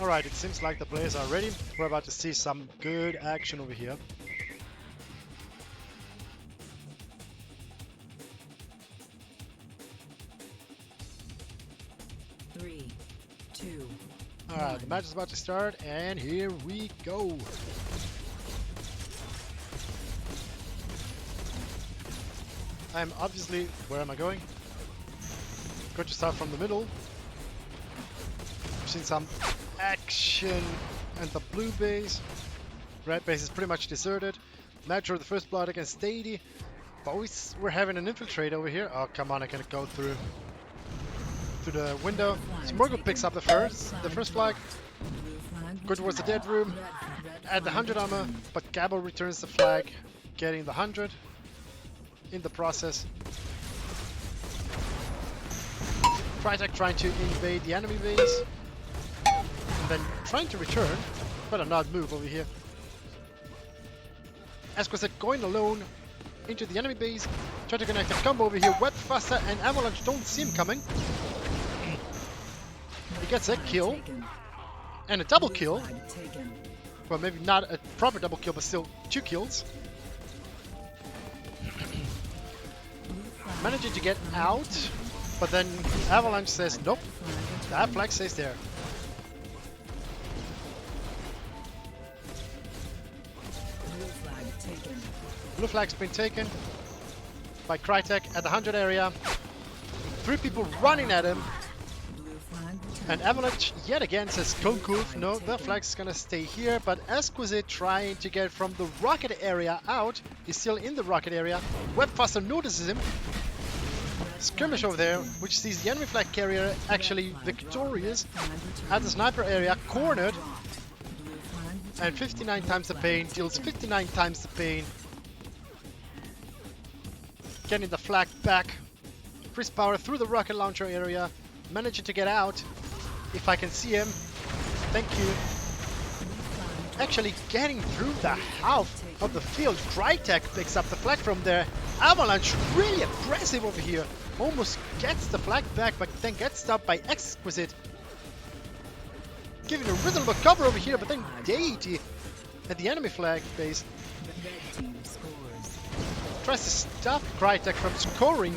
Alright, it seems like the players are ready. We're about to see some good action over here. Three, two. Alright, the match is about to start, and here we go. I'm obviously, where am I going? Going to start from the middle. I've seen some action and the blue base. Red base is pretty much deserted. Match of the first blood against Deity. But we're having an infiltrate over here. Oh, come on, I can go through the window. Smorgo picks up the first flag. Go towards the dead room. Add the 100 armor, but Gabo returns the flag, getting the 100 in the process. Crytek trying to invade the enemy base. And then trying to return. Better not move over here. Esquisite going alone into the enemy base. Try to connect a combo over here. Webfaster and Avalanche don't see him coming. He gets a kill. And a double kill. Well, maybe not a proper double kill, but still 2 kills. Managing to get out. But then Avalanche says nope. That flag stays there. Blue flag's been taken by Crytek at the 100 area. 3 people running at him. And Avalanche yet again says Konkulf, no, the flag's gonna stay here, but Esquisite trying to get from the rocket area out. He's still in the rocket area. Webfaster notices him. Skirmish over there, which sees the enemy flag carrier actually victorious at the sniper area, cornered. And 59 times the pain, deals 59 times the pain. Getting the flag back. Chris Power through the rocket launcher area. Managing to get out. If I can see him. Thank you. Actually getting through the half of the field. Crytek picks up the flag from there. Avalanche really aggressive over here. Almost gets the flag back, but then gets stopped by Exquisite. Giving a reasonable cover over here, but then Deity at the enemy flag base tries to stop Crytek from scoring.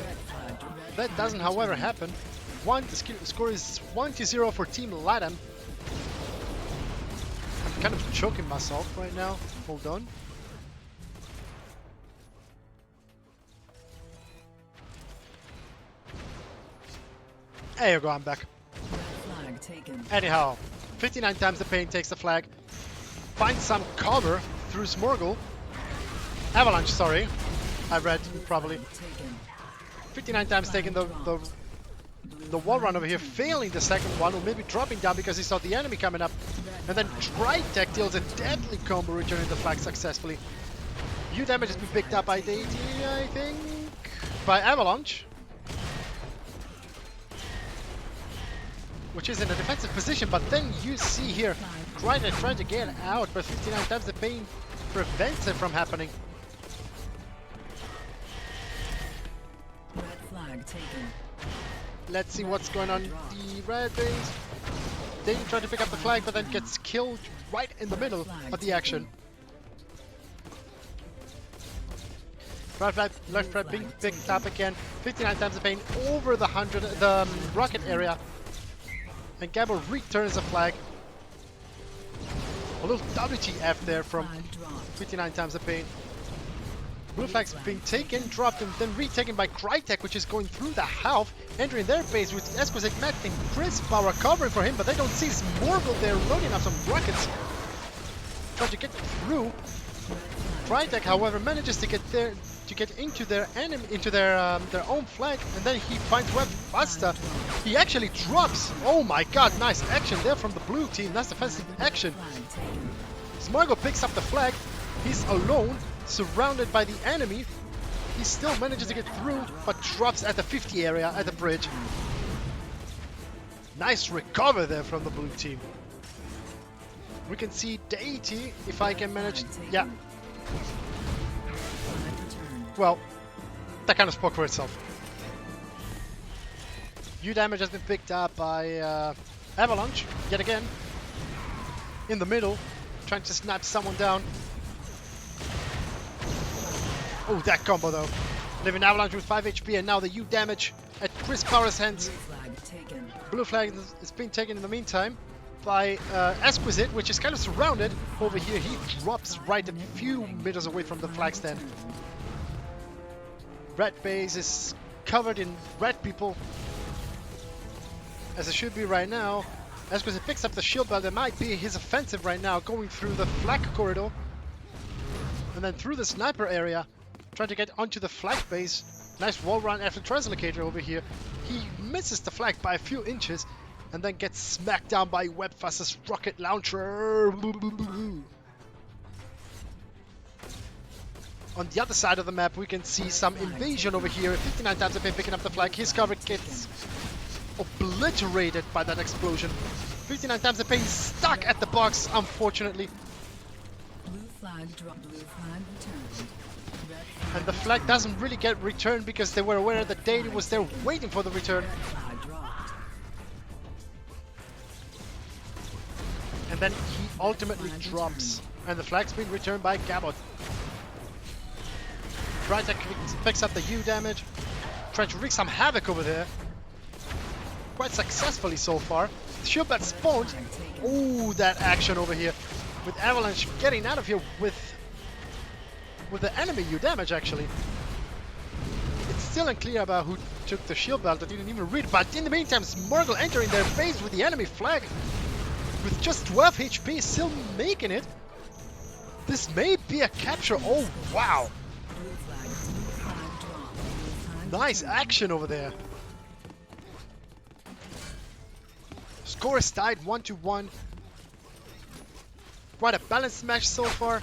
That doesn't, however, happen. The score is 1-0 for Team Latam. I'm kind of choking myself right now. Hold on. There you go, I'm back. Anyhow, 59 times the pain takes the flag. Finds some cover through Smorgle. Avalanche, sorry. I read probably. 59 times taking the wall run over here, failing the second one, or maybe dropping down because he saw the enemy coming up. And then Crytek deals a deadly combo, returning the flag successfully. U damage has been picked up by Deity, I think. By Avalanche. Which is in a defensive position, but then you see here Crytek trying to get out, but 59 times the pain prevents it from happening. Red flag taken. Let's see what's going on the red base. They try to pick up the flag, but then gets killed right in the middle of the action. Right flag, left flag being picked up again. 59 times the pain over the rocket area. And Gabo returns the flag. A little WTF there from 59 times the pain. Blue flag's being taken, dropped, and then retaken by Crytek, which is going through the half, entering their base with Esquisite Matt and Chris Power covering for him, but they don't see Smorgle there loading up some rockets. Trying to get through. Crytek, however, manages to get there, to get into their own flag, and then he finds Webfaster. He actually drops. Oh my god, nice action there from the blue team. Nice defensive action. Smorgle picks up the flag. He's alone, surrounded by the enemy. He still manages to get through, but drops at the 50 area at the bridge. Nice recover there from the blue team. We can see Deity, if I can manage. Yeah. Well, that kind of spoke for itself. U damage has been picked up by Avalanche, yet again. in the middle, trying to snipe someone down. Oh, that combo though. Living Avalanche with 5 HP and now the U damage at Chris Power's hands. Flag taken. Blue flag is being taken in the meantime by Exquisite, which is kind of surrounded over here. He drops right a few meters away from the flag stand. Red base is covered in red people, as it should be right now. Exquisite picks up the shield belt. That might be his offensive right now, going through the flag corridor and then through the sniper area, trying to get onto the flag base. Nice wall run after Translocator over here. He misses the flag by a few inches and then gets smacked down by Webfuzz's rocket launcher. On the other side of the map, we can see some invasion over here. 59 times a picking up the flag. His cover gets obliterated by that explosion. 59 times a stuck at the box, unfortunately. Blue flag dropped. Blue flag returned. Red And the flag doesn't really get returned because they were aware that Deity was there waiting for the return. flag dropped. And then he ultimately drops. And the flag's been returned by Gabot. Crytek picks up the U damage. Trying to wreak some havoc over there. Quite successfully so far. The shield bat spawned. Ooh, that action over here. With Avalanche getting out of here with the enemy U damage actually. It's still unclear about who took the shield belt. I didn't even read. But in the meantime, Smurgle entering their base with the enemy flag. With just 12 HP, still making it. This may be a capture. Oh, wow. Blue flag dropped. Blue flag Nice action over there. Score is tied 1-1. Quite a balanced match so far.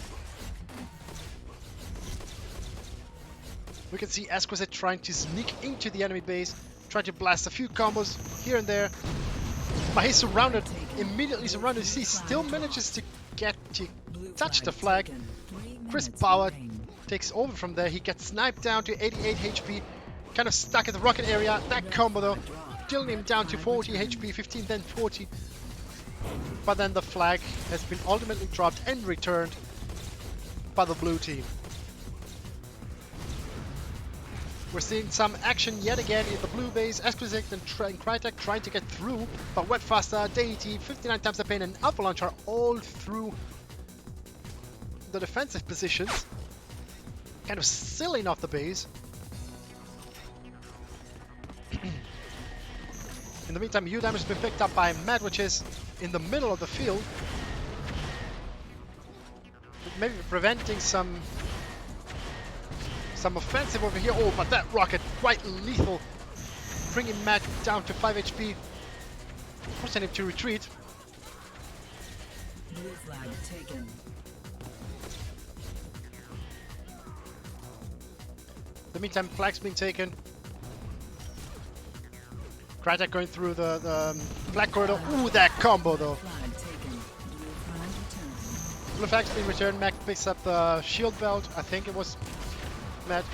We can see Exquisite trying to sneak into the enemy base, trying to blast a few combos here and there. But he's surrounded, immediately surrounded. He still manages to get to touch the flag. taken. 3 Chris minutes Power remaining. takes over from there. He gets sniped down to 88 HP, kind of stuck at the rocket area. That combo though, killing him down to 40 HP, 15, then 40. But then the flag has been ultimately dropped and returned by the blue team. We're seeing some action yet again in the blue base. Exquisite and Crytek trying to get through, but Webfaster, Deity, 59 times the pain, and Avalanche are all through the defensive positions, kind of sealing off the base. In the meantime, U damage has been picked up by Matt, which is in the middle of the field, maybe preventing some offensive over here. Oh, but that rocket quite lethal, bringing Matt down to 5 HP, forcing him to retreat. Blue flag taken. In the meantime, flag's being taken. Crytek going through the flag corridor. Ooh, that combo though. Flag taken. Blue flag returned. Blue flag's been returned. Mac picks up the shield belt. I think it was Matt.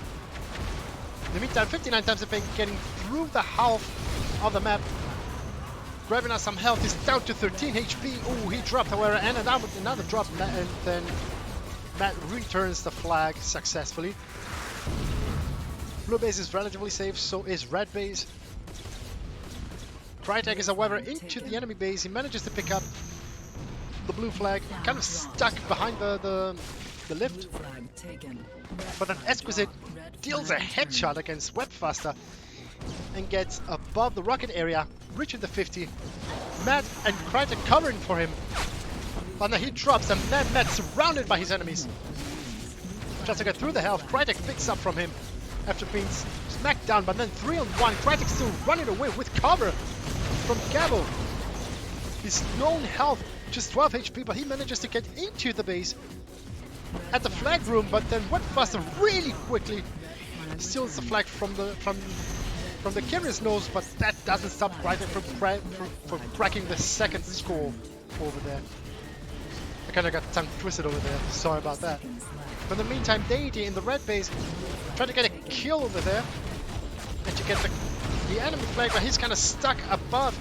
In the meantime, 59 times the pain, getting through the half of the map. Grabbing us some health. He's down to 13 HP. Ooh, he dropped, however, and another drop. And then Matt returns the flag successfully. Blue base is relatively safe, so is red base. Crytek is, however, into the enemy base. He manages to pick up the blue flag, kind of stuck behind the lift. Blue flag taken. But an Exquisite deals a headshot against Webfaster and gets above the rocket area, reaching the 50. Matt and Crytek covering for him. But then he drops, and then Matt surrounded by his enemies. Tries to get through the health. Crytek picks up from him after being smacked down, but then 3-on-1. Crytek still running away with cover from Gabo. His known health, just 12 HP, but he manages to get into the base at the flag room, but then Webfaster really quickly steals the flag from the carrier's nose, but that doesn't stop Crytek from cracking the second score over there. I kind of got tongue twisted over there, sorry about that. But in the meantime, Deity in the red base trying to get a kill over there and to get the enemy flag, but he's kind of stuck above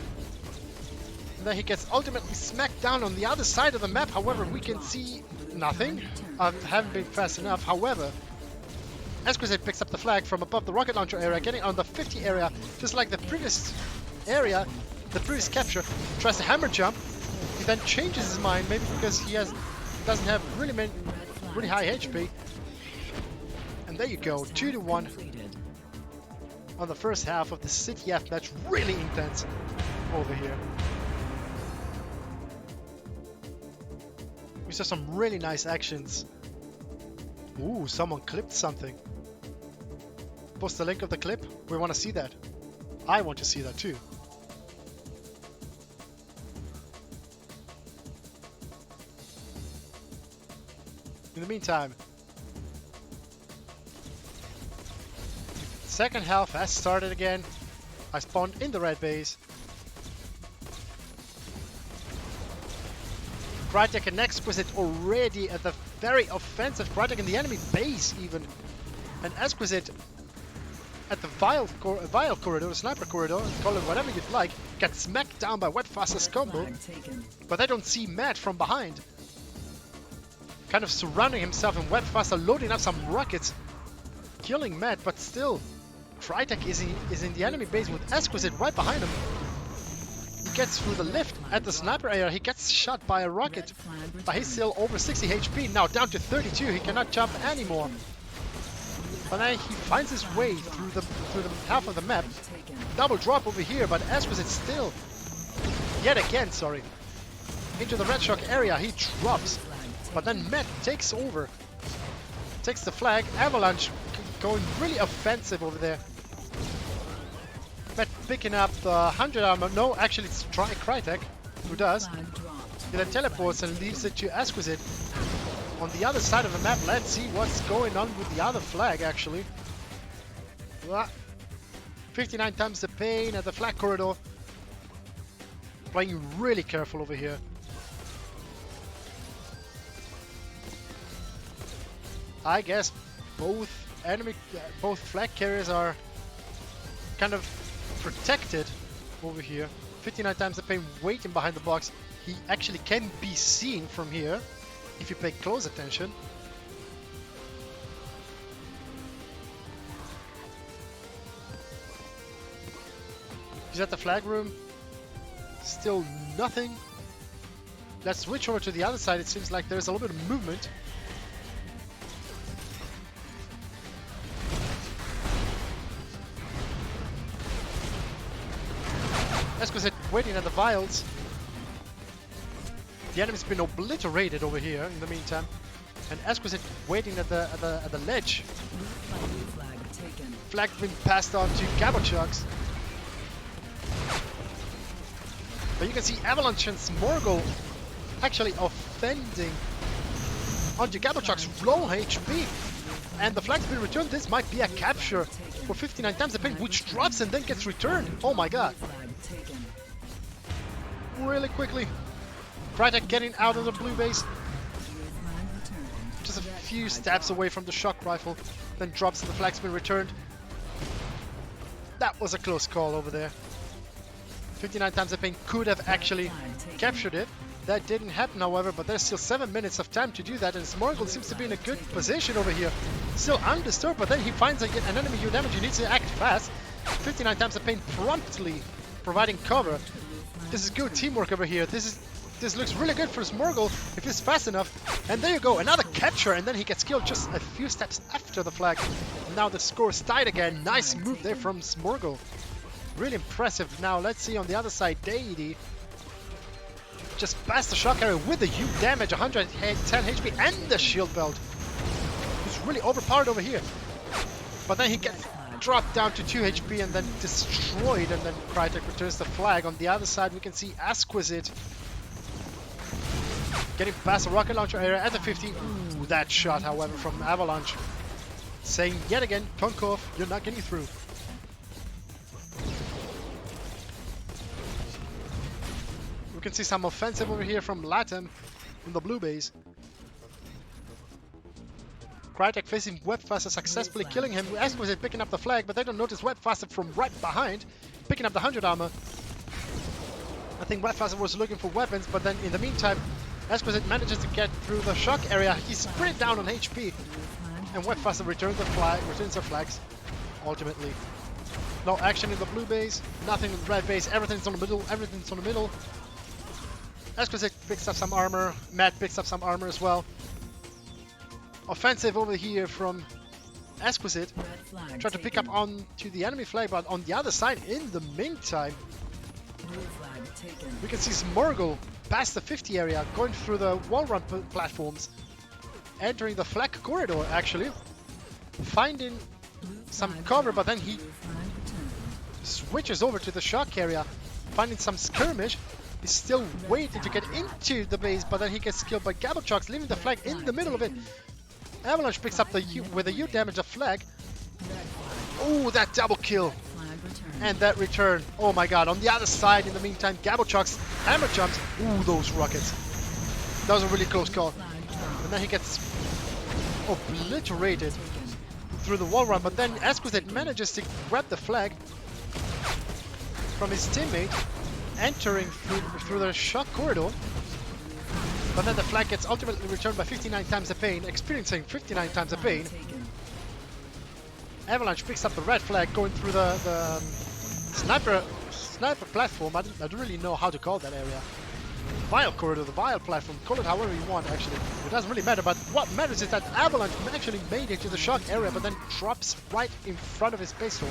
And then he gets ultimately smacked down on the other side of the map. However, we can see nothing. I haven't been fast enough. However, Exquisite picks up the flag from above the rocket launcher area, getting on the 50 area, just like the previous area, the previous capture. Tries to hammer jump. He then changes his mind, maybe because he doesn't have really high HP. And there you go, 2-1 on the first half of the City F match. Really intense over here. We saw some really nice actions. Ooh, someone clipped something. Post the link of the clip. We want to see that. I want to see that too. In the meantime, second half has started again. I spawned in the red base. Crytek and Exquisite already at the very offensive. Crytek in the enemy base even. And Exquisite at the Vile corridor, Sniper corridor, call it whatever you'd like, gets smacked down by Webfaster's combo. But they don't see Matt from behind. Kind of surrounding himself, and Webfaster loading up some rockets. Killing Matt, but still. Crytek is in the enemy base with Exquisite right behind him. He gets through the lift at the sniper area. He gets shot by a rocket. But he's still over 60 HP. Now down to 32. He cannot jump anymore. But then he finds his way through the half of the map. Double drop over here, but Exquisite still, yet again, sorry, into the red shock area. He drops. But then Matt takes over. Takes the flag. Avalanche going really offensive over there. Matt picking up the 100 armor. No, actually it's Crytek who does. He then teleports and leaves it to Exquisite. On the other side of the map, let's see what's going on with the other flag actually. 59 times the pain at the flag corridor. Playing really careful over here. I guess both flag carriers are kind of protected over here. 59 times the pain waiting behind the box. He actually can be seen from here if you pay close attention. He's at the flag room. Still nothing. Let's switch over to the other side. It seems like there's a little bit of movement. Exquisite waiting at the vials. The enemy's been obliterated over here in the meantime. And Exquisite waiting at the ledge. Flag being passed on to Gabochucks. But you can see Avalanche and Smorgle actually offending onto Gabochucks low HP. And the flag's been returned. This might be a capture for 59 times the pain, which drops and then gets returned. Oh my god. Really quickly. Crytek getting out of the blue base. Just a few steps away from the shock rifle. Then drops and the flag's been returned. That was a close call over there. 59 times the pain could have actually captured it. That didn't happen, however, but there's still 7 minutes of time to do that, and Smorgle seems to be in a good position over here. Still undisturbed, but then he finds an enemy you damage. He needs to act fast. 59 times the pain promptly providing cover. This is good teamwork over here. This looks really good for Smorgle if he's fast enough. And there you go, another capture, and then he gets killed just a few steps after the flag. Now the score's tied again. Nice move there from Smorgle. Really impressive. Now let's see on the other side, Deity just passed the shock carrier with the huge damage, 110 HP and the shield belt. He's really overpowered over here. But then he gets dropped down to 2 HP and then destroyed, and then Crytek returns the flag. On the other side we can see Exquisite getting past the rocket launcher area at the 50. Ooh, that shot, however, from Avalanche saying yet again, Tonkov, you're not getting through. We can see some offensive over here from Latam in the blue base. Crytek facing Webfaster, successfully killing him. Exquisite picking up the flag, but they don't notice Webfaster from right behind, picking up the 100 armor. I think Webfaster was looking for weapons, but then in the meantime, Exquisite manages to get through the shock area. He's pretty down on HP, and Webfaster returns the flags. Ultimately, no action in the blue base, nothing in the red base. Everything's on the middle. Everything's on the middle. Exquisite picks up some armor. Matt picks up some armor as well. Offensive over here from Exquisite. Try to pick up onto the enemy flag, but on the other side, in the meantime, we can see Smorgle past the 50 area, going through the wall run platforms, entering the flag corridor actually, finding some cover, but then he switches over to the shock area, finding some skirmish. He's still waiting to get into the base, but then he gets killed by Gabblechox, leaving the flag in the middle of it. Avalanche picks up the U with a U damage of flag. Oh, that double kill. And that return. Oh my god. On the other side, in the meantime, Gabblechox hammer jumps. Ooh, those rockets. That was a really close call. And then he gets obliterated through the wall run. But then Exquisite manages to grab the flag from his teammate, entering through the shock corridor. But then the flag gets ultimately returned by 59 times the pain, experiencing 59 times the pain. Avalanche picks up the red flag, going through the sniper platform. I don't really know how to call that area. Vial corridor, the Vial platform, call it however you want actually. It doesn't really matter, but what matters is that Avalanche actually made it to the shock area, but then drops right in front of his base door.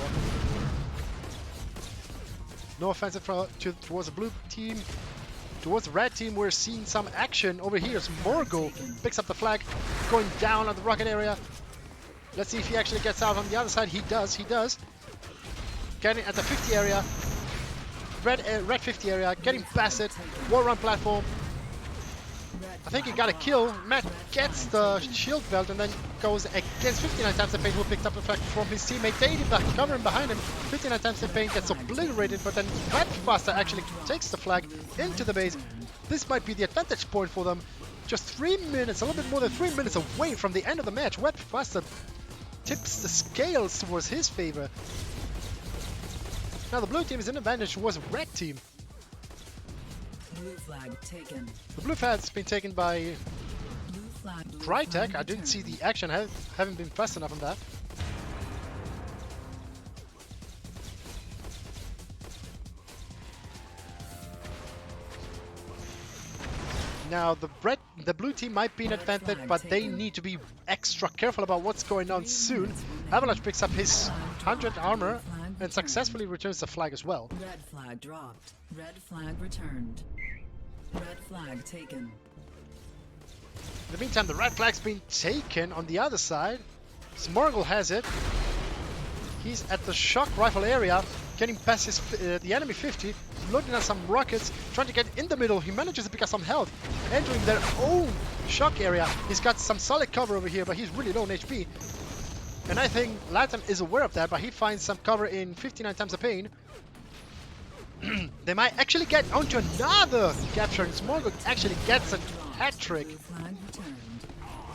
No offensive towards the blue team. Towards the red team, we're seeing some action over here. Smorgle picks up the flag, going down on the rocket area. Let's see if he actually gets out on the other side. He does. Getting at the 50 area. Red 50 area, getting past it. Wall run platform. I think he got a kill. Matt gets the shield belt and then goes against 59 times the pain, who picked up the flag from his teammate. Daddy covering behind him. 59 times the pain gets obliterated, but then Webfaster actually takes the flag into the base. This might be the advantage point for them. Just 3 minutes, a little bit more than 3 minutes away from the end of the match. Webfaster tips the scales towards his favor. Now the blue team is in advantage towards the red team. Blue flag taken. The blue flag's been taken by Blue flag. Crytek. I didn't see the action, haven't been fast enough on that. Now the blue team might be in advantage, but they need to be extra careful about what's going on soon. Avalanche picks up his 100 armor and successfully returns the flag as well. Red flag dropped. Red flag returned. Red flag taken. In the meantime, the red flag's been taken on the other side. Smorgle has it. He's at the shock rifle area, getting past his, the enemy 50, loading on some rockets, trying to get in the middle. He manages to pick up some health, entering their own shock area. He's got some solid cover over here, but he's really low on HP. And I think Latam is aware of that, but he finds some cover in 59 times the pain. They might actually get onto another capture, and Smorgle actually gets a hat trick. Blue flag returned.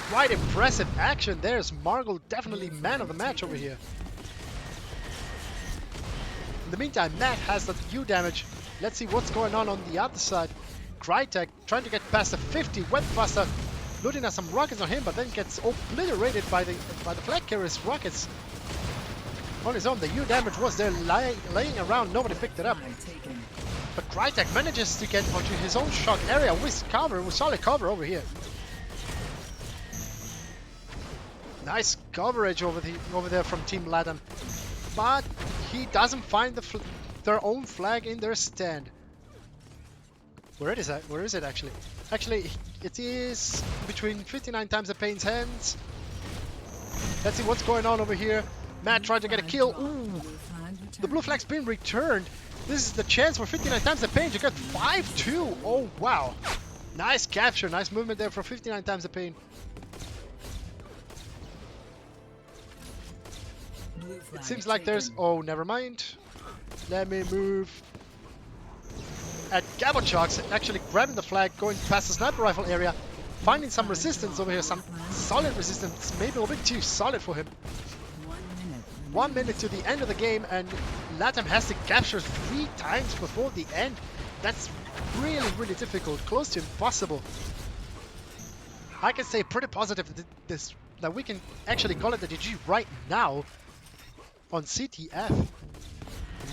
Quite impressive action there. Smorgle definitely man of the match over here. In the meantime, Matt has the U damage. Let's see what's going on the other side. Crytek trying to get past the 50. Webfaster looting at some rockets on him, but then gets obliterated by the flag carrier's rockets. On his own, the U damage was there laying around. Nobody picked it up. Flag taken. But Crytek manages to get onto his own shock area with cover, with solid cover over here. Nice coverage over there from Team Latam. But he doesn't find their own flag in their stand. Where is it? Where is it actually? Actually, it is between 59 times the pain's hands. Let's see what's going on over here. Matt tried to get a kill. Ooh, Blue flag returned. the blue flag's been returned. This is the chance for 59 times the pain to get 5-2. Oh wow, nice capture, nice movement there for 59 times the pain. Blue flag It seems like there's... taken. Oh, never mind. Let me move. At Gabblechox, actually grabbing the flag, going past the sniper rifle area, finding some resistance over here, some solid resistance, maybe a bit too solid for him. 1 minute. 1 minute to the end of the game, and Latam has to capture 3 times before the end. That's really, really difficult, close to impossible. I can say pretty positive that we can actually call it a GG right now on CTF.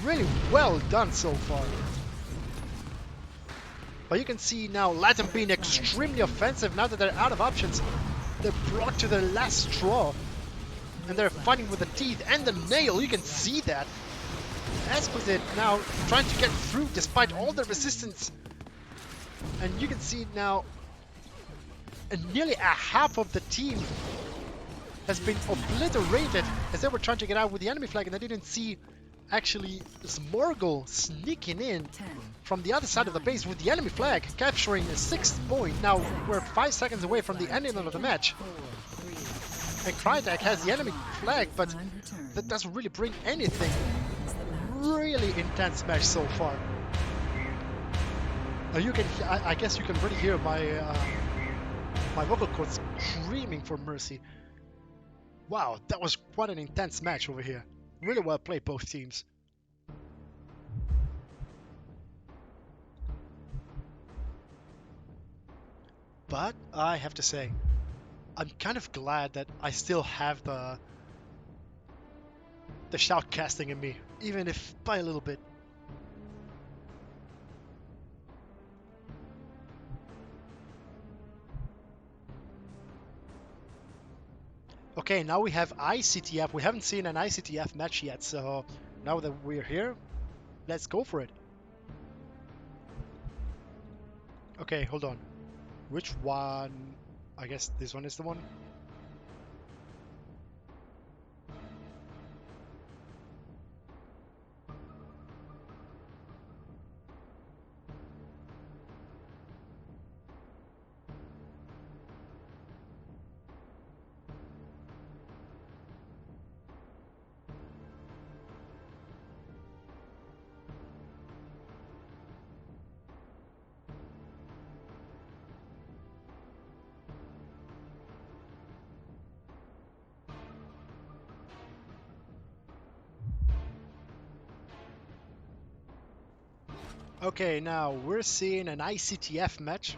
Really well done so far. But you can see now Latin being extremely offensive now that they're out of options. They're brought to their last straw. And they're fighting with the teeth and the nail. You can see that. Exquisite now trying to get through despite all the resistance. And you can see now nearly a half of the team has been obliterated as they were trying to get out with the enemy flag, and I didn't see actually Smorgel sneaking in 10, from the other side of the base with the enemy flag, capturing a 6th point. Now we're 5 seconds away from the ending of the match. 4, 3, And Crytek has the enemy flag, but flag returned. that doesn't really bring anything. Is the match. Really intense match so far. Now you can, I guess you can really hear my vocal cords screaming for mercy. Wow, that was quite an intense match over here. Really well played, both teams. But I have to say, I'm kind of glad that I still have the shoutcasting in me, even if by a little bit. Okay, now we have ICTF. We haven't seen an ICTF match yet, so now that we're here, let's go for it. Okay, hold on. Which one? I guess this one is the one. Okay, now we're seeing an ICTF match.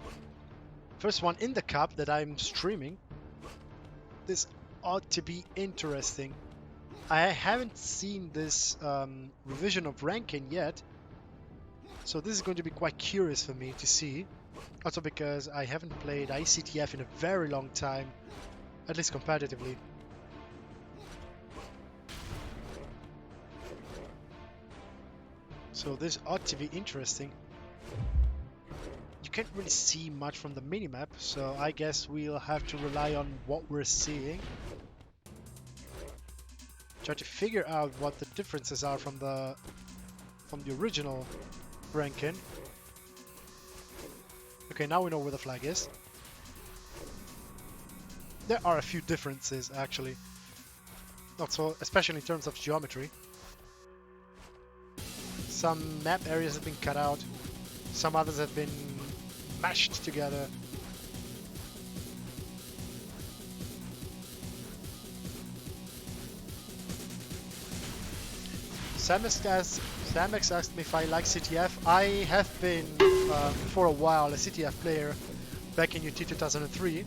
First one in the cup that I'm streaming. This ought to be interesting. I haven't seen this revision of ranking yet, so this is going to be quite curious for me to see. Also because I haven't played ICTF in a very long time, at least competitively. So this ought to be interesting. You can't really see much from the minimap, so I guess we'll have to rely on what we're seeing. Try to figure out what the differences are from the original ranking. Okay, now we know where the flag is. There are a few differences actually. Not so, especially in terms of geometry. Some map areas have been cut out, some others have been mashed together. Samex asked me if I like CTF. I have been for a while a CTF player back in UT 2003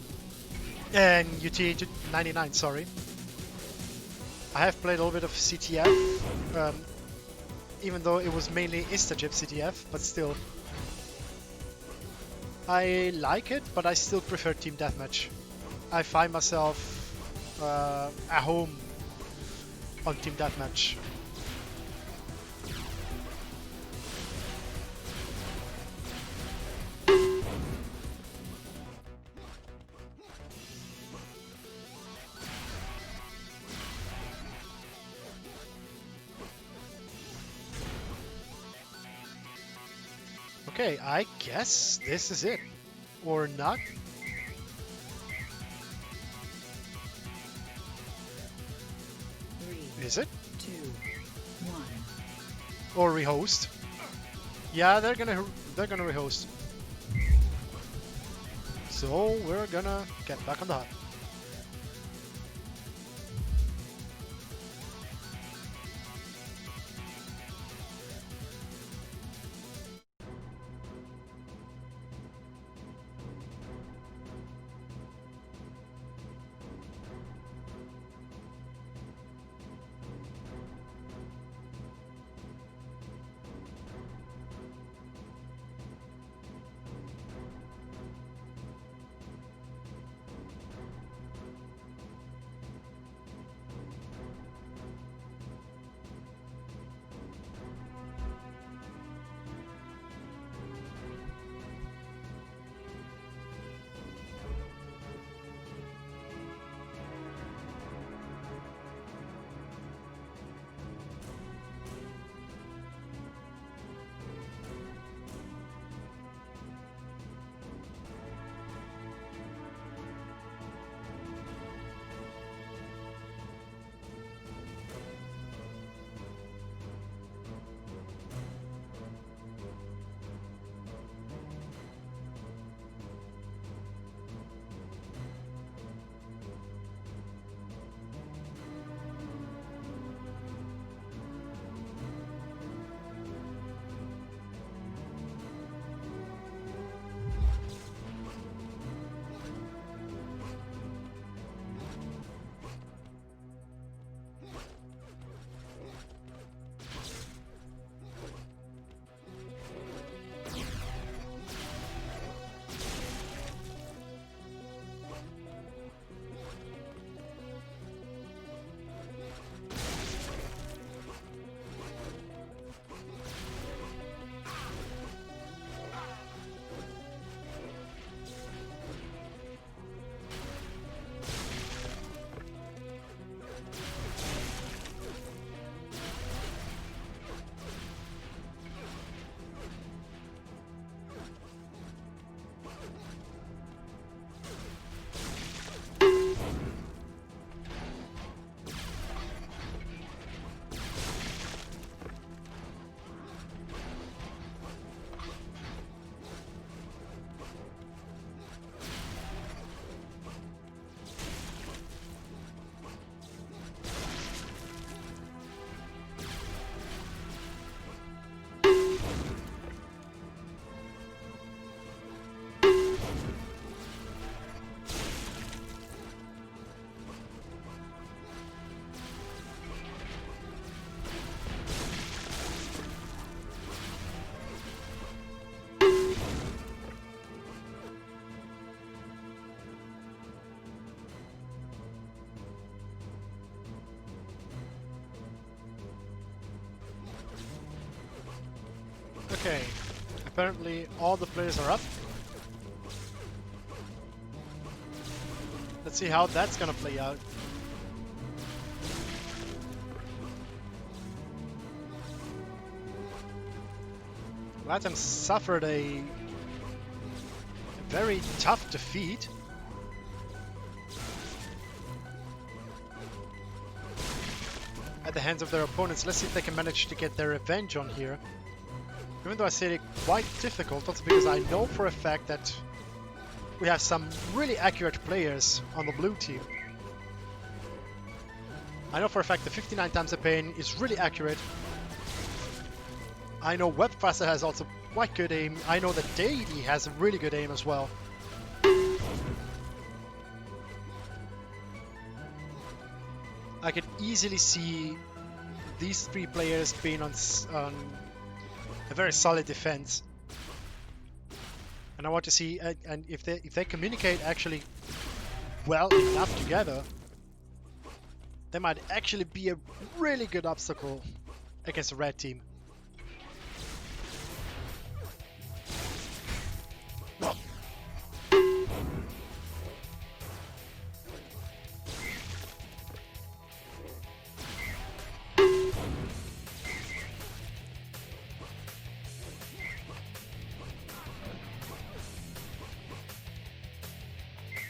and UT 99, sorry. I have played a little bit of CTF. Even though it was mainly Instagip CTF, but still. I like it, but I still prefer Team Deathmatch. I find myself at home on Team Deathmatch. Okay, I guess this is it. Or not. 3, Is it? 2, 1. Or rehost? Yeah, they're gonna rehost. So we're gonna get back on the hut. Okay. Apparently all the players are up. Let's see how that's gonna play out. Latam suffered a very tough defeat. At the hands of their opponents. Let's see if they can manage to get their revenge on here. Even though I say it quite difficult, also because I know for a fact that we have some really accurate players on the blue team. I know for a fact the 59 times the pain is really accurate. I know Webfaster has also quite good aim. I know that Deity has a really good aim as well. I could easily see these three players being on a very solid defense, and I want to see and if they communicate actually well enough together, they might actually be a really good obstacle against the red team.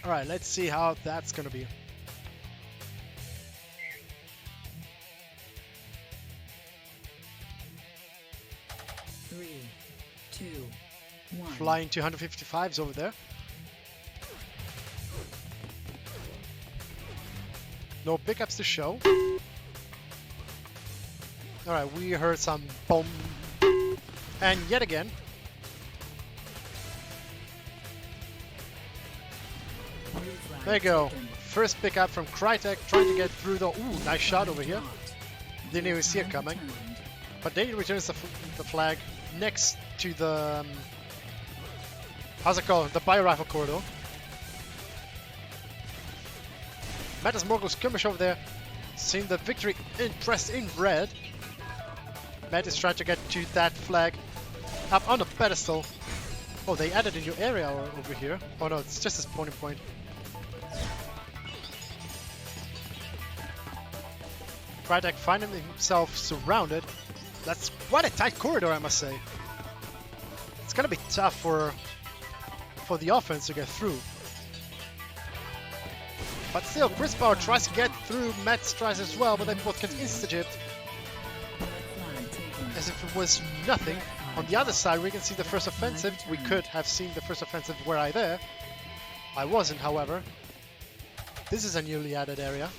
Alright, let's see how that's gonna be. Three, two, one. Flying 255s over there. No pickups to show. Alright, we heard some boom. And yet again. There you go. First pickup from Crytek, trying to get through the... Ooh, nice shot over here. Didn't even see it coming. But they returns the flag next to the... how's it called? The bio-rifle corridor. Mattis Morgul skirmish over there. Seeing the victory impressed in red. Matt is trying to get to that flag up on the pedestal. Oh, they added a new area over here. Oh no, it's just a spawning point. Crytek finding himself surrounded. That's quite a tight corridor, I must say. It's gonna be tough for the offense to get through. But still, Chris Power tries to get through. Matt tries as well, but they both get insta-gypped. As if it was nothing. On the other side, we can see the first offensive. We could have seen the first offensive were I there. I wasn't, however. This is a newly added area.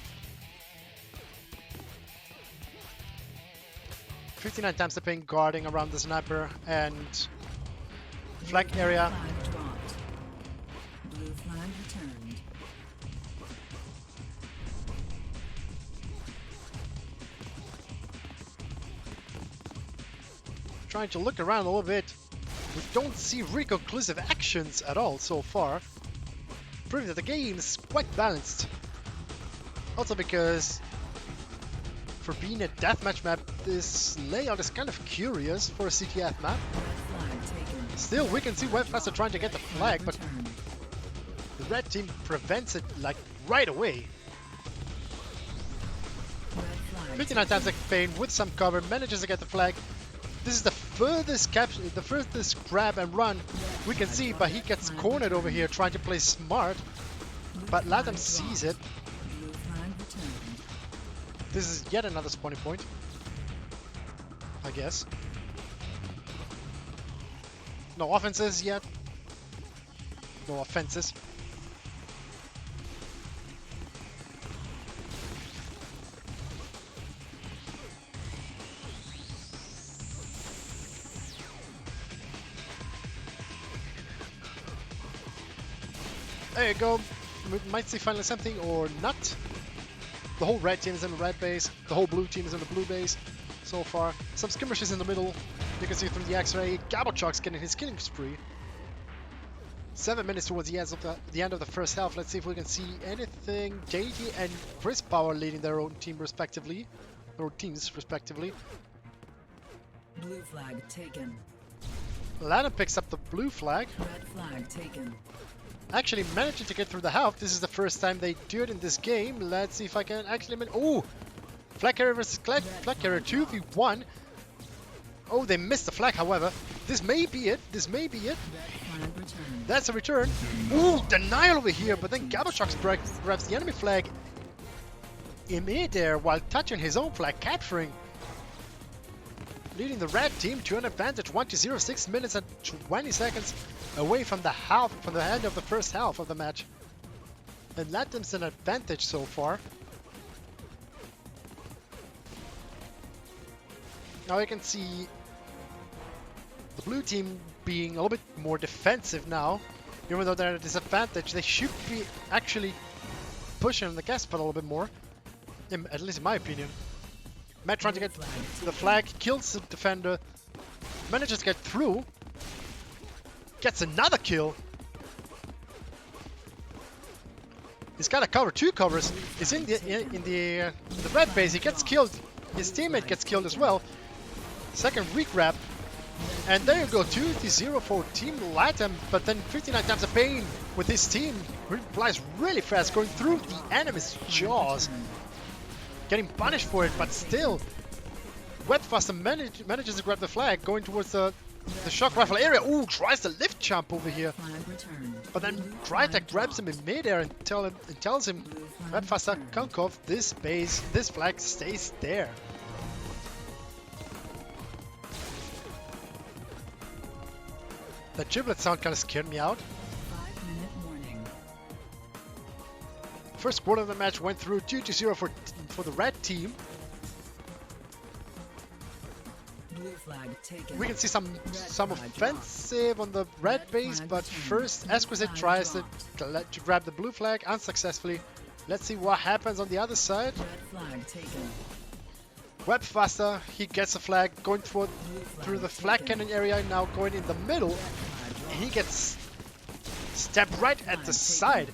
59 times the ping guarding around the sniper and flank area. Flag dropped. Blue flag returned. Trying to look around a little bit. We don't see reconclusive actions at all so far. Proving that the game is quite balanced. Also because for being a deathmatch map, this layout is kind of curious for a CTF map. Red flag taken. Still, we can see Webfaster trying to get the flag, but Returned. the red team prevents it like right away. Red flag 59 times the pain with some cover, manages to get the flag. This is the furthest capture, the furthest grab and run we can see, but he gets cornered over here trying to play smart. But Latam sees it. Blue flag returned. This is yet another spawning point, I guess. No offenses yet. No offenses. There you go. We might see finally something or not. The whole red team is in the red base. The whole blue team is in the blue base so far. Some skirmishes in the middle. You can see through the X-ray. Gabochok's getting his killing spree. 7 minutes towards the end of the first half. Let's see if we can see anything. Deity and Chris Power leading their own team respectively. Their own teams respectively. Blue flag taken. Lana picks up the blue flag. Red flag taken. Actually managing to get through the half. This is the first time they do it in this game. Let's see if I can actually... Oh! Flag carrier versus flag carrier 2v1. Oh, they missed the flag, however. This may be it. This may be it. Red flag returned. That's a return. Ooh, denial over here. But then Gabashox grabs the enemy flag in midair while touching his own flag, capturing. Leading the red team to an advantage 1-0, 6 minutes and 20 seconds away from the end of the first half of the match. And Latim's an advantage so far. Now you can see the blue team being a little bit more defensive now. Even though they're at a disadvantage, they should be actually pushing on the gas pedal a little bit more. At least in my opinion. Matt trying to get the flag, kills the defender, manages to get through, gets another kill. He's got to cover 2 covers. He's in the red base. He gets killed. His teammate gets killed as well. Second regrab. And there you go, 2-0 for Team Latam. But then 59 times the pain with his team. Replies really fast, going through the enemy's jaws. Getting punished for it, but still. Webfaster manages to grab the flag, going towards the shock rifle area. Ooh, tries the lift jump over here. Flag returned. But then Krytek grabs him in midair and tells him, Webfaster, Kankov, this base, this flag stays there. The giblet sound kind of scared me out. 5-minute warning. First quarter of the match went through 2-0 for the red team. Blue flag taken. We can see some offensive on the red base, but first Exquisite tries to grab the blue flag unsuccessfully. Let's see what happens on the other side. Red flag taken. Webfaster, he gets a flag going through the flag cannon area, now going in the middle. And he gets stabbed right at the side.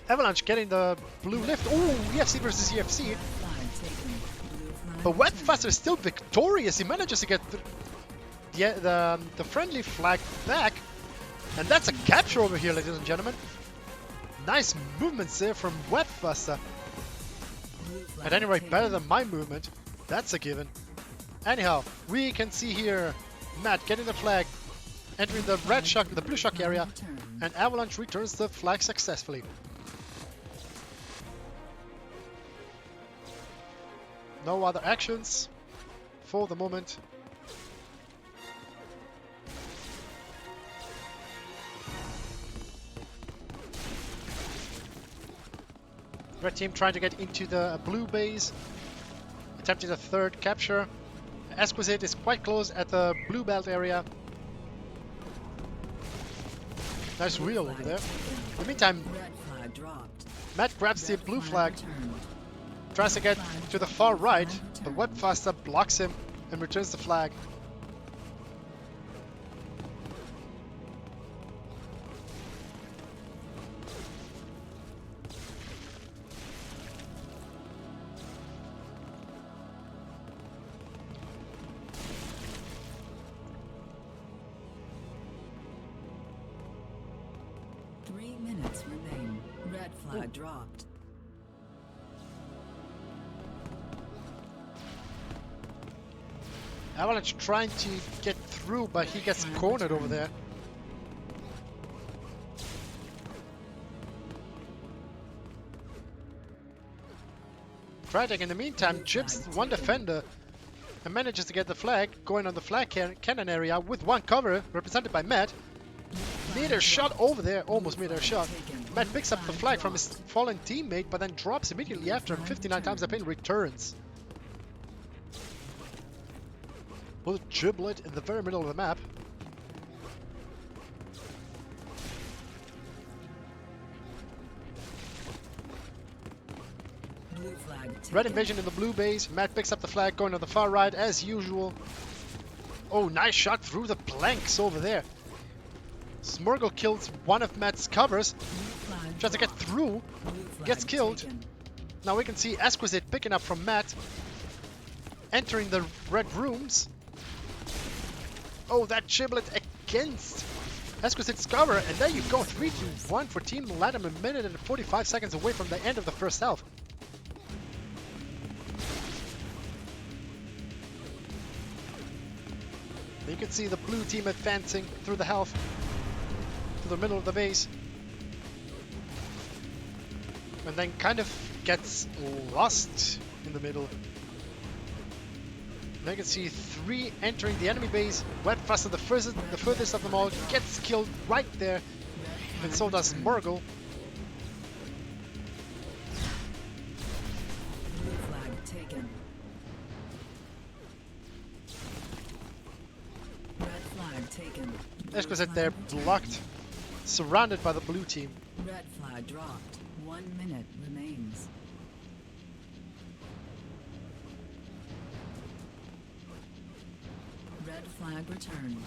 Avalanche getting the blue lift. Ooh, EFC versus EFC. Flag taken. Blue flag But Webfaster is still victorious. He manages to get the friendly flag back. And that's a capture over here, ladies and gentlemen. Nice movements there from Webfaster. Blue flag At any rate, taken. better than my movement. That's a given. Anyhow, we can see here Matt getting the flag, entering the blue shock area, and Avalanche returns the flag successfully. No other actions for the moment. Red team trying to get into the blue base, attempting the third capture. Exquisite is quite close at the blue belt area. Nice wheel over there. In the meantime, Red flag dropped. Matt grabs the blue flag, Returned. tries to get to the far right, but Webfaster blocks him and returns the flag. Red flag dropped. Avalanche trying to get through, but he gets cornered over there. Krytek in the meantime chips one defender and manages to get the flag, going on the flag cannon area with one cover represented by Matt. Mid-air shot over there, almost mid-air shot. Matt picks up the flag from his fallen teammate, but then drops immediately after him. 59 times the pain returns. With a giblet in the very middle of the map. Blue flag Red invasion in the blue base. Matt picks up the flag, going on the far right as usual. Oh, nice shot through the planks over there. Smurgle kills one of Matt's covers. Tries to get through. Gets killed. Now we can see Exquisite picking up from Matt. Entering the red rooms. Oh, that Chiblet against Exquisite's cover, and there you go, 3-1 for Team Latam, a minute and 45 seconds away from the end of the first half. You can see the blue team advancing through the health, to the middle of the base, and then kind of gets lost in the middle. Now you can see 3 entering the enemy base. Webfaster, the furthest of them all, gets killed right there, and so does Morgul. Blue flag taken. Red flag taken. Exquisite there, blocked, surrounded by the blue team. Red flag dropped. 1 minute remains. Red flag returned.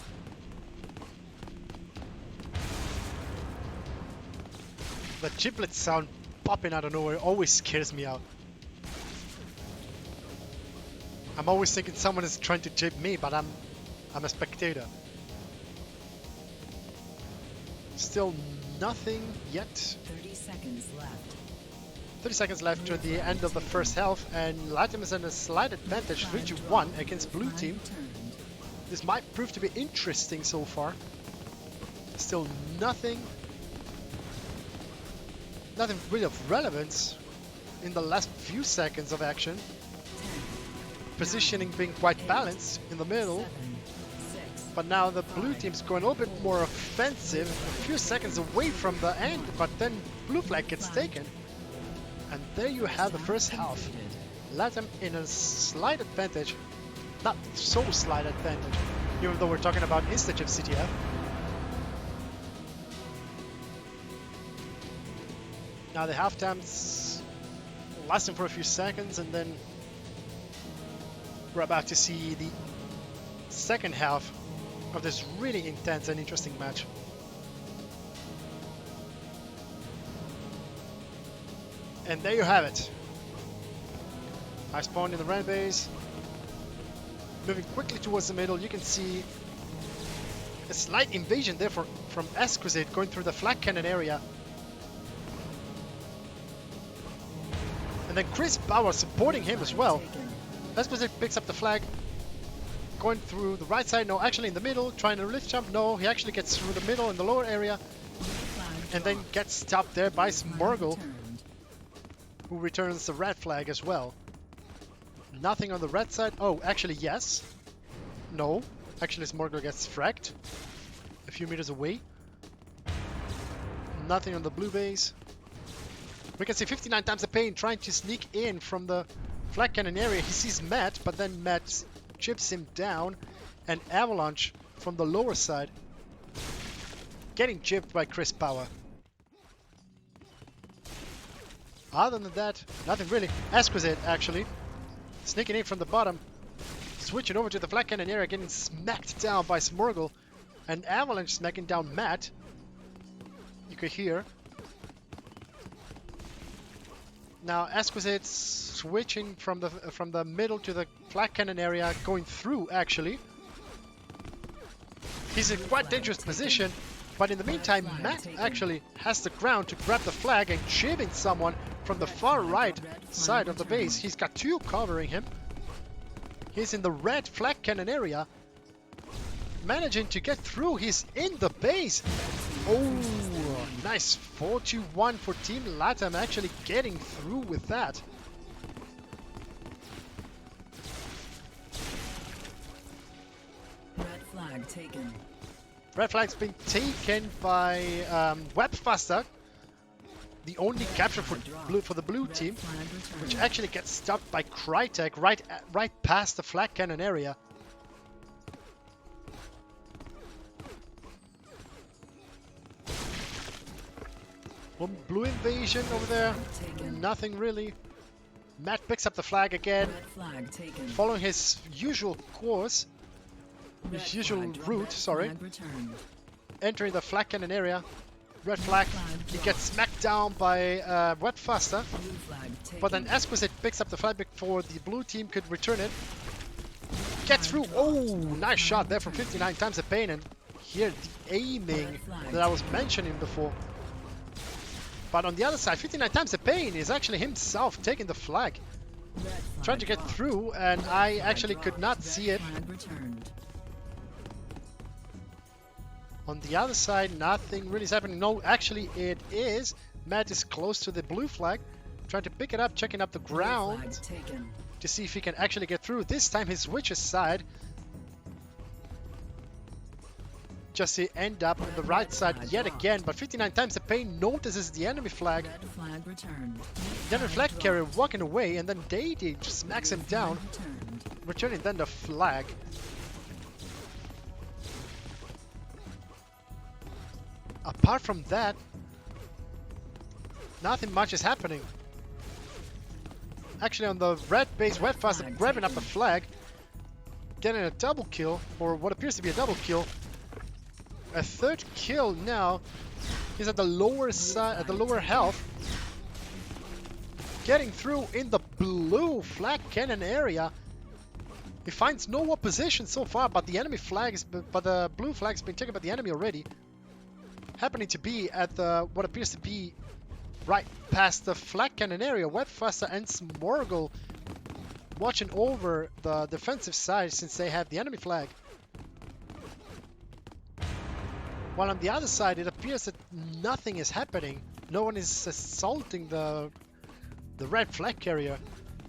The chiplet sound popping out of nowhere always scares me out. I'm always thinking someone is trying to chip me, but I'm a spectator. Still nothing yet. 30 seconds left. 30 seconds left to the end of the first half, and Latam is in a slight advantage, 3-1 against blue team. This might prove to be interesting so far. Still nothing really of relevance in the last few seconds of action. Positioning being quite balanced in the middle, but now the blue team's going a little bit more offensive, a few seconds away from the end, but then blue flag gets taken. And there you have the first half. Latam in a slight advantage, not so slight advantage, even though we're talking about Instachip CTF. Now the halftime's lasting for a few seconds, and then we're about to see the second half of this really intense and interesting match. And there you have it. I spawned in the red base. Moving quickly towards the middle, you can see a slight invasion there from Exquisite going through the flag cannon area. And then Chris Bauer supporting him as well. Exquisite picks up the flag, going through the right side, no, actually in the middle, trying to lift jump, no, he actually gets through the middle in the lower area, and then gets stopped there by Smurgle, who returns the red flag as well. Nothing on the red side. Oh, actually, yes. No. Actually, Smurgle gets fragged a few meters away. Nothing on the blue base. We can see 59 times the pain trying to sneak in from the flag cannon area. He sees Matt, but then Matt chips him down. And Avalanche from the lower side getting chipped by Chris Power. Other than that, nothing really. Exquisite, actually, sneaking in from the bottom, switching over to the flag cannon area, getting smacked down by Smurgle, and Avalanche smacking down Matt. You could hear. Now Exquisite switching from the middle to the flag cannon area, going through actually. He's in quite dangerous position, but in the meantime, Matt actually has the ground to grab the flag and chipping someone from the far right side of the base. He's got two covering him. He's in the red flag cannon area, managing to get through. He's in the base. Oh, nice 4-1 for Team Latam, actually getting through with that. Red flag taken. Red flag's been taken by Webfaster, the only capture for the blue team, which actually gets stopped by Crytek right past the flag cannon area. One blue invasion over there, nothing really. Matt picks up the flag again, following his usual course, his usual route, sorry. Entering the flag cannon area. Red flag, he gets smacked down by Webfaster, but then Exquisite picks up the flag before the blue team could return it. get through. Oh, nice shot there from 59 times the pain, and here the aiming that I was mentioning before. But on the other side, 59 times the pain is actually himself taking the flag, trying to get through, and I actually could not see it. Flag returned. On the other side, nothing really is happening. No, actually it is. Matt is close to the blue flag, trying to pick it up, checking up the ground Flag taken. to see if he can actually get through. This time he switches side, just to end up on the right side yet again. But 59 times the pain notices the enemy flag. Red flag returned. The enemy flag carrier walking away, and then Deity just smacks him down, Returned. returning then the flag. Apart from that, nothing much is happening. Actually, on the red base, Webfaster grabbing up the flag, getting a double kill, or what appears to be a double kill. A third kill now. He's at the lower side, at the lower health, getting through in the blue flag cannon area. He finds no opposition so far, but the enemy flags, but the blue flag's been taken by the enemy already. Happening to be at the what appears to be right past the flag cannon area. Webfaster and Smorgle watching over the defensive side since they have the enemy flag. While on the other side, it appears that nothing is happening. No one is assaulting the red flag carrier.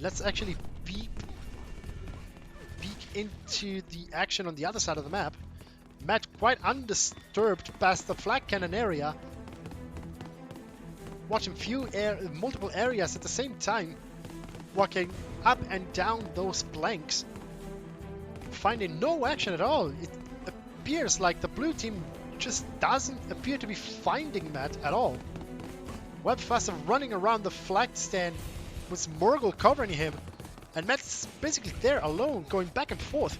Let's actually peek into the action on the other side of the map. Matt quite undisturbed past the flag cannon area, watching multiple areas at the same time, walking up and down those planks, finding no action at all. It appears like the blue team just doesn't appear to be finding Matt at all. Webfaster running around the flag stand with Morgul covering him, and Matt's basically there alone, going back and forth.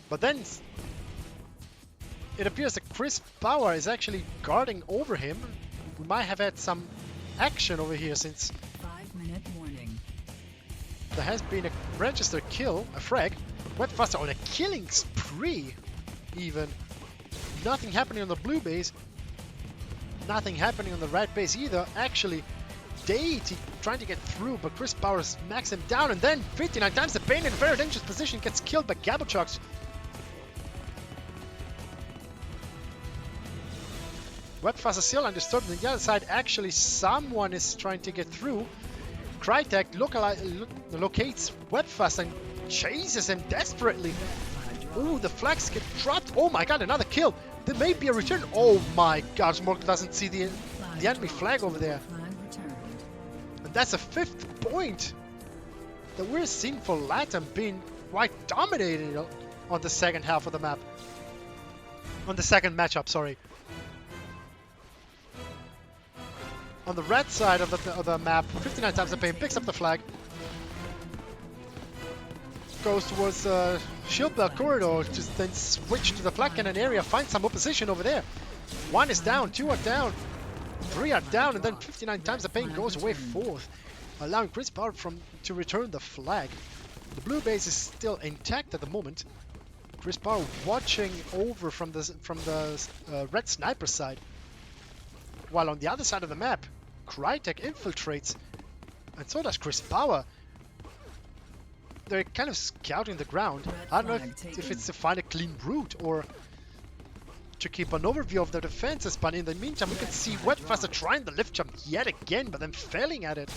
But then it appears that Chris Power is actually guarding over him. We might have had some action over here since 5-minute warning. there has been a registered kill, a frag. Webfaster on a killing spree even. Nothing happening on the blue base. Nothing happening on the red base either. Actually, Deity trying to get through, but Chris Power smacks him down, and then 59 times the pain in a very dangerous position, gets killed by Gabochucks. Webfaster still undisturbed. On the other side, actually, someone is trying to get through. Crytek locates Webfaster and chases him desperately. Ooh, the flags get dropped. Oh my god, another kill. There may be a return. Oh my god, Smorg doesn't see the enemy flag over there. Flag returned. And that's a 5th point that we're seeing for LATAM being quite dominated on the second half of the map. On the second matchup, sorry. On the red side of the map, 59 times the pain, picks up the flag. Goes towards the shield belt corridor to then switch to the flag cannon area, find some opposition over there. 1 is down, 2 are down, 3 are down, and then 59 times the pain goes away 4th, allowing Chris Power to return the flag. The blue base is still intact at the moment. Chris Power watching over from the red sniper side. While on the other side of the map, Crytek infiltrates, and so does Chris Power. They're kind of scouting the ground. I don't know if it's to find a clean route or to keep an overview of their defenses, but in the meantime, we can see Webfaster trying the lift jump yet again, but then failing at it.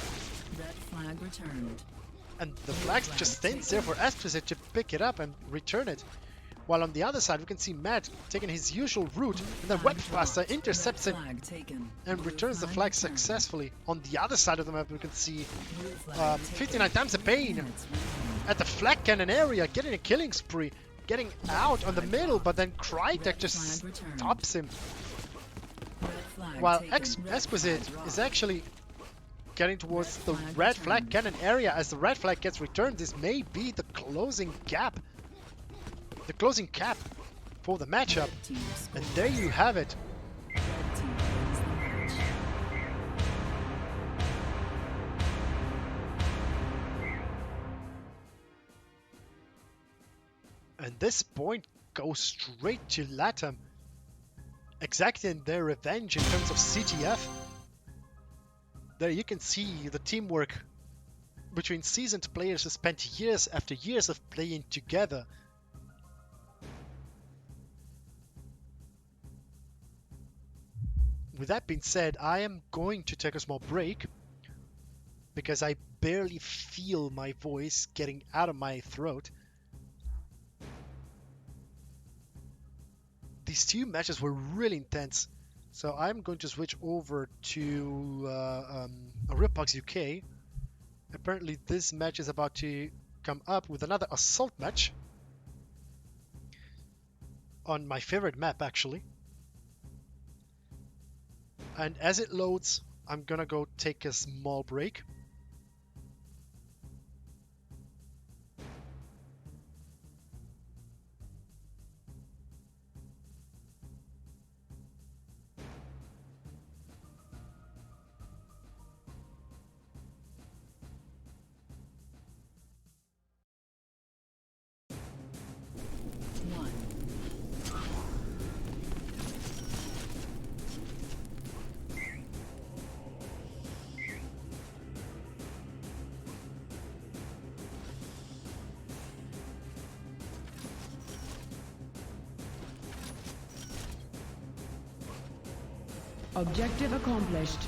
Red flag returned. And the flag just stands there for Astrozet to pick it up and return it. While on the other side, we can see Matt taking his usual route, and then Webfaster intercepts it Flag taken. and returns the flag successfully. On the other side of the map, we can see Blue flag 59 times the pain Minutes remaining. at the flag cannon area, getting a killing spree, getting out on the middle, but then Crytek just stops him. Red flag While taken. Red Exquisite flag is dropped. actually getting towards the Red flag red flag returned. cannon area. As the red flag gets returned, this may be the closing gap. The closing cap for the matchup. Team And scores. there you have it. Red team wins the match. And this point goes straight to LATAM, exacting their revenge in terms of CTF. There you can see the teamwork between seasoned players who spent years after years of playing together. With that being said, I am going to take a small break because I barely feel my voice getting out of my throat. These two matches were really intense, so I'm going to switch over to Realpox UK. Apparently this match is about to come up with another assault match on my favorite map, actually. And as it loads, I'm gonna go take a small break. One. Objective accomplished.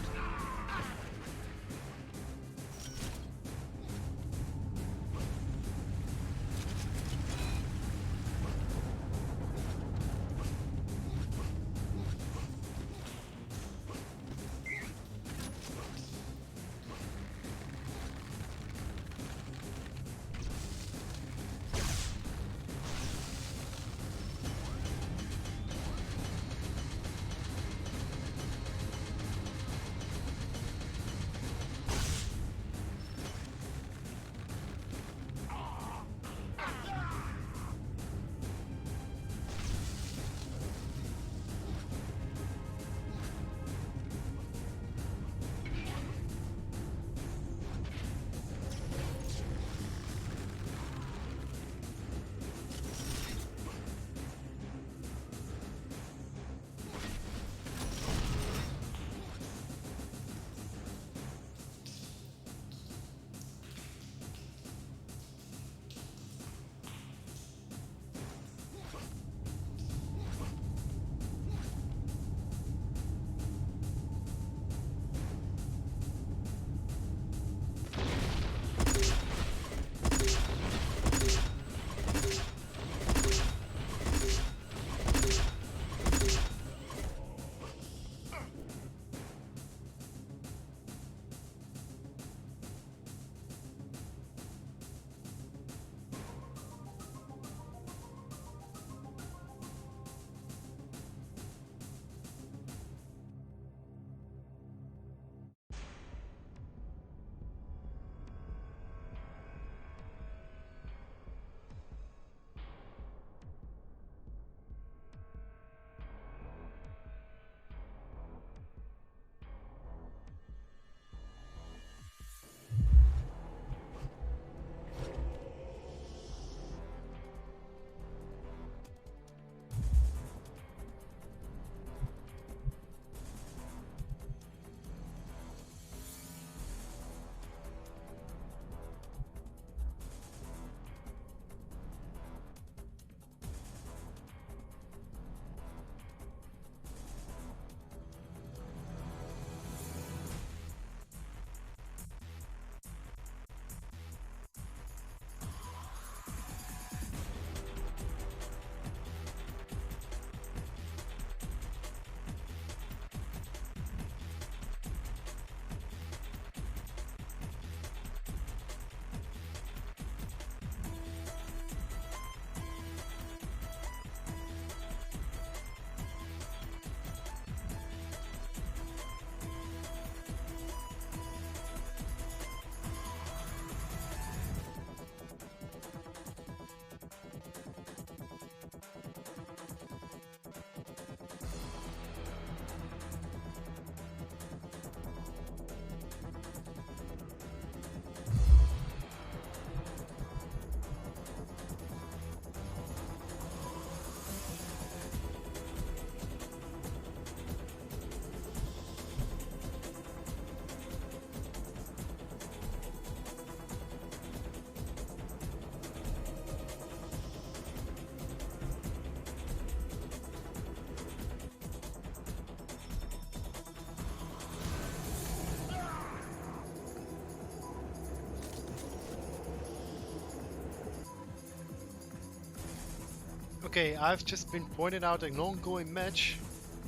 Okay, I've just been pointed out an ongoing match,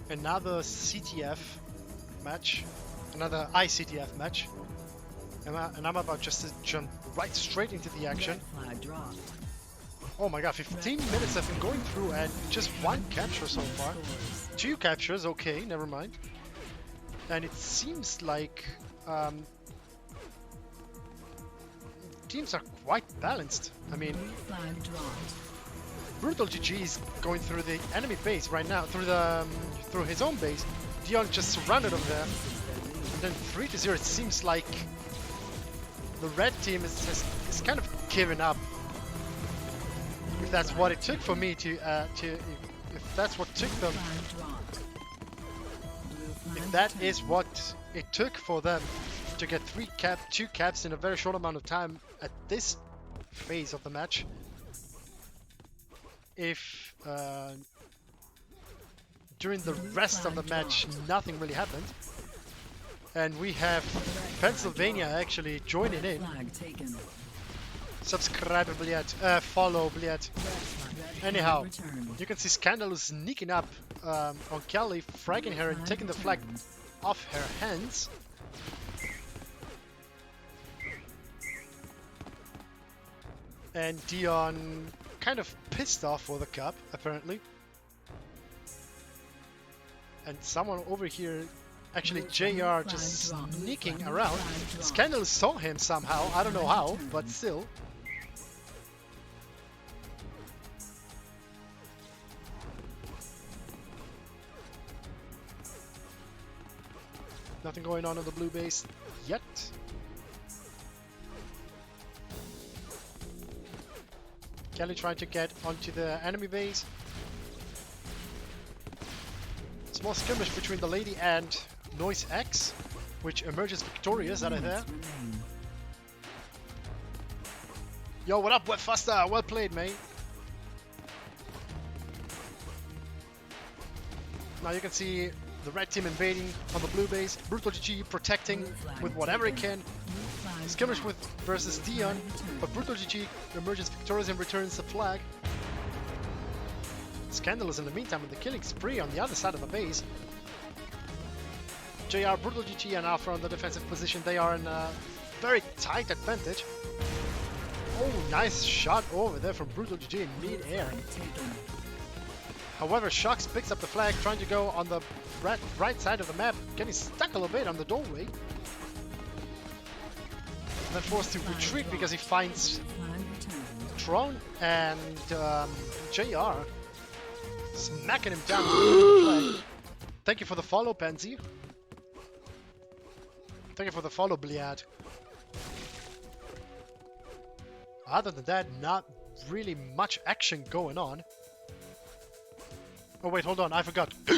another CTF match, another ICTF match, and I'm about just to jump right straight into the action. Red flag dropped. Oh my god, 15 minutes have been going through and just one capture so far. 2 captures, okay, never mind. And it seems like teams are quite balanced. I mean, Blue flag dropped. Brutal GG is going through the enemy base right now, through his own base. Dion just surrounded over there. And then 3-0, it seems like the red team is kind of giving up. If that's what it took for me to if that's what took them, Flag dropped. Blue flag if that returned. is what it took for them to get 2 caps in a very short amount of time at this phase of the match, if during the rest of the match nothing really happened, and we have Pennsylvania actually joining in. Flag taken. Subscribe, Bliat. Follow, Bliat. Anyhow, Returned. you can see Scandalous sneaking up on Kelly, fragging her and taking the flag off her hands. And Dion kind of pissed off for the cup, apparently. And someone over here, actually JR, just sneaking around. Scandalous saw him somehow, I don't know how, but still. Nothing going on the blue base yet. Kelly trying to get onto the enemy base. Small skirmish between the lady and Noise X, which emerges victorious out of there. Remain. Yo, what up, Webfaster? Well played, mate. Now you can see the red team invading on the blue base. Brutal GG protecting with whatever it can. Blue flag Skirmish dropped. with versus Dion, but Brutal GG emerges victorious and returns the flag. Scandalous in the meantime with the killing spree on the other side of the base. JR, Brutal GG and Alpha on the defensive position. They are in a very tight advantage. Oh, nice shot over there from Brutal GG in mid-air. Flag taken. However, Shocks picks up the flag, trying to go on the right side of the map, getting stuck a little bit on the doorway. And then forced to retreat because he finds Flag returned. Tron and JR smacking him down with the flag. Thank you for the follow, Pansy. Thank you for the follow, Bliad. Other than that, not really much action going on. Oh wait, hold on, I forgot. There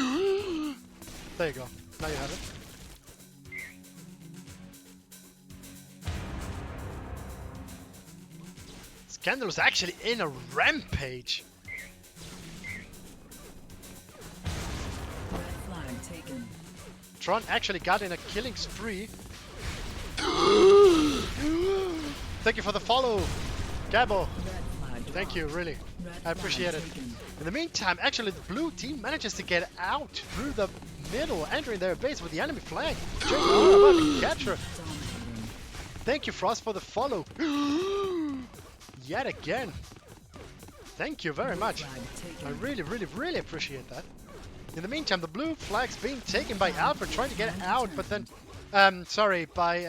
you go. Now you have it. Scandalous actually in a rampage. Red flag taken. Tron actually got in a killing spree. Thank you for the follow, Gabo. Red flag Thank dropped. you, really. Red I flag appreciate it. taken. In the meantime, actually, the blue team manages to get out through the middle, entering their base with the enemy flag. JR about to capture. Dominating. Thank you, Frost, for the follow. Yet again. Thank you very much. Flag taken. I really appreciate that. In the meantime, the blue flag's being taken by Alfred, trying to get out, but then, sorry, by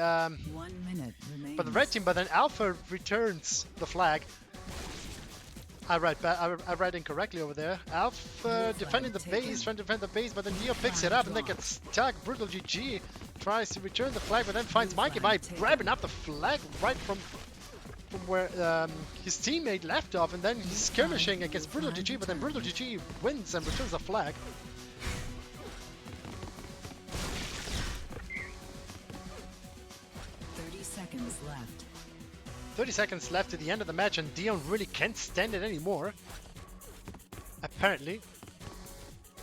1 minute remains. the red team, but then Alpha returns the flag. I read incorrectly over there. Alpha defending the base, trying to defend the base, but then Neo picks it up and then gets stuck. Brutal GG tries to return the flag, but then finds Mikey by grabbing up the flag right from where his teammate left off, and then he's skirmishing against Brutal GG, but then Brutal GG wins and returns the flag. Seconds left. 30 seconds left to the end of the match, and Dion really can't stand it anymore. Apparently.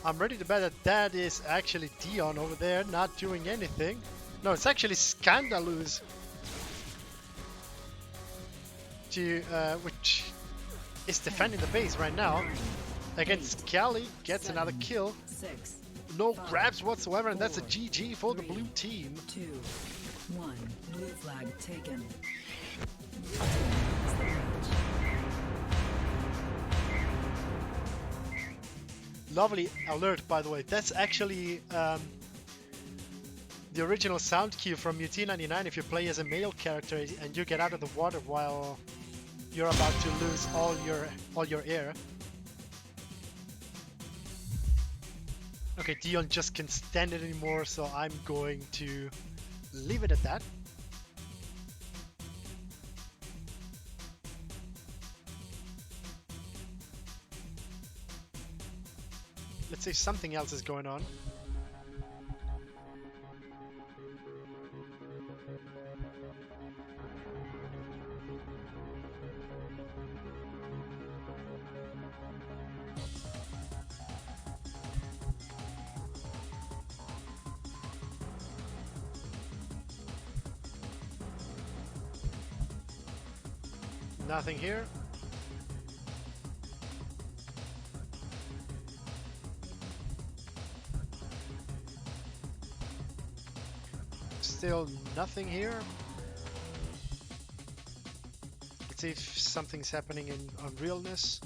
I'm ready to bet that that is actually Dion over there, not doing anything. No, it's actually Scandalous. Which is defending the base right now. against Kelly, gets another kill. 6, No Five, grabs whatsoever, and that's a 4, GG for the 3, blue team. 2, 1. Blue flag taken. Lovely alert, by the way. That's actually the original sound cue from UT99 if you play as a male character and you get out of the water while you're about to lose all your air. Okay, Dion just can't stand it anymore, so I'm going to leave it at that. Let's see if something else is going on. Nothing here. Still nothing here. Let's see if something's happening in Unrealness.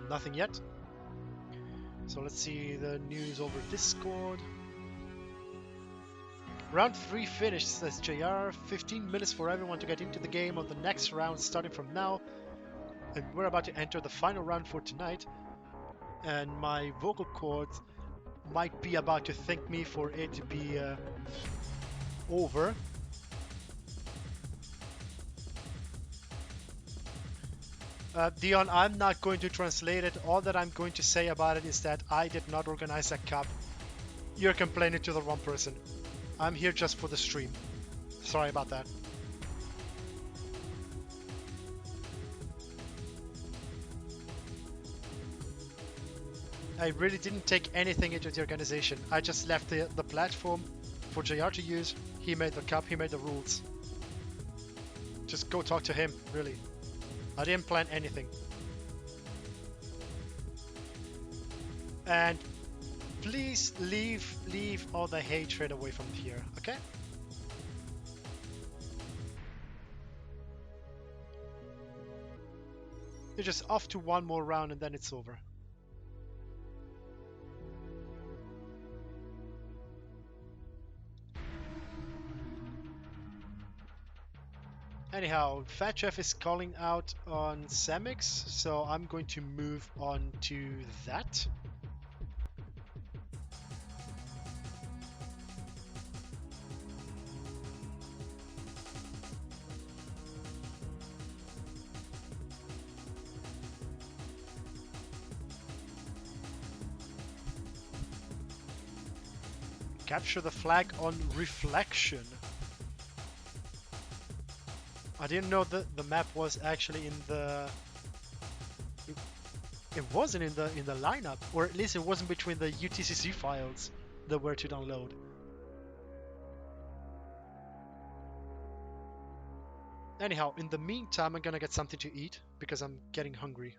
Nothing yet. So let's see the news over Discord. Round 3 finished, says JR. 15 minutes for everyone to get into the game on the next round starting from now. And we're about to enter the final round for tonight. And my vocal cords might be about to thank me for it to be over. Dion, I'm not going to translate it. All that I'm going to say about it is that I did not organize that cup. You're complaining to the wrong person. I'm here just for the stream. Sorry about that. I really didn't take anything into the organization. I just left the platform for JR to use. He made the cup, he made the rules. Just go talk to him, really. I didn't plan anything. And please leave all the hatred away from here, okay? You're just off to one more round and then it's over. Anyhow, Fat Chef is calling out on Samix, so I'm going to move on to that. Capture the flag on Reflection. I didn't know that the map was actually in the... It wasn't in the lineup, or at least it wasn't between the UTCC files that were to download. Anyhow, in the meantime, I'm gonna get something to eat because I'm getting hungry.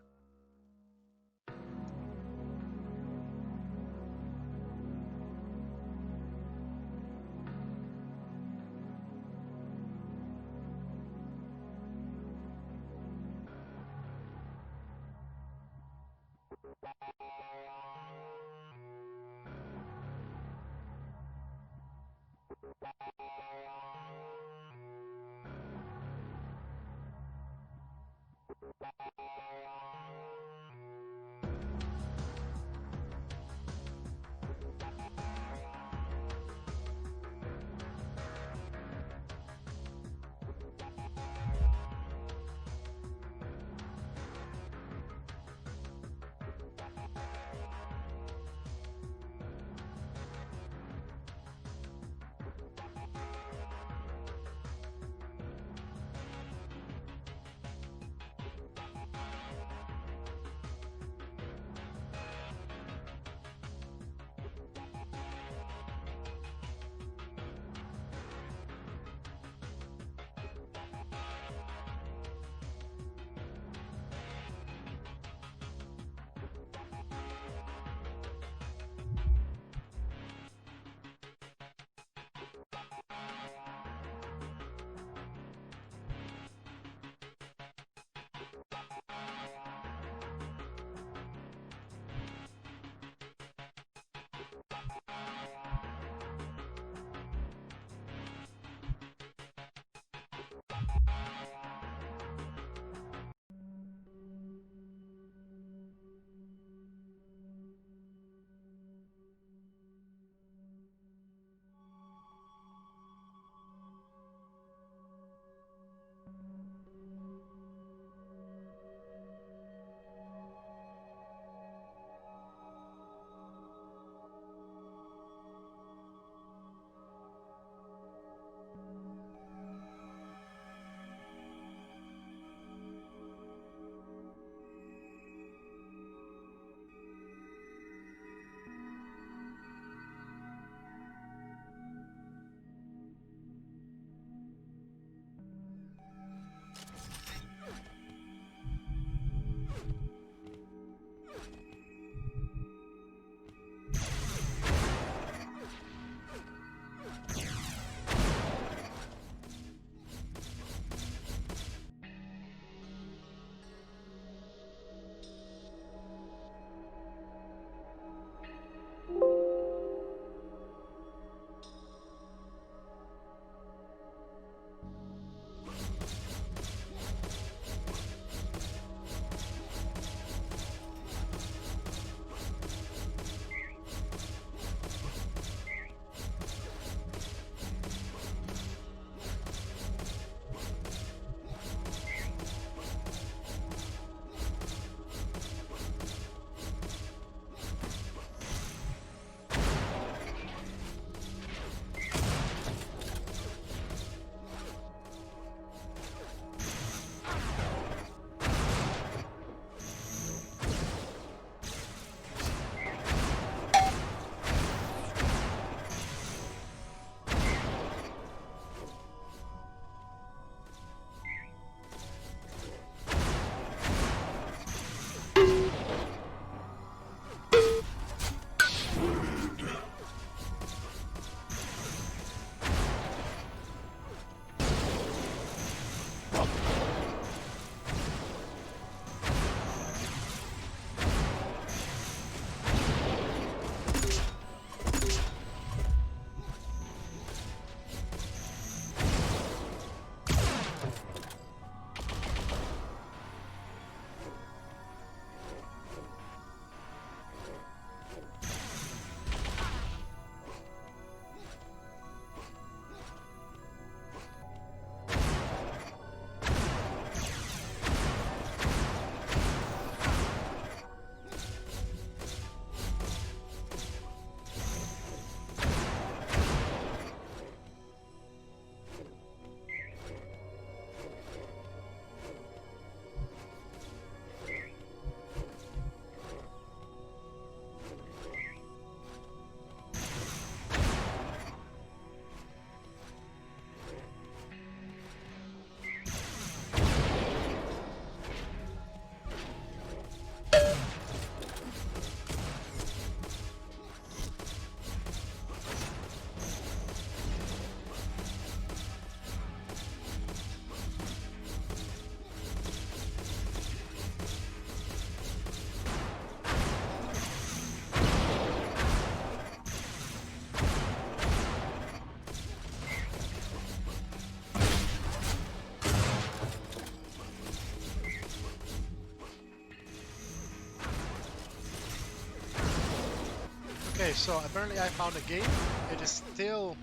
Okay, so apparently I found a game. It is still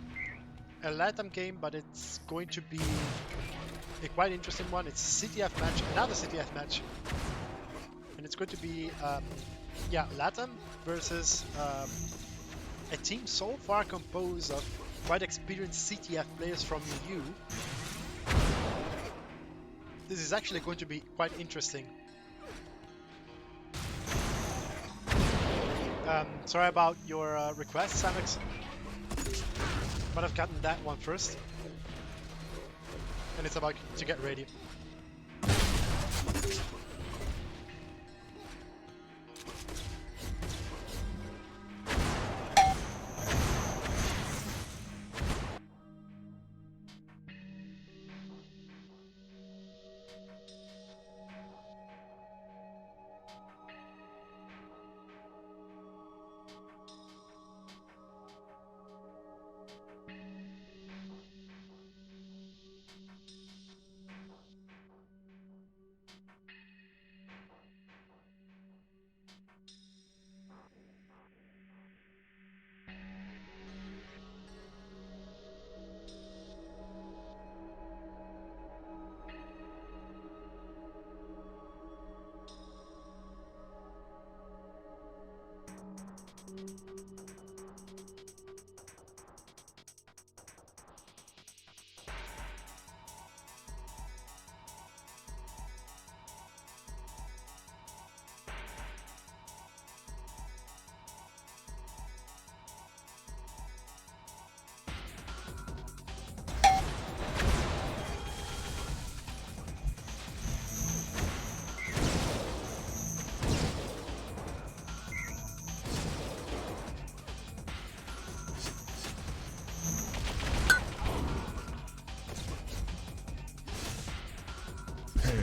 a LATAM game, but it's going to be a quite interesting one. It's a CTF match, another CTF match. And it's going to be, yeah, LATAM versus a team so far composed of quite experienced CTF players from EU. This is actually going to be quite interesting. Sorry about your request, Samex, but I've gotten that one first. And it's about to get ready.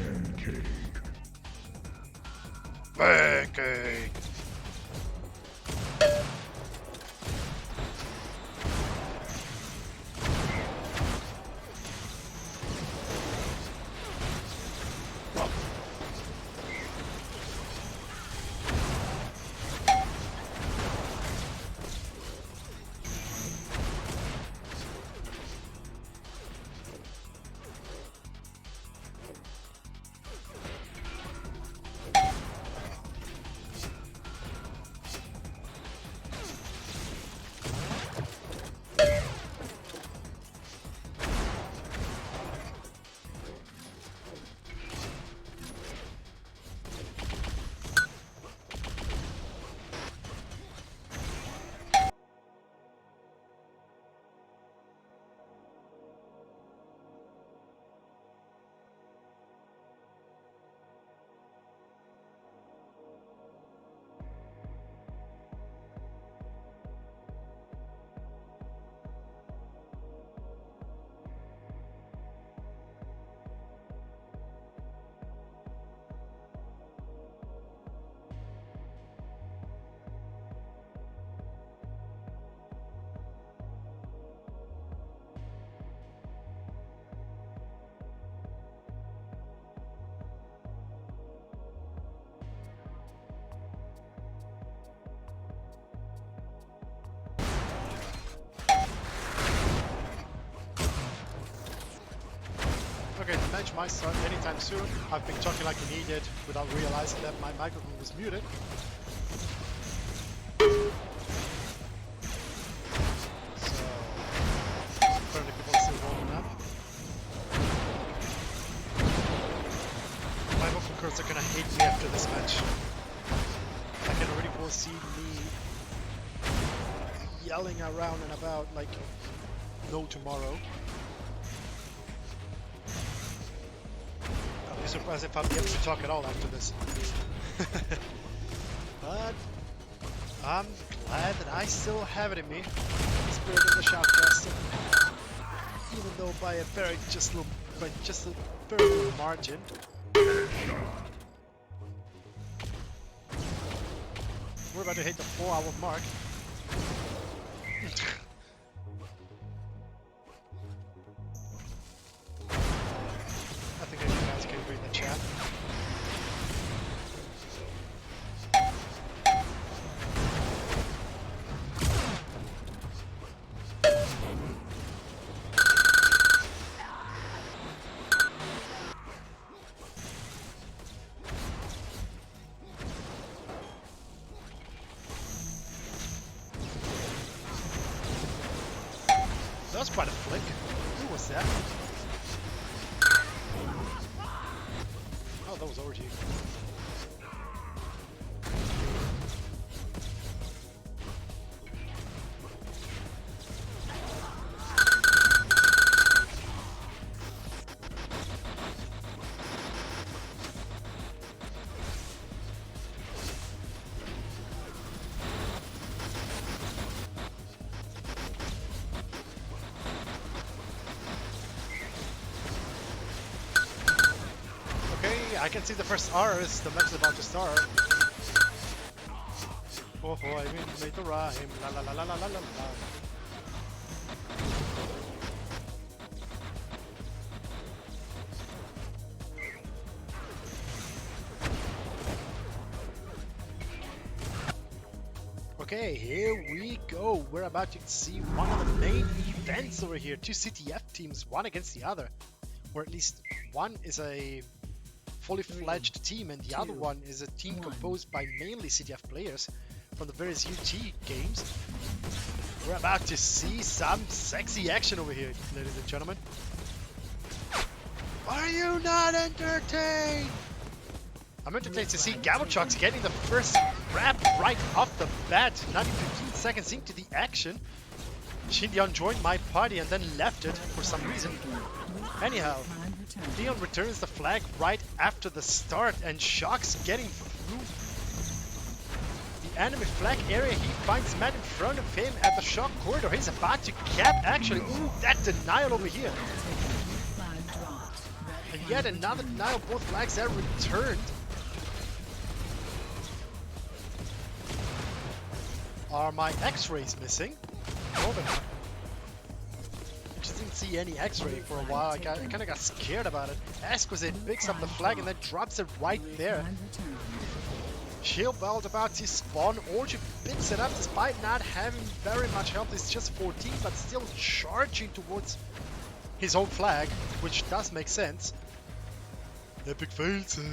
Pancake. Pancake! Okay, the match might start anytime soon. I've been talking like an idiot without realizing that my microphone was muted. So, apparently people are still warming up. My vocal cords are gonna hate me after this match. I can already foresee me yelling around and about like no tomorrow. Surprised if I'll be able to talk at all after this. But I'm glad that I still have it in me. Spirit of the Shoutcaster. Even though by a very just a very little margin. We're about to hit the 4-hour mark. I think you guys can read the chat. was quite a flick. Who was that? Oh, that was OG. I can see the first R's, the match is about to start. Oh, I made the rhyme. La la la la la la la la. Okay, here we go. We're about to see one of the main events over here. Two CTF teams, one against the other. Or at least one is a fully fledged team and the other one is a team composed by mainly CTF players from the various UT games. We're about to see some sexy action over here, ladies and gentlemen. Are you not entertained? I'm entertained to see Gabochox getting the first grab right off the bat, not even 15 seconds into the action. Shindion joined my party and then left it for some reason. Anyhow, Dion returns the flag right after the start and Shox getting through the enemy flag area. He finds Matt in front of him at the shock corridor. He's about to cap actually. Ooh, that denial over here. And yet another denial, both flags are returned. Are my x-rays missing? Oh, they're not. Just didn't see any x-ray for a while. I kind of got scared about it. Exquisite picks up the flag and then drops it right there. Shield Belt about to spawn. Orgy picks it up despite not having very much health. It's just 14, but still charging towards his own flag, which does make sense. Epic fails it.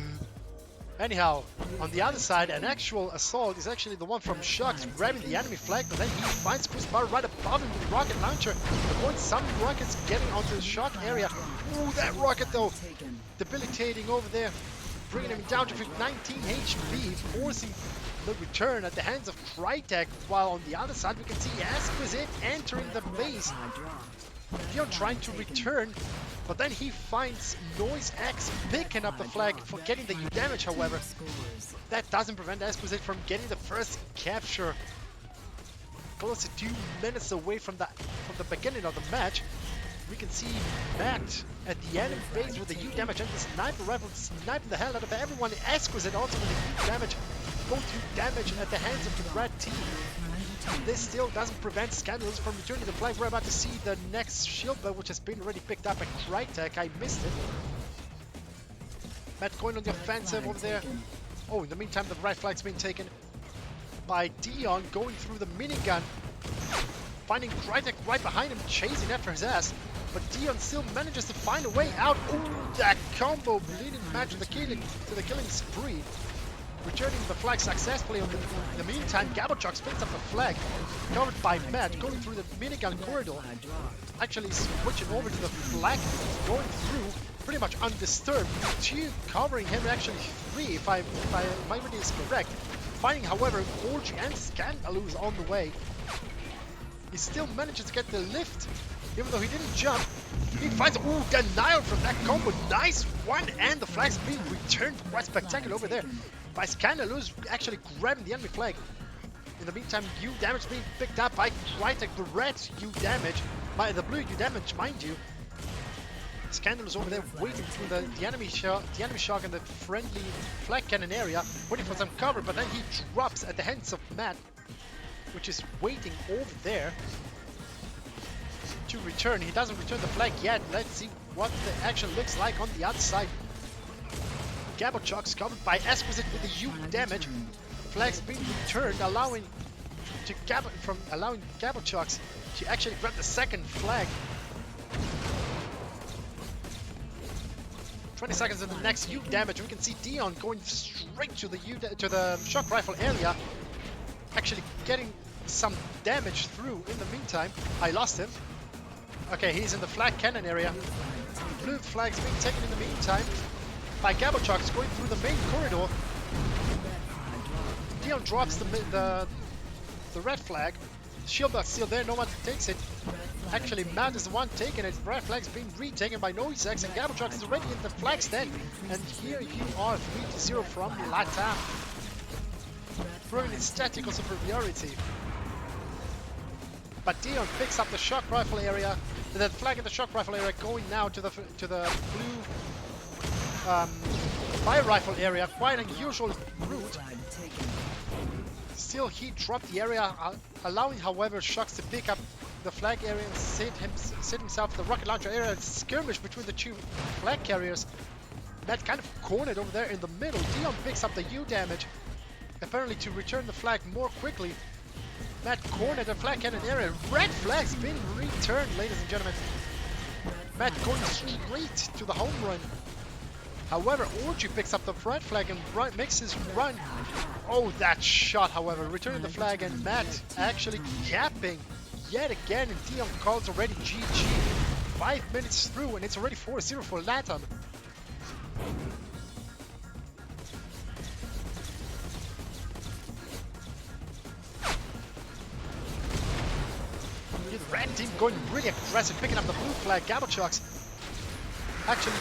Anyhow, on the other side, an actual assault is actually the one from Shox grabbing the enemy flag, but then he finds Kusbar right above him with the rocket launcher. Avoids some rockets getting onto the shock area. Ooh, that rocket though, debilitating over there, bringing him down to 19 HP, forcing the return at the hands of Crytek, while on the other side we can see Exquisite entering the base. Dion trying to return, but then he finds Noise X picking up the flag for getting the damage. However, that doesn't prevent Exquisite from getting the first capture. Close to 2 minutes away from the beginning of the match, we can see Matt at the enemy base with the U damage and the sniper rifle sniping the hell out of everyone. Exquisite also with the U damage, both U damage at the hands of the red team. This still doesn't prevent Scandalous from returning the flag. We're about to see the next shield bell, which has been already picked up by Crytek. I missed it. Matt going on the offensive over there. Oh, in the meantime, the right flag's been taken by Dion, going through the minigun, finding Crytek right behind him, chasing after his ass. But Dion still manages to find a way out. Ooh, that combo leading Matt to the killing spree. Returning the flag successfully. In the meantime, Gabochox picks up the flag, covered by Matt, going through the minigun corridor. Actually switching over to the flag, going through pretty much undisturbed. 2 covering him, actually 3 if my reading is correct. Finding, however, Orgy and Scandalous on the way. He still manages to get the lift, even though he didn't jump. He finds ooh, denial from that combo. Nice one, and the flag's being returned. Quite spectacular over there by Scandalous, actually grabbing the enemy flag. In the meantime, U damage being picked up by Crytek, the red U damage, by the blue U damage, mind you. Scandalous over there waiting through the enemy shock in the friendly flag cannon area, waiting for some cover, but then he drops at the hands of Matt, which is waiting over there to return. He doesn't return the flag yet. Let's see what the action looks like on the other side. Gabochox covered by Exquisite with the U damage. Flags being returned, allowing Gabochox to actually grab the second flag. 20 seconds in the next U damage. We can see Dion going straight to the shock rifle area, actually getting some damage through. In the meantime, I lost him. Okay, he's in the flag cannon area. Blue flag's being taken in the meantime by Gabochux going through the main corridor. Dion drops the red flag. Shieldbug's still there, no one takes it. Actually, Matt is the one taking it. Red flag's being retaken by Noisex, and Gabochux is already in the flag stand. And here you are 3-0 from Latam, throwing in statical superiority. But Dion picks up the shock rifle area. The flag in the shock rifle area going now to the blue fire rifle area. Quite an unusual route. Still, he dropped the area, allowing, however, Shocks to pick up the flag area and sit himself the rocket launcher area. It's a skirmish between the two flag carriers. Matt kind of cornered over there in the middle. Dion picks up the U damage, apparently to return the flag more quickly. Matt cornered the flag cannon area. Red flag's been returned, ladies and gentlemen. Matt going straight to the home run. However, Orgy picks up the red flag and makes his run. Oh, that shot, however, returning the flag, and Matt actually capping yet again, and Dion calls already GG. 5 minutes through, and it's already 4-0 for Latam. The red team going really aggressive, picking up the blue flag. Gabochux actually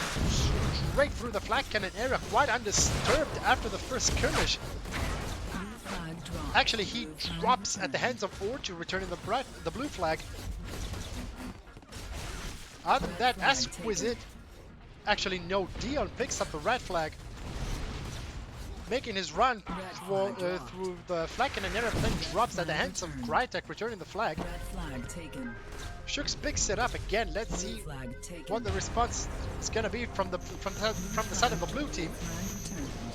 straight through the flag cannon area, quite undisturbed after the first skirmish. Actually, he drops at the hands of Orju, returning the blue flag. Other than that, Exquisite. Actually, no, Dion picks up the red flag, making his run through the flag cannon area, but then drops at the hands of Crytek, returning the flag. Shooks picks it up again. Let's see what the response is gonna be from the side of the blue team.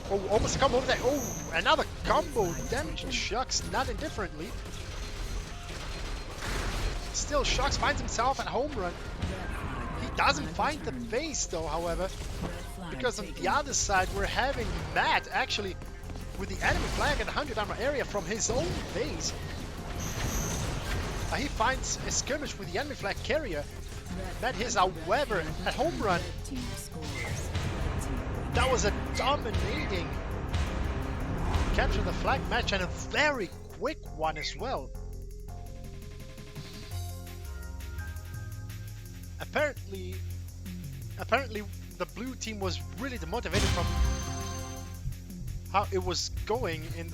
Oh, almost a combo over there. Oh, another combo damaging Shooks not indifferently. Still, Shooks finds himself at home run. He doesn't find the base though, however, because on the other side we're having Matt actually with the enemy flag at 100 armor area from his own base. He finds a skirmish with the enemy flag carrier. Matt is, however, at home run. That was a dominating capture the flag match, and a very quick one as well. Apparently the blue team was really demotivated from how it was going in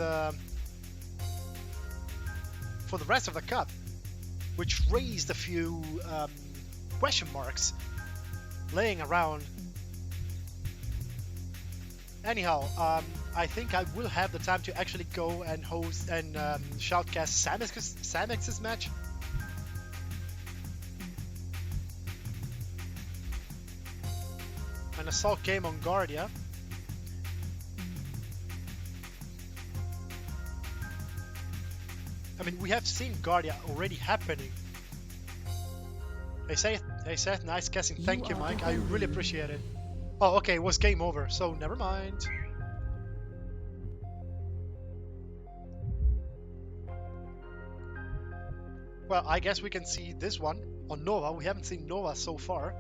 for the rest of the cup, which raised a few question marks laying around. Anyhow, I think I will have the time to actually go and host and shoutcast Samex's match. An assault game on Guardia. I mean, we have seen Guardia already happening. Hey Seth, nice guessing. Thank you, Mike. I really appreciate it. Oh, okay, it was game over, so never mind. Well, I guess we can see this one on Nova. We haven't seen Nova so far.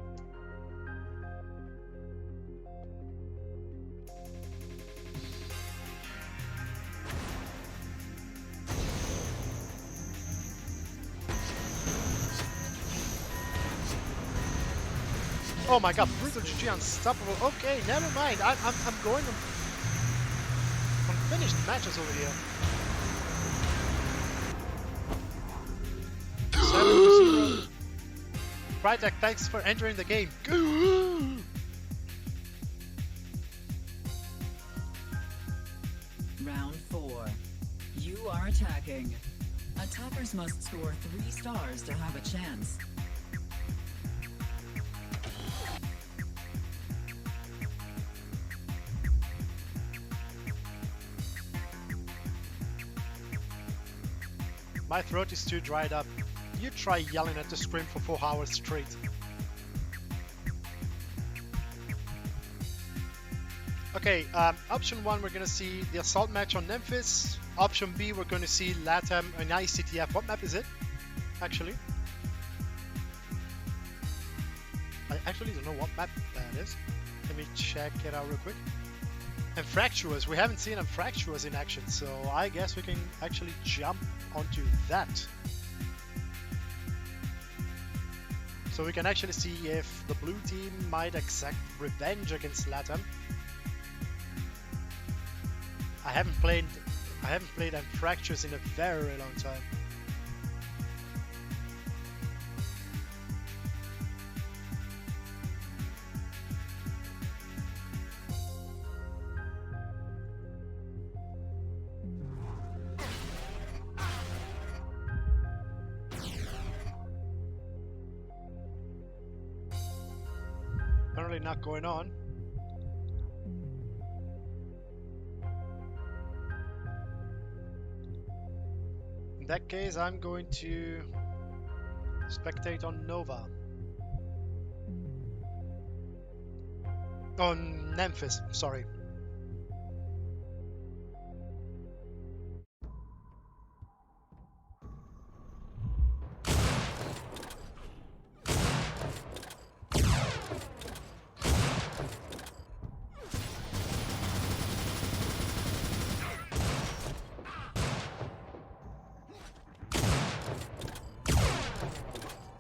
Oh my god, Brutal GG unstoppable. Okay, never mind. I'm going on finished matches over here. 7-0. Crytek, thanks for entering the game. Round 4. You are attacking. Attackers must score 3 stars to have a chance. My throat is too dried up. You try yelling at the screen for 4 hours straight. Okay, option 1 we're gonna see the assault match on Memphis. Option B we're gonna see Latam and ICTF. What map is it, actually? I actually don't know what map that is. Let me check it out real quick. And Fracturous, we haven't seen Fracturous in action, so I guess we can actually jump onto that. So we can actually see if the blue team might exact revenge against LATAM. I haven't played Fracturous in a very long time. Apparently not going on. In that case, I'm going to spectate on Nova. On Memphis, sorry.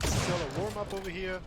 Still a warm-up over here.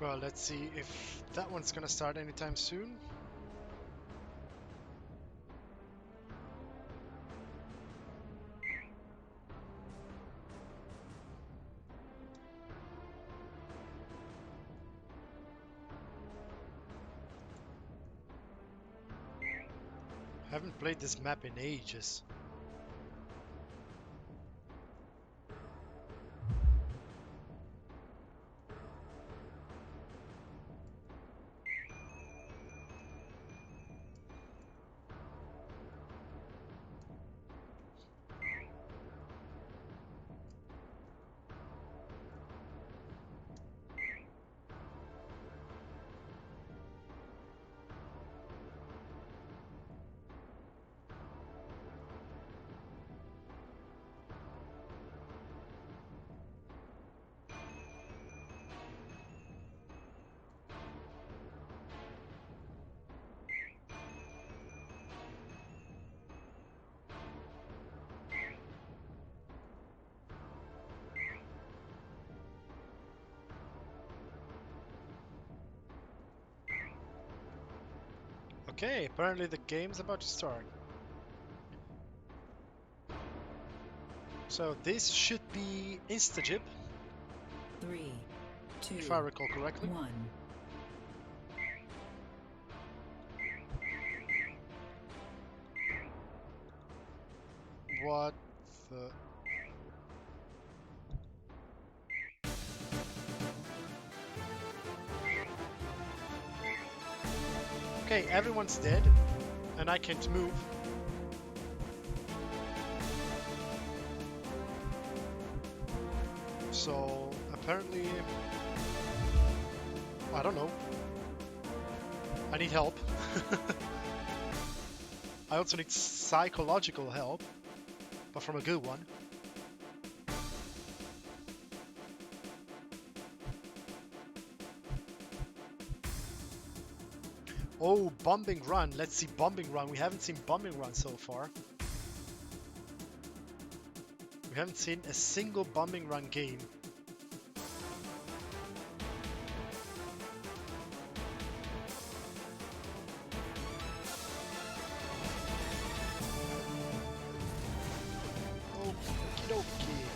Well, let's see if that one's gonna start anytime soon. Haven't played this map in ages. Okay, apparently the game's about to start. So this should be Instajib, 3, 2, if I recall correctly. 1. What the... Okay, everyone's dead, and I can't move. So, apparently... I don't know. I need help. I also need psychological help, but from a good one. Oh, bombing run. Let's see bombing run. We haven't seen bombing run so far. We haven't seen a single bombing run game. Okie dokie.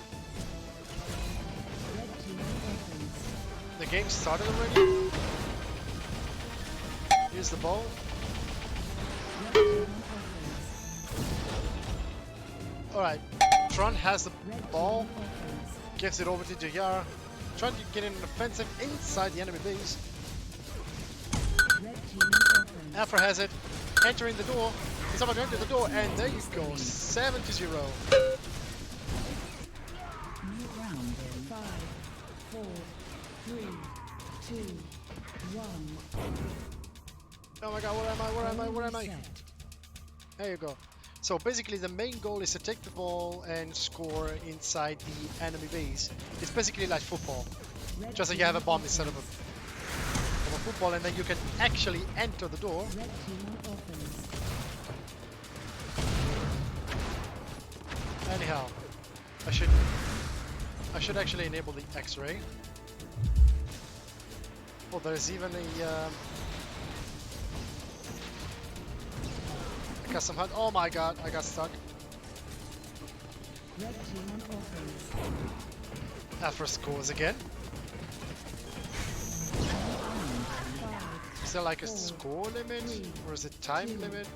The game started already? Here's the ball. Alright, Tron has the ball, gives it over to JR, trying to get an offensive inside the enemy base. Afra has it, entering the door. He's about to enter the door, and there you go, 7-0. New round in 5, 4, 3, 2, 1. Oh my god, where am I? There you go. So basically the main goal is to take the ball and score inside the enemy base. It's basically like football. Just that you have a bomb instead of a football, and then you can actually enter the door. Anyhow, I should actually enable the X-ray. Oh, there's even a custom HUD. Oh my god, I got stuck. Afra scores again. Is there like a score limit, or is it time limit?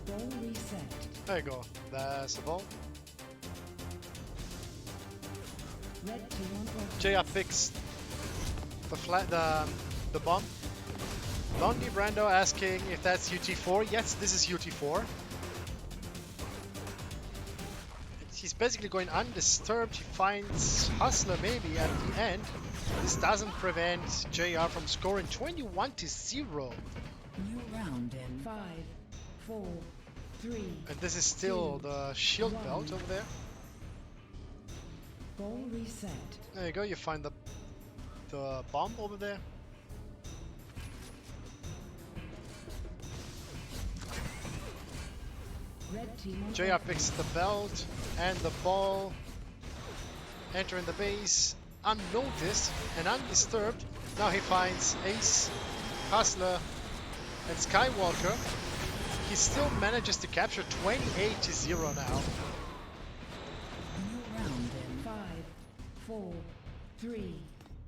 Ball reset. There you go. That's the ball. Red team on offense. JR picks the bomb. Longy Brando asking if that's UT4. Yes, this is UT4. He's basically going undisturbed. He finds Hustler maybe at the end. This doesn't prevent JR from scoring 21-0. new round in 5, 4, 3. And this is still the shield belt over there. Ball reset. There you go, you find the bomb over there. Red team on JR offense. picks the belt and the ball. Entering the base. unnoticed and undisturbed. Now he finds Ace, Hustler, and Skywalker. He still manages to capture 28-0 now. New round in 5, 4, 3,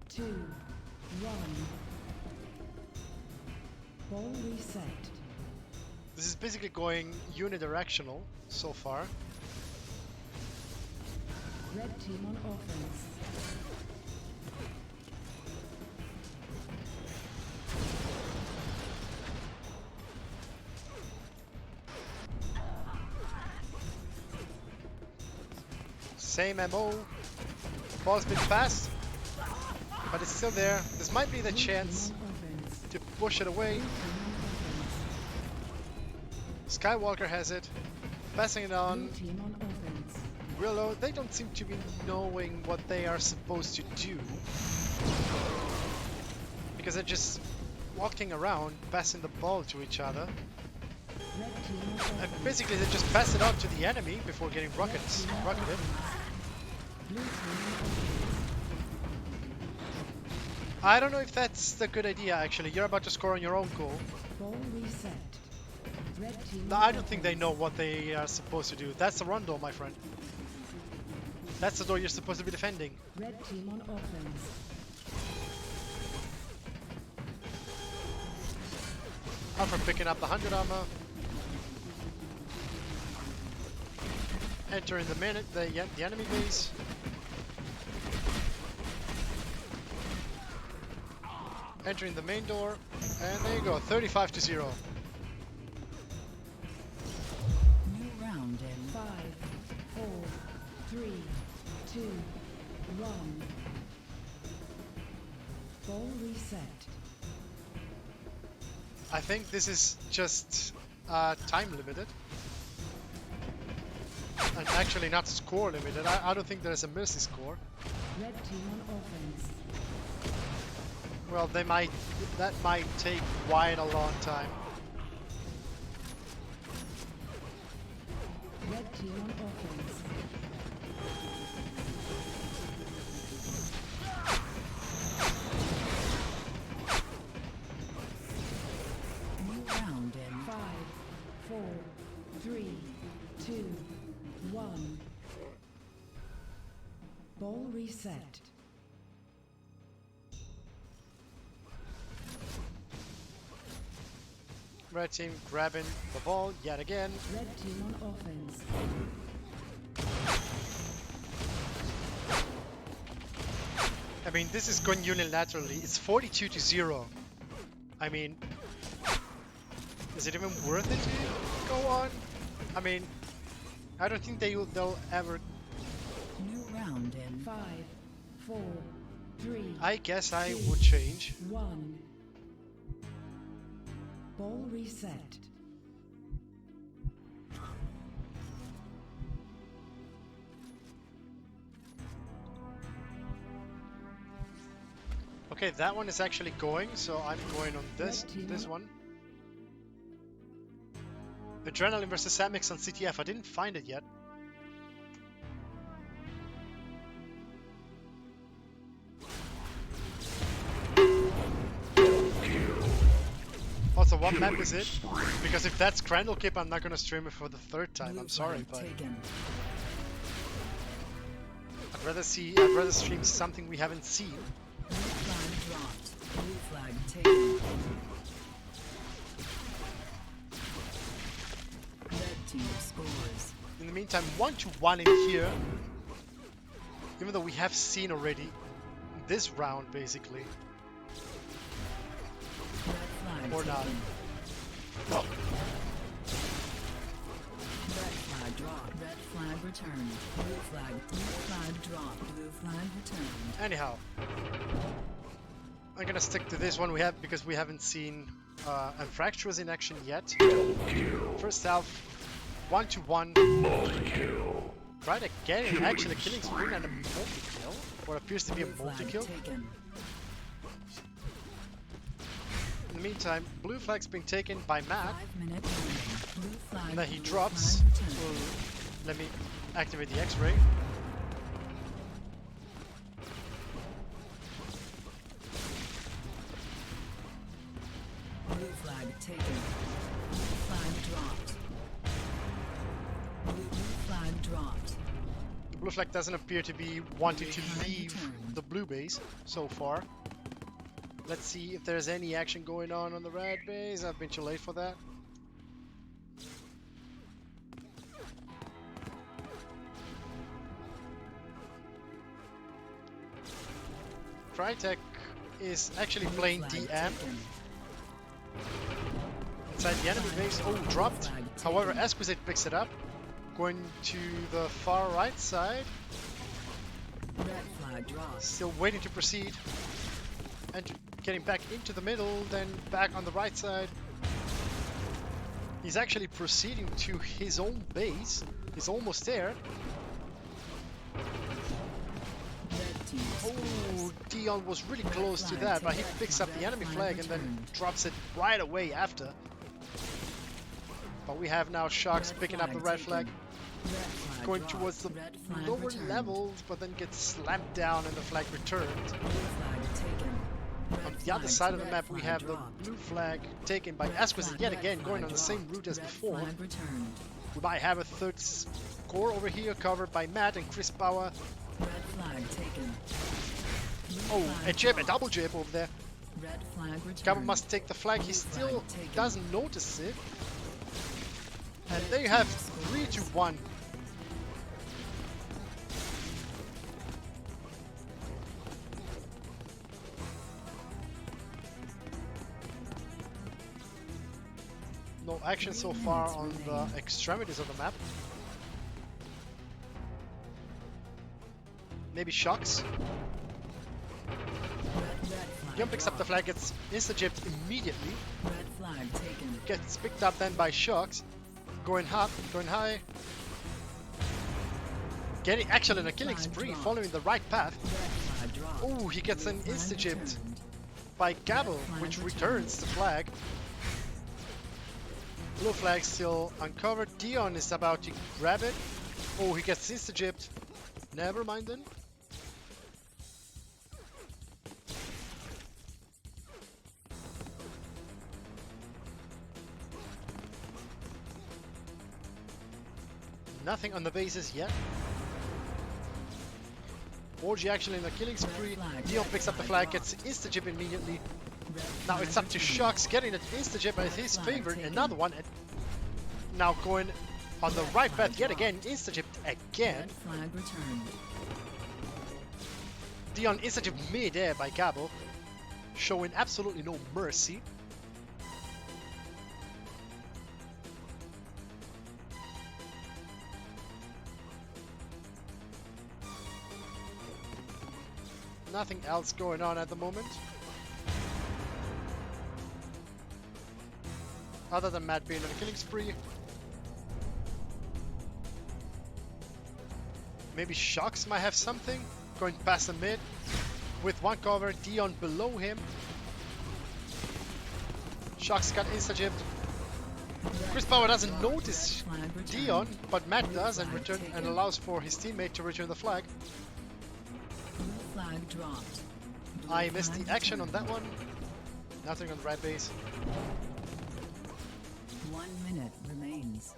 2, 1. Ball reset. This is basically going unidirectional so far. Red team on offense. Same MO. Ball's been passed, but it's still there. This might be the chance to push it away. Skywalker has it, passing it on. Team on offense. Willow, they don't seem to be knowing what they are supposed to do, because they're just walking around, passing the ball to each other. Red team on And offense. basically they just pass it on to the enemy before getting rocketed. Blue team on offense. I don't know if that's the good idea actually. You're about to score on your own goal. Ball reset. Red team No, on I don't think they offense. know what they are supposed to do. That's the run door, my friend. That's the door you're supposed to be defending. Red team on offense. Alpha picking up the 100 armor. Entering the enemy base. Entering the main door. And there you go, 35-0. new round in 5, 4, 3, 2, 1. Ball reset. I think this is just time limited. And actually not score limited. I don't think there's a mercy score. Red team on offense. Well, that might take quite a long time. Red team on offense. new round in 5, 4, 3, 2, 1. Ball reset. Red team grabbing the ball yet again. Red team on offense. I mean, this is going unilaterally. It's 42-0. I mean, is it even worth it to go on? I mean, I don't think they'll ever. new round in 5, 4, 3, I guess I would change. 1. Ball reset. Okay, that one is actually going, so I'm going on this Red team. one. Adrenaline versus Samix on CTF. I didn't find it yet. Also, what map is it? Because if that's Candlekeep, I'm not gonna stream it for the third time. blue I'm sorry, flag but taken. I'd rather stream something we haven't seen. Blue flag dropped. Blue flag taken. Red team scores. In the meantime, 1-1 in here. Even though we have seen already this round, basically. Red flag Or not. taken. No. Red flag dropped. Red flag returned. Blue flag dropped. Blue flag returned. Anyhow, I'm gonna stick to this one because we haven't seen Anfractuous in action yet. First half, 1-1. Try to get it. Actually, killing spree and a multi-kill. What appears to be a Blue flag multi-kill. taken. In the meantime, blue flag's been taken by Matt. 5-minute warning. Blue flag. That he blue drops. flag returned. Well, let me activate the X-ray. flag taken. Blue flag dropped. Blue flag dropped. The blue flag doesn't appear to be wanting to Flag leave returned. the blue base so far. Let's see if there's any action going on the red base. I've been too late for that. Crytek is actually Blue playing flag DM taken. inside the enemy base. Oh, dropped. Flag However, taken. Exquisite picks it up. Going to the far right side. Red flag dropped. Still waiting to proceed. And getting back into the middle, then back on the right side. He's actually proceeding to his own base. He's almost there. Red team Oh, Dion was really close to that, but he picks up the enemy flag and then drops it right away after. But we have now Sharks picking up the red flag, Red flag going dropped. towards the Red flag lower returned. levels, but then gets slammed down and the flag returned. Blue flag taken. Red On the other flag side to of the red map, we flag have the dropped. blue flag taken by Red Exquisite flag, yet red again, going flag on the same dropped. route as Red before. flag returned. We might have a third core over here covered by Matt and Chris Bauer. Red flag taken. Blue Oh, flag a jib, a dropped. double jib over there. Red flag returned. Gabba must take the flag. He Blue still flag taken. doesn't notice it. And there you have 3-1. No action so far on the extremities of the map. Maybe Shocks. Red flag Dion picks up the dropped. flag, gets insta-jibbed immediately. Red flag taken. Gets picked up then by Shocks. Going hot, going high. Getting actually in a killing spree, following the right path. Red flag dropped. Oh, he gets an Blue flag insta-jibbed returned. by Gabble, flag which returned. returns the flag. Blue flag still uncovered. Dion is about to grab it. Oh, he gets insta-jibbed. Never mind then. Nothing on the bases yet. Orgy actually in a killing spree. flag, Dion red picks up the flag flag, gets insta-jib immediately. Red Now flag it's up to returned. Shocks getting an insta-jib in his flag favor. taken. Another one. And now going on the Red right flag path yet dropped. again. Insta-jibbed again. Red flag returned. Dion insta-jibbed mid-air by Gabo. Showing absolutely no mercy. Nothing else going on at the moment. Other than Matt being on a killing spree. Maybe Shocks might have something. Going past the mid. With one cover, Dion below him. Shocks got insta-jibbed. Chris Bauer doesn't notice Red flag returned. Dion, but Matt Blue does and flag return and taken. allows for his teammate to return the flag. Blue flag dropped. Blue I missed flag the action on returned. that one. Nothing on the red base. 1 minute remains.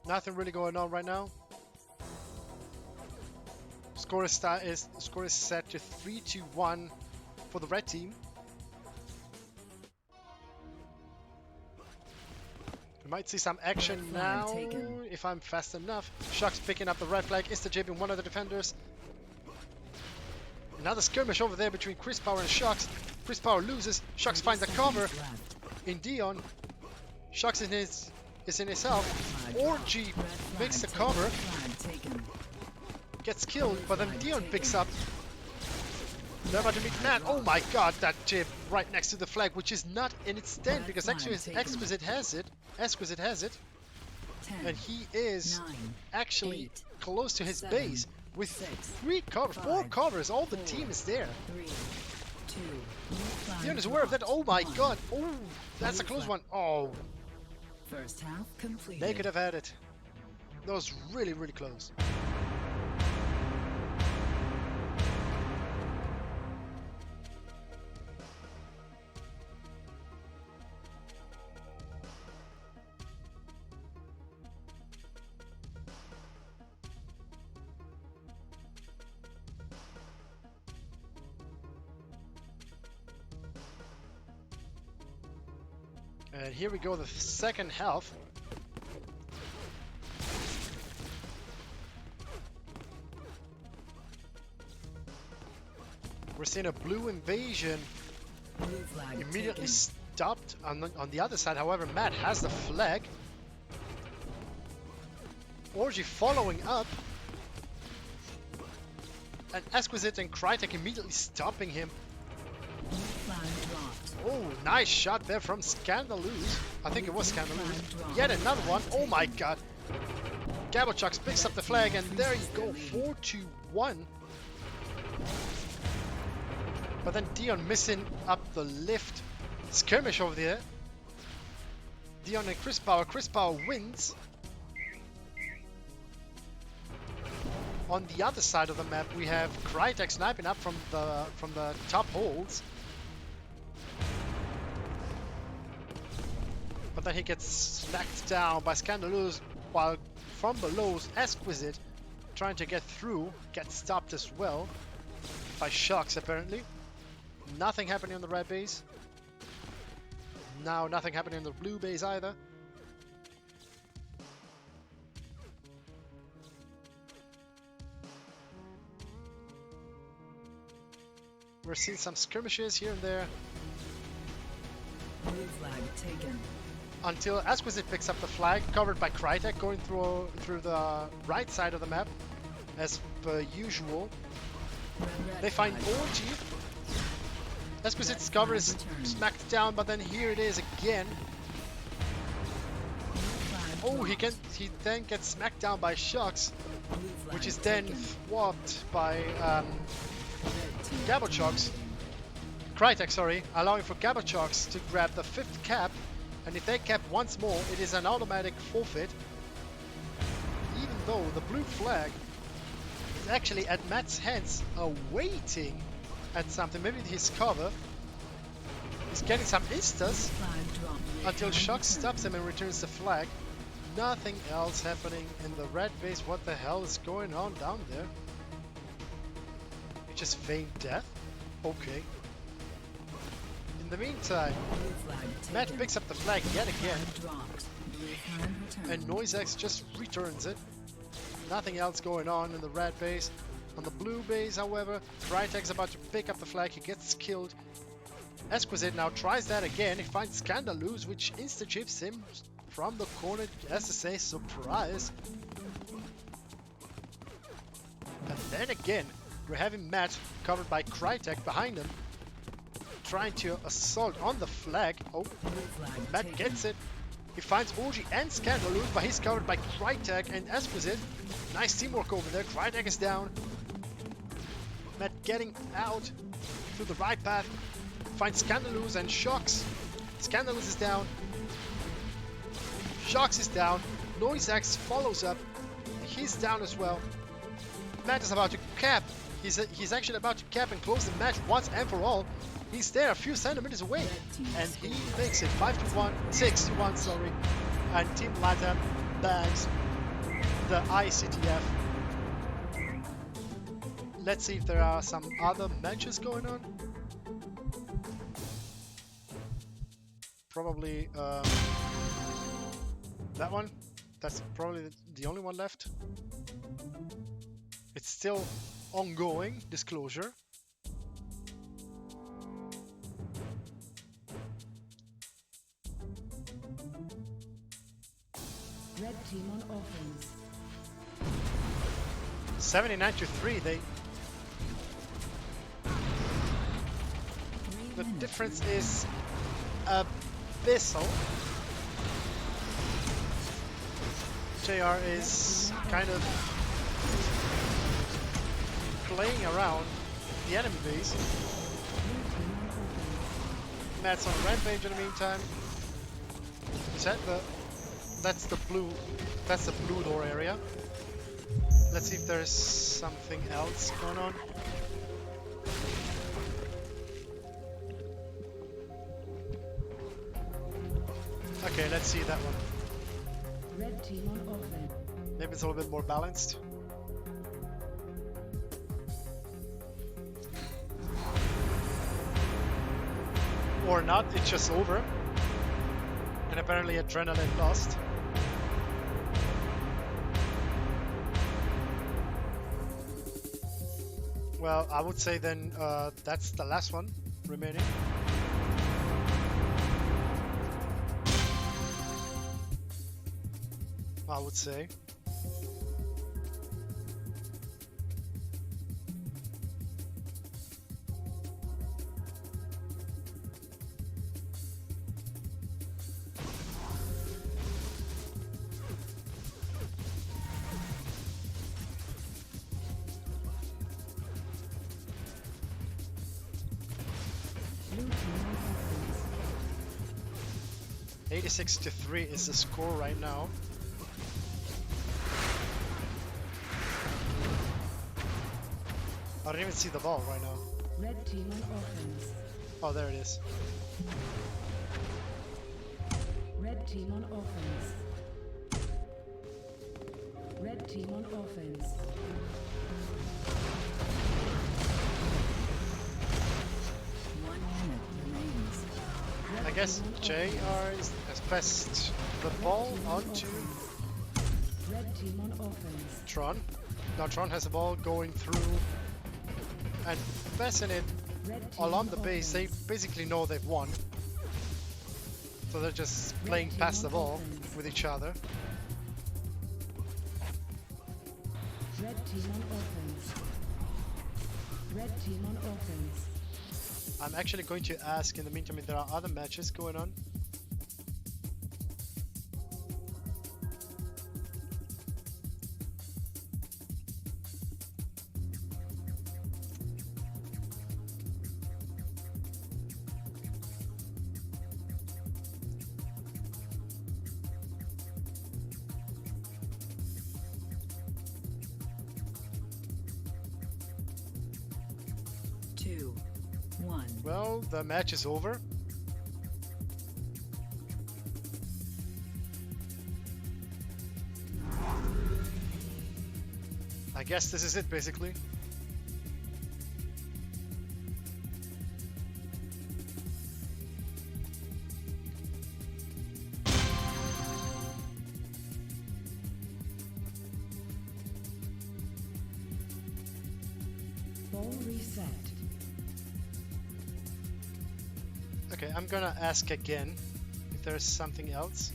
Nothing really going on right now. Score is set to 3-1 for the red team. We might see some action Red flag now taken. if I'm fast enough. Shucks picking up the red flag, insta-jibbing one of the defenders. Another skirmish over there between Chris Power and Shucks. Chris Power loses. Shucks finds a cover Seconds left. in Dion. Shucks is in his help. Flag Orgy dropped. Red flag makes the taken. cover, Flag taken. gets killed, but then Flag Dion taken. picks up. They're about to meet Matt. Oh my god, that jib right next to the flag, which is not in its stand Red because flag actually taken. Exquisite has it. Exquisite has it. 10, And he is 9, actually 8, close to his 7, base with 6, 4 5, covers. All the 4, team is there. 3, 2, blue flag Dion is aware of that. Oh my dropped. god. Oh, that's a Blue close flag. one. Oh, First half completed. they could have had it. That was really, really close. And here we go, the second health. We're seeing a blue invasion Blue flag immediately taken. stopped. On the other side, however, Matt has the flag. Orgy following up. And Exquisite and Crytek immediately stopping him. Blue flag dropped. Oh, nice shot there from Scandalous. I think it was Scandalous. Yet another one. Oh my god. Gabochucks picks up the flag, and there you go, 4-1. But then Dion missing up the lift. Skirmish over there. Dion and Chris Power. Chris Power wins. On the other side of the map, we have Crytek sniping up from the top holes. But then he gets smacked down by Scandalous, while from below, Exquisite trying to get through, gets stopped as well by Shocks apparently. Nothing happening on the red base. Now nothing happening on the blue base either. We're seeing some skirmishes here and there Blue flag taken. until Exquisite picks up the flag, covered by Crytek, going through the right side of the map as per usual. Red They find flag. Orgy. Exquisite's cover is smacked down, but then here it is again. Blue flag Oh, dropped. he then gets smacked down by Shocks, Blue flag which is then taken. swapped by Red team Gabochucks. Crytek, sorry, allowing for Gabochucks to grab the 5th cap, and if they cap once more, it is an automatic forfeit. Even though the blue flag is actually at Matt's hands, awaiting at something, maybe his cover. He's getting some instas flag dropped. until And Shock returned. stops him and returns the flag. Nothing else happening in the red base. What the hell is going on down there? You just feigned death? Okay. In the meantime, Blue flag Matt taken. picks up the flag yet again, Flag dropped. Blue flag returned. and Noisex just returns it. Nothing else going on in the red base. On the blue base, however, Crytek's about to pick up the flag. He gets killed. Exquisite now tries that again. He finds Scandalous, which insta-chips him from the corner. SSA surprise. And then again, we're having Matt covered by Crytek behind him, trying to assault on the flag. Oh, Blue flag Matt taken. gets it. He finds Orgy and Scandalous, but he's covered by Crytek and Exquisite. Nice teamwork over there. Crytek is down. Matt getting out through the right path. Finds Scandalous and Shocks. Scandalous is down. Shocks is down. Noisex follows up. He's down as well. Matt is about to cap. He's actually about to cap and close the match once and for all. He's there a few centimeters away. And he makes it 5-1, 6-1, sorry. And Team LATAM bags the ICTF. Let's see if there are some other matches going on. Probably that one. That's probably the only one left. It's still ongoing, disclosure. Red team on offense. 79-3. The minutes difference is abyssal. JR is kind of playing around the enemy base. Matt's on rampage in the meantime. Is that that's the blue door area. Let's see if there's something else going on. Okay, let's see that one. Red team on offense. Maybe it's a little bit more balanced. Or not, it's just over. And apparently adrenaline lost. Well, I would say then that's the last one remaining. I would say. Blue team on offense. 86-3 is the score right now. I don't even see the ball right now. Red team on offense. Oh, there it is. Red team on offense. Red team on offense. One minute remains. Red I guess team on JR has passed the ball onto Red team on offense. Tron. Now Tron has the ball going through and passing it Red team along on the base. They offense. basically know they've won. So they're just playing team past the on ball offense. with each other. Red team on offense. Red team on offense. I'm actually going to ask in the meantime if there are other matches going on. Two, one. Well, the match is over. I guess this is it basically. Ball reset. Okay, I'm gonna ask again if there's something else.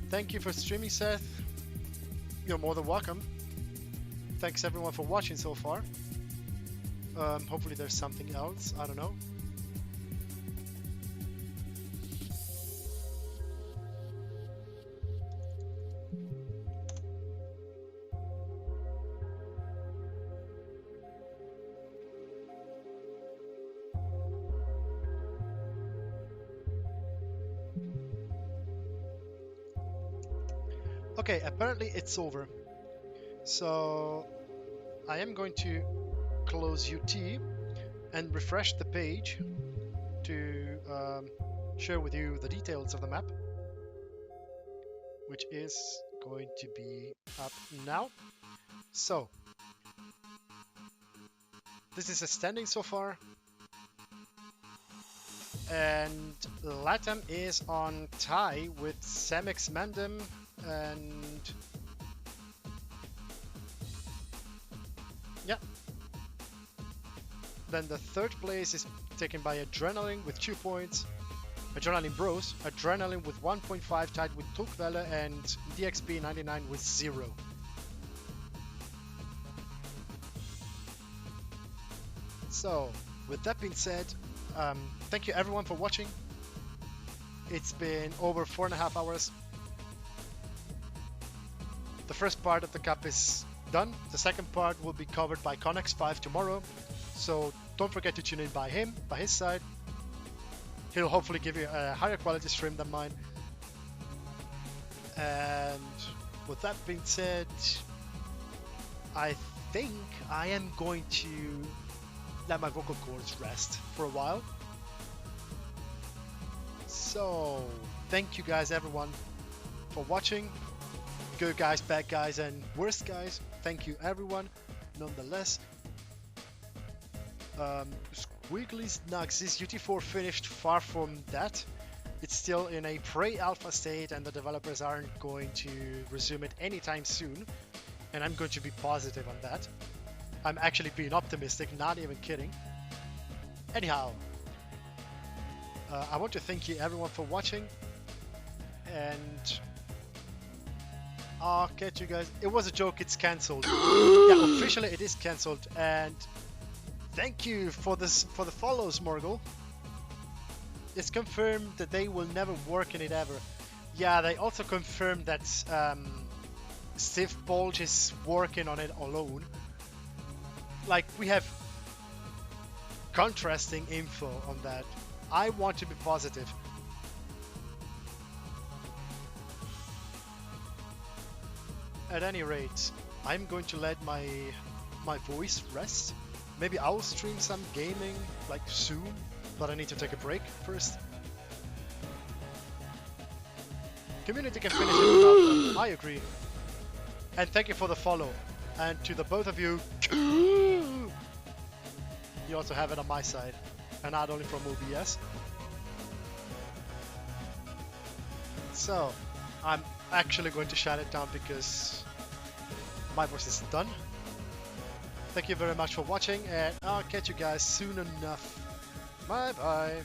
Thank you for streaming, Seth. You're more than welcome. Thanks everyone for watching so far. Hopefully there's something else. I don't know. Okay, apparently it's over. So I am going to close UT and refresh the page to share with you the details of the map, which is going to be up now. So this is a standing so far, and Latam is on tie with Samex Mandem and yeah. Then the third place is taken by Adrenaline with 2 points. Adrenaline Bros, Adrenaline with 1.5 tied with Tukvele, and DXP 99 with 0. So, with that being said, thank you everyone for watching. It's been over 4.5 hours. The first part of the cup is done. The second part will be covered by Connex5 tomorrow. So don't forget to tune in by his side. He'll hopefully give you a higher quality stream than mine. And with that being said, I think I am going to let my vocal cords rest for a while. So thank you guys everyone for watching. Good guys, bad guys, and worst guys. Thank you everyone nonetheless. Wiggly Snugs, is UT4 finished? Far from that. It's still in a pre-alpha state and the developers aren't going to resume it anytime soon. And I'm going to be positive on that. I'm actually being optimistic, not even kidding. Anyhow, I want to thank you everyone for watching. And I'll catch you guys. It was a joke, it's cancelled. Yeah, officially it is cancelled. And thank you for the follows, Morgul. It's confirmed that they will never work in it ever. Yeah, they also confirmed that Steve Bolge is working on it alone. Like, we have contrasting info on that. I want to be positive. At any rate, I'm going to let my voice rest. Maybe I'll stream some gaming like soon, but I need to take a break first. Community can finish it without them. I agree. And thank you for the follow. And to the both of you, you also have it on my side, and not only from OBS. So, I'm actually going to shut it down because my voice is done. Thank you very much for watching, and I'll catch you guys soon enough. Bye bye.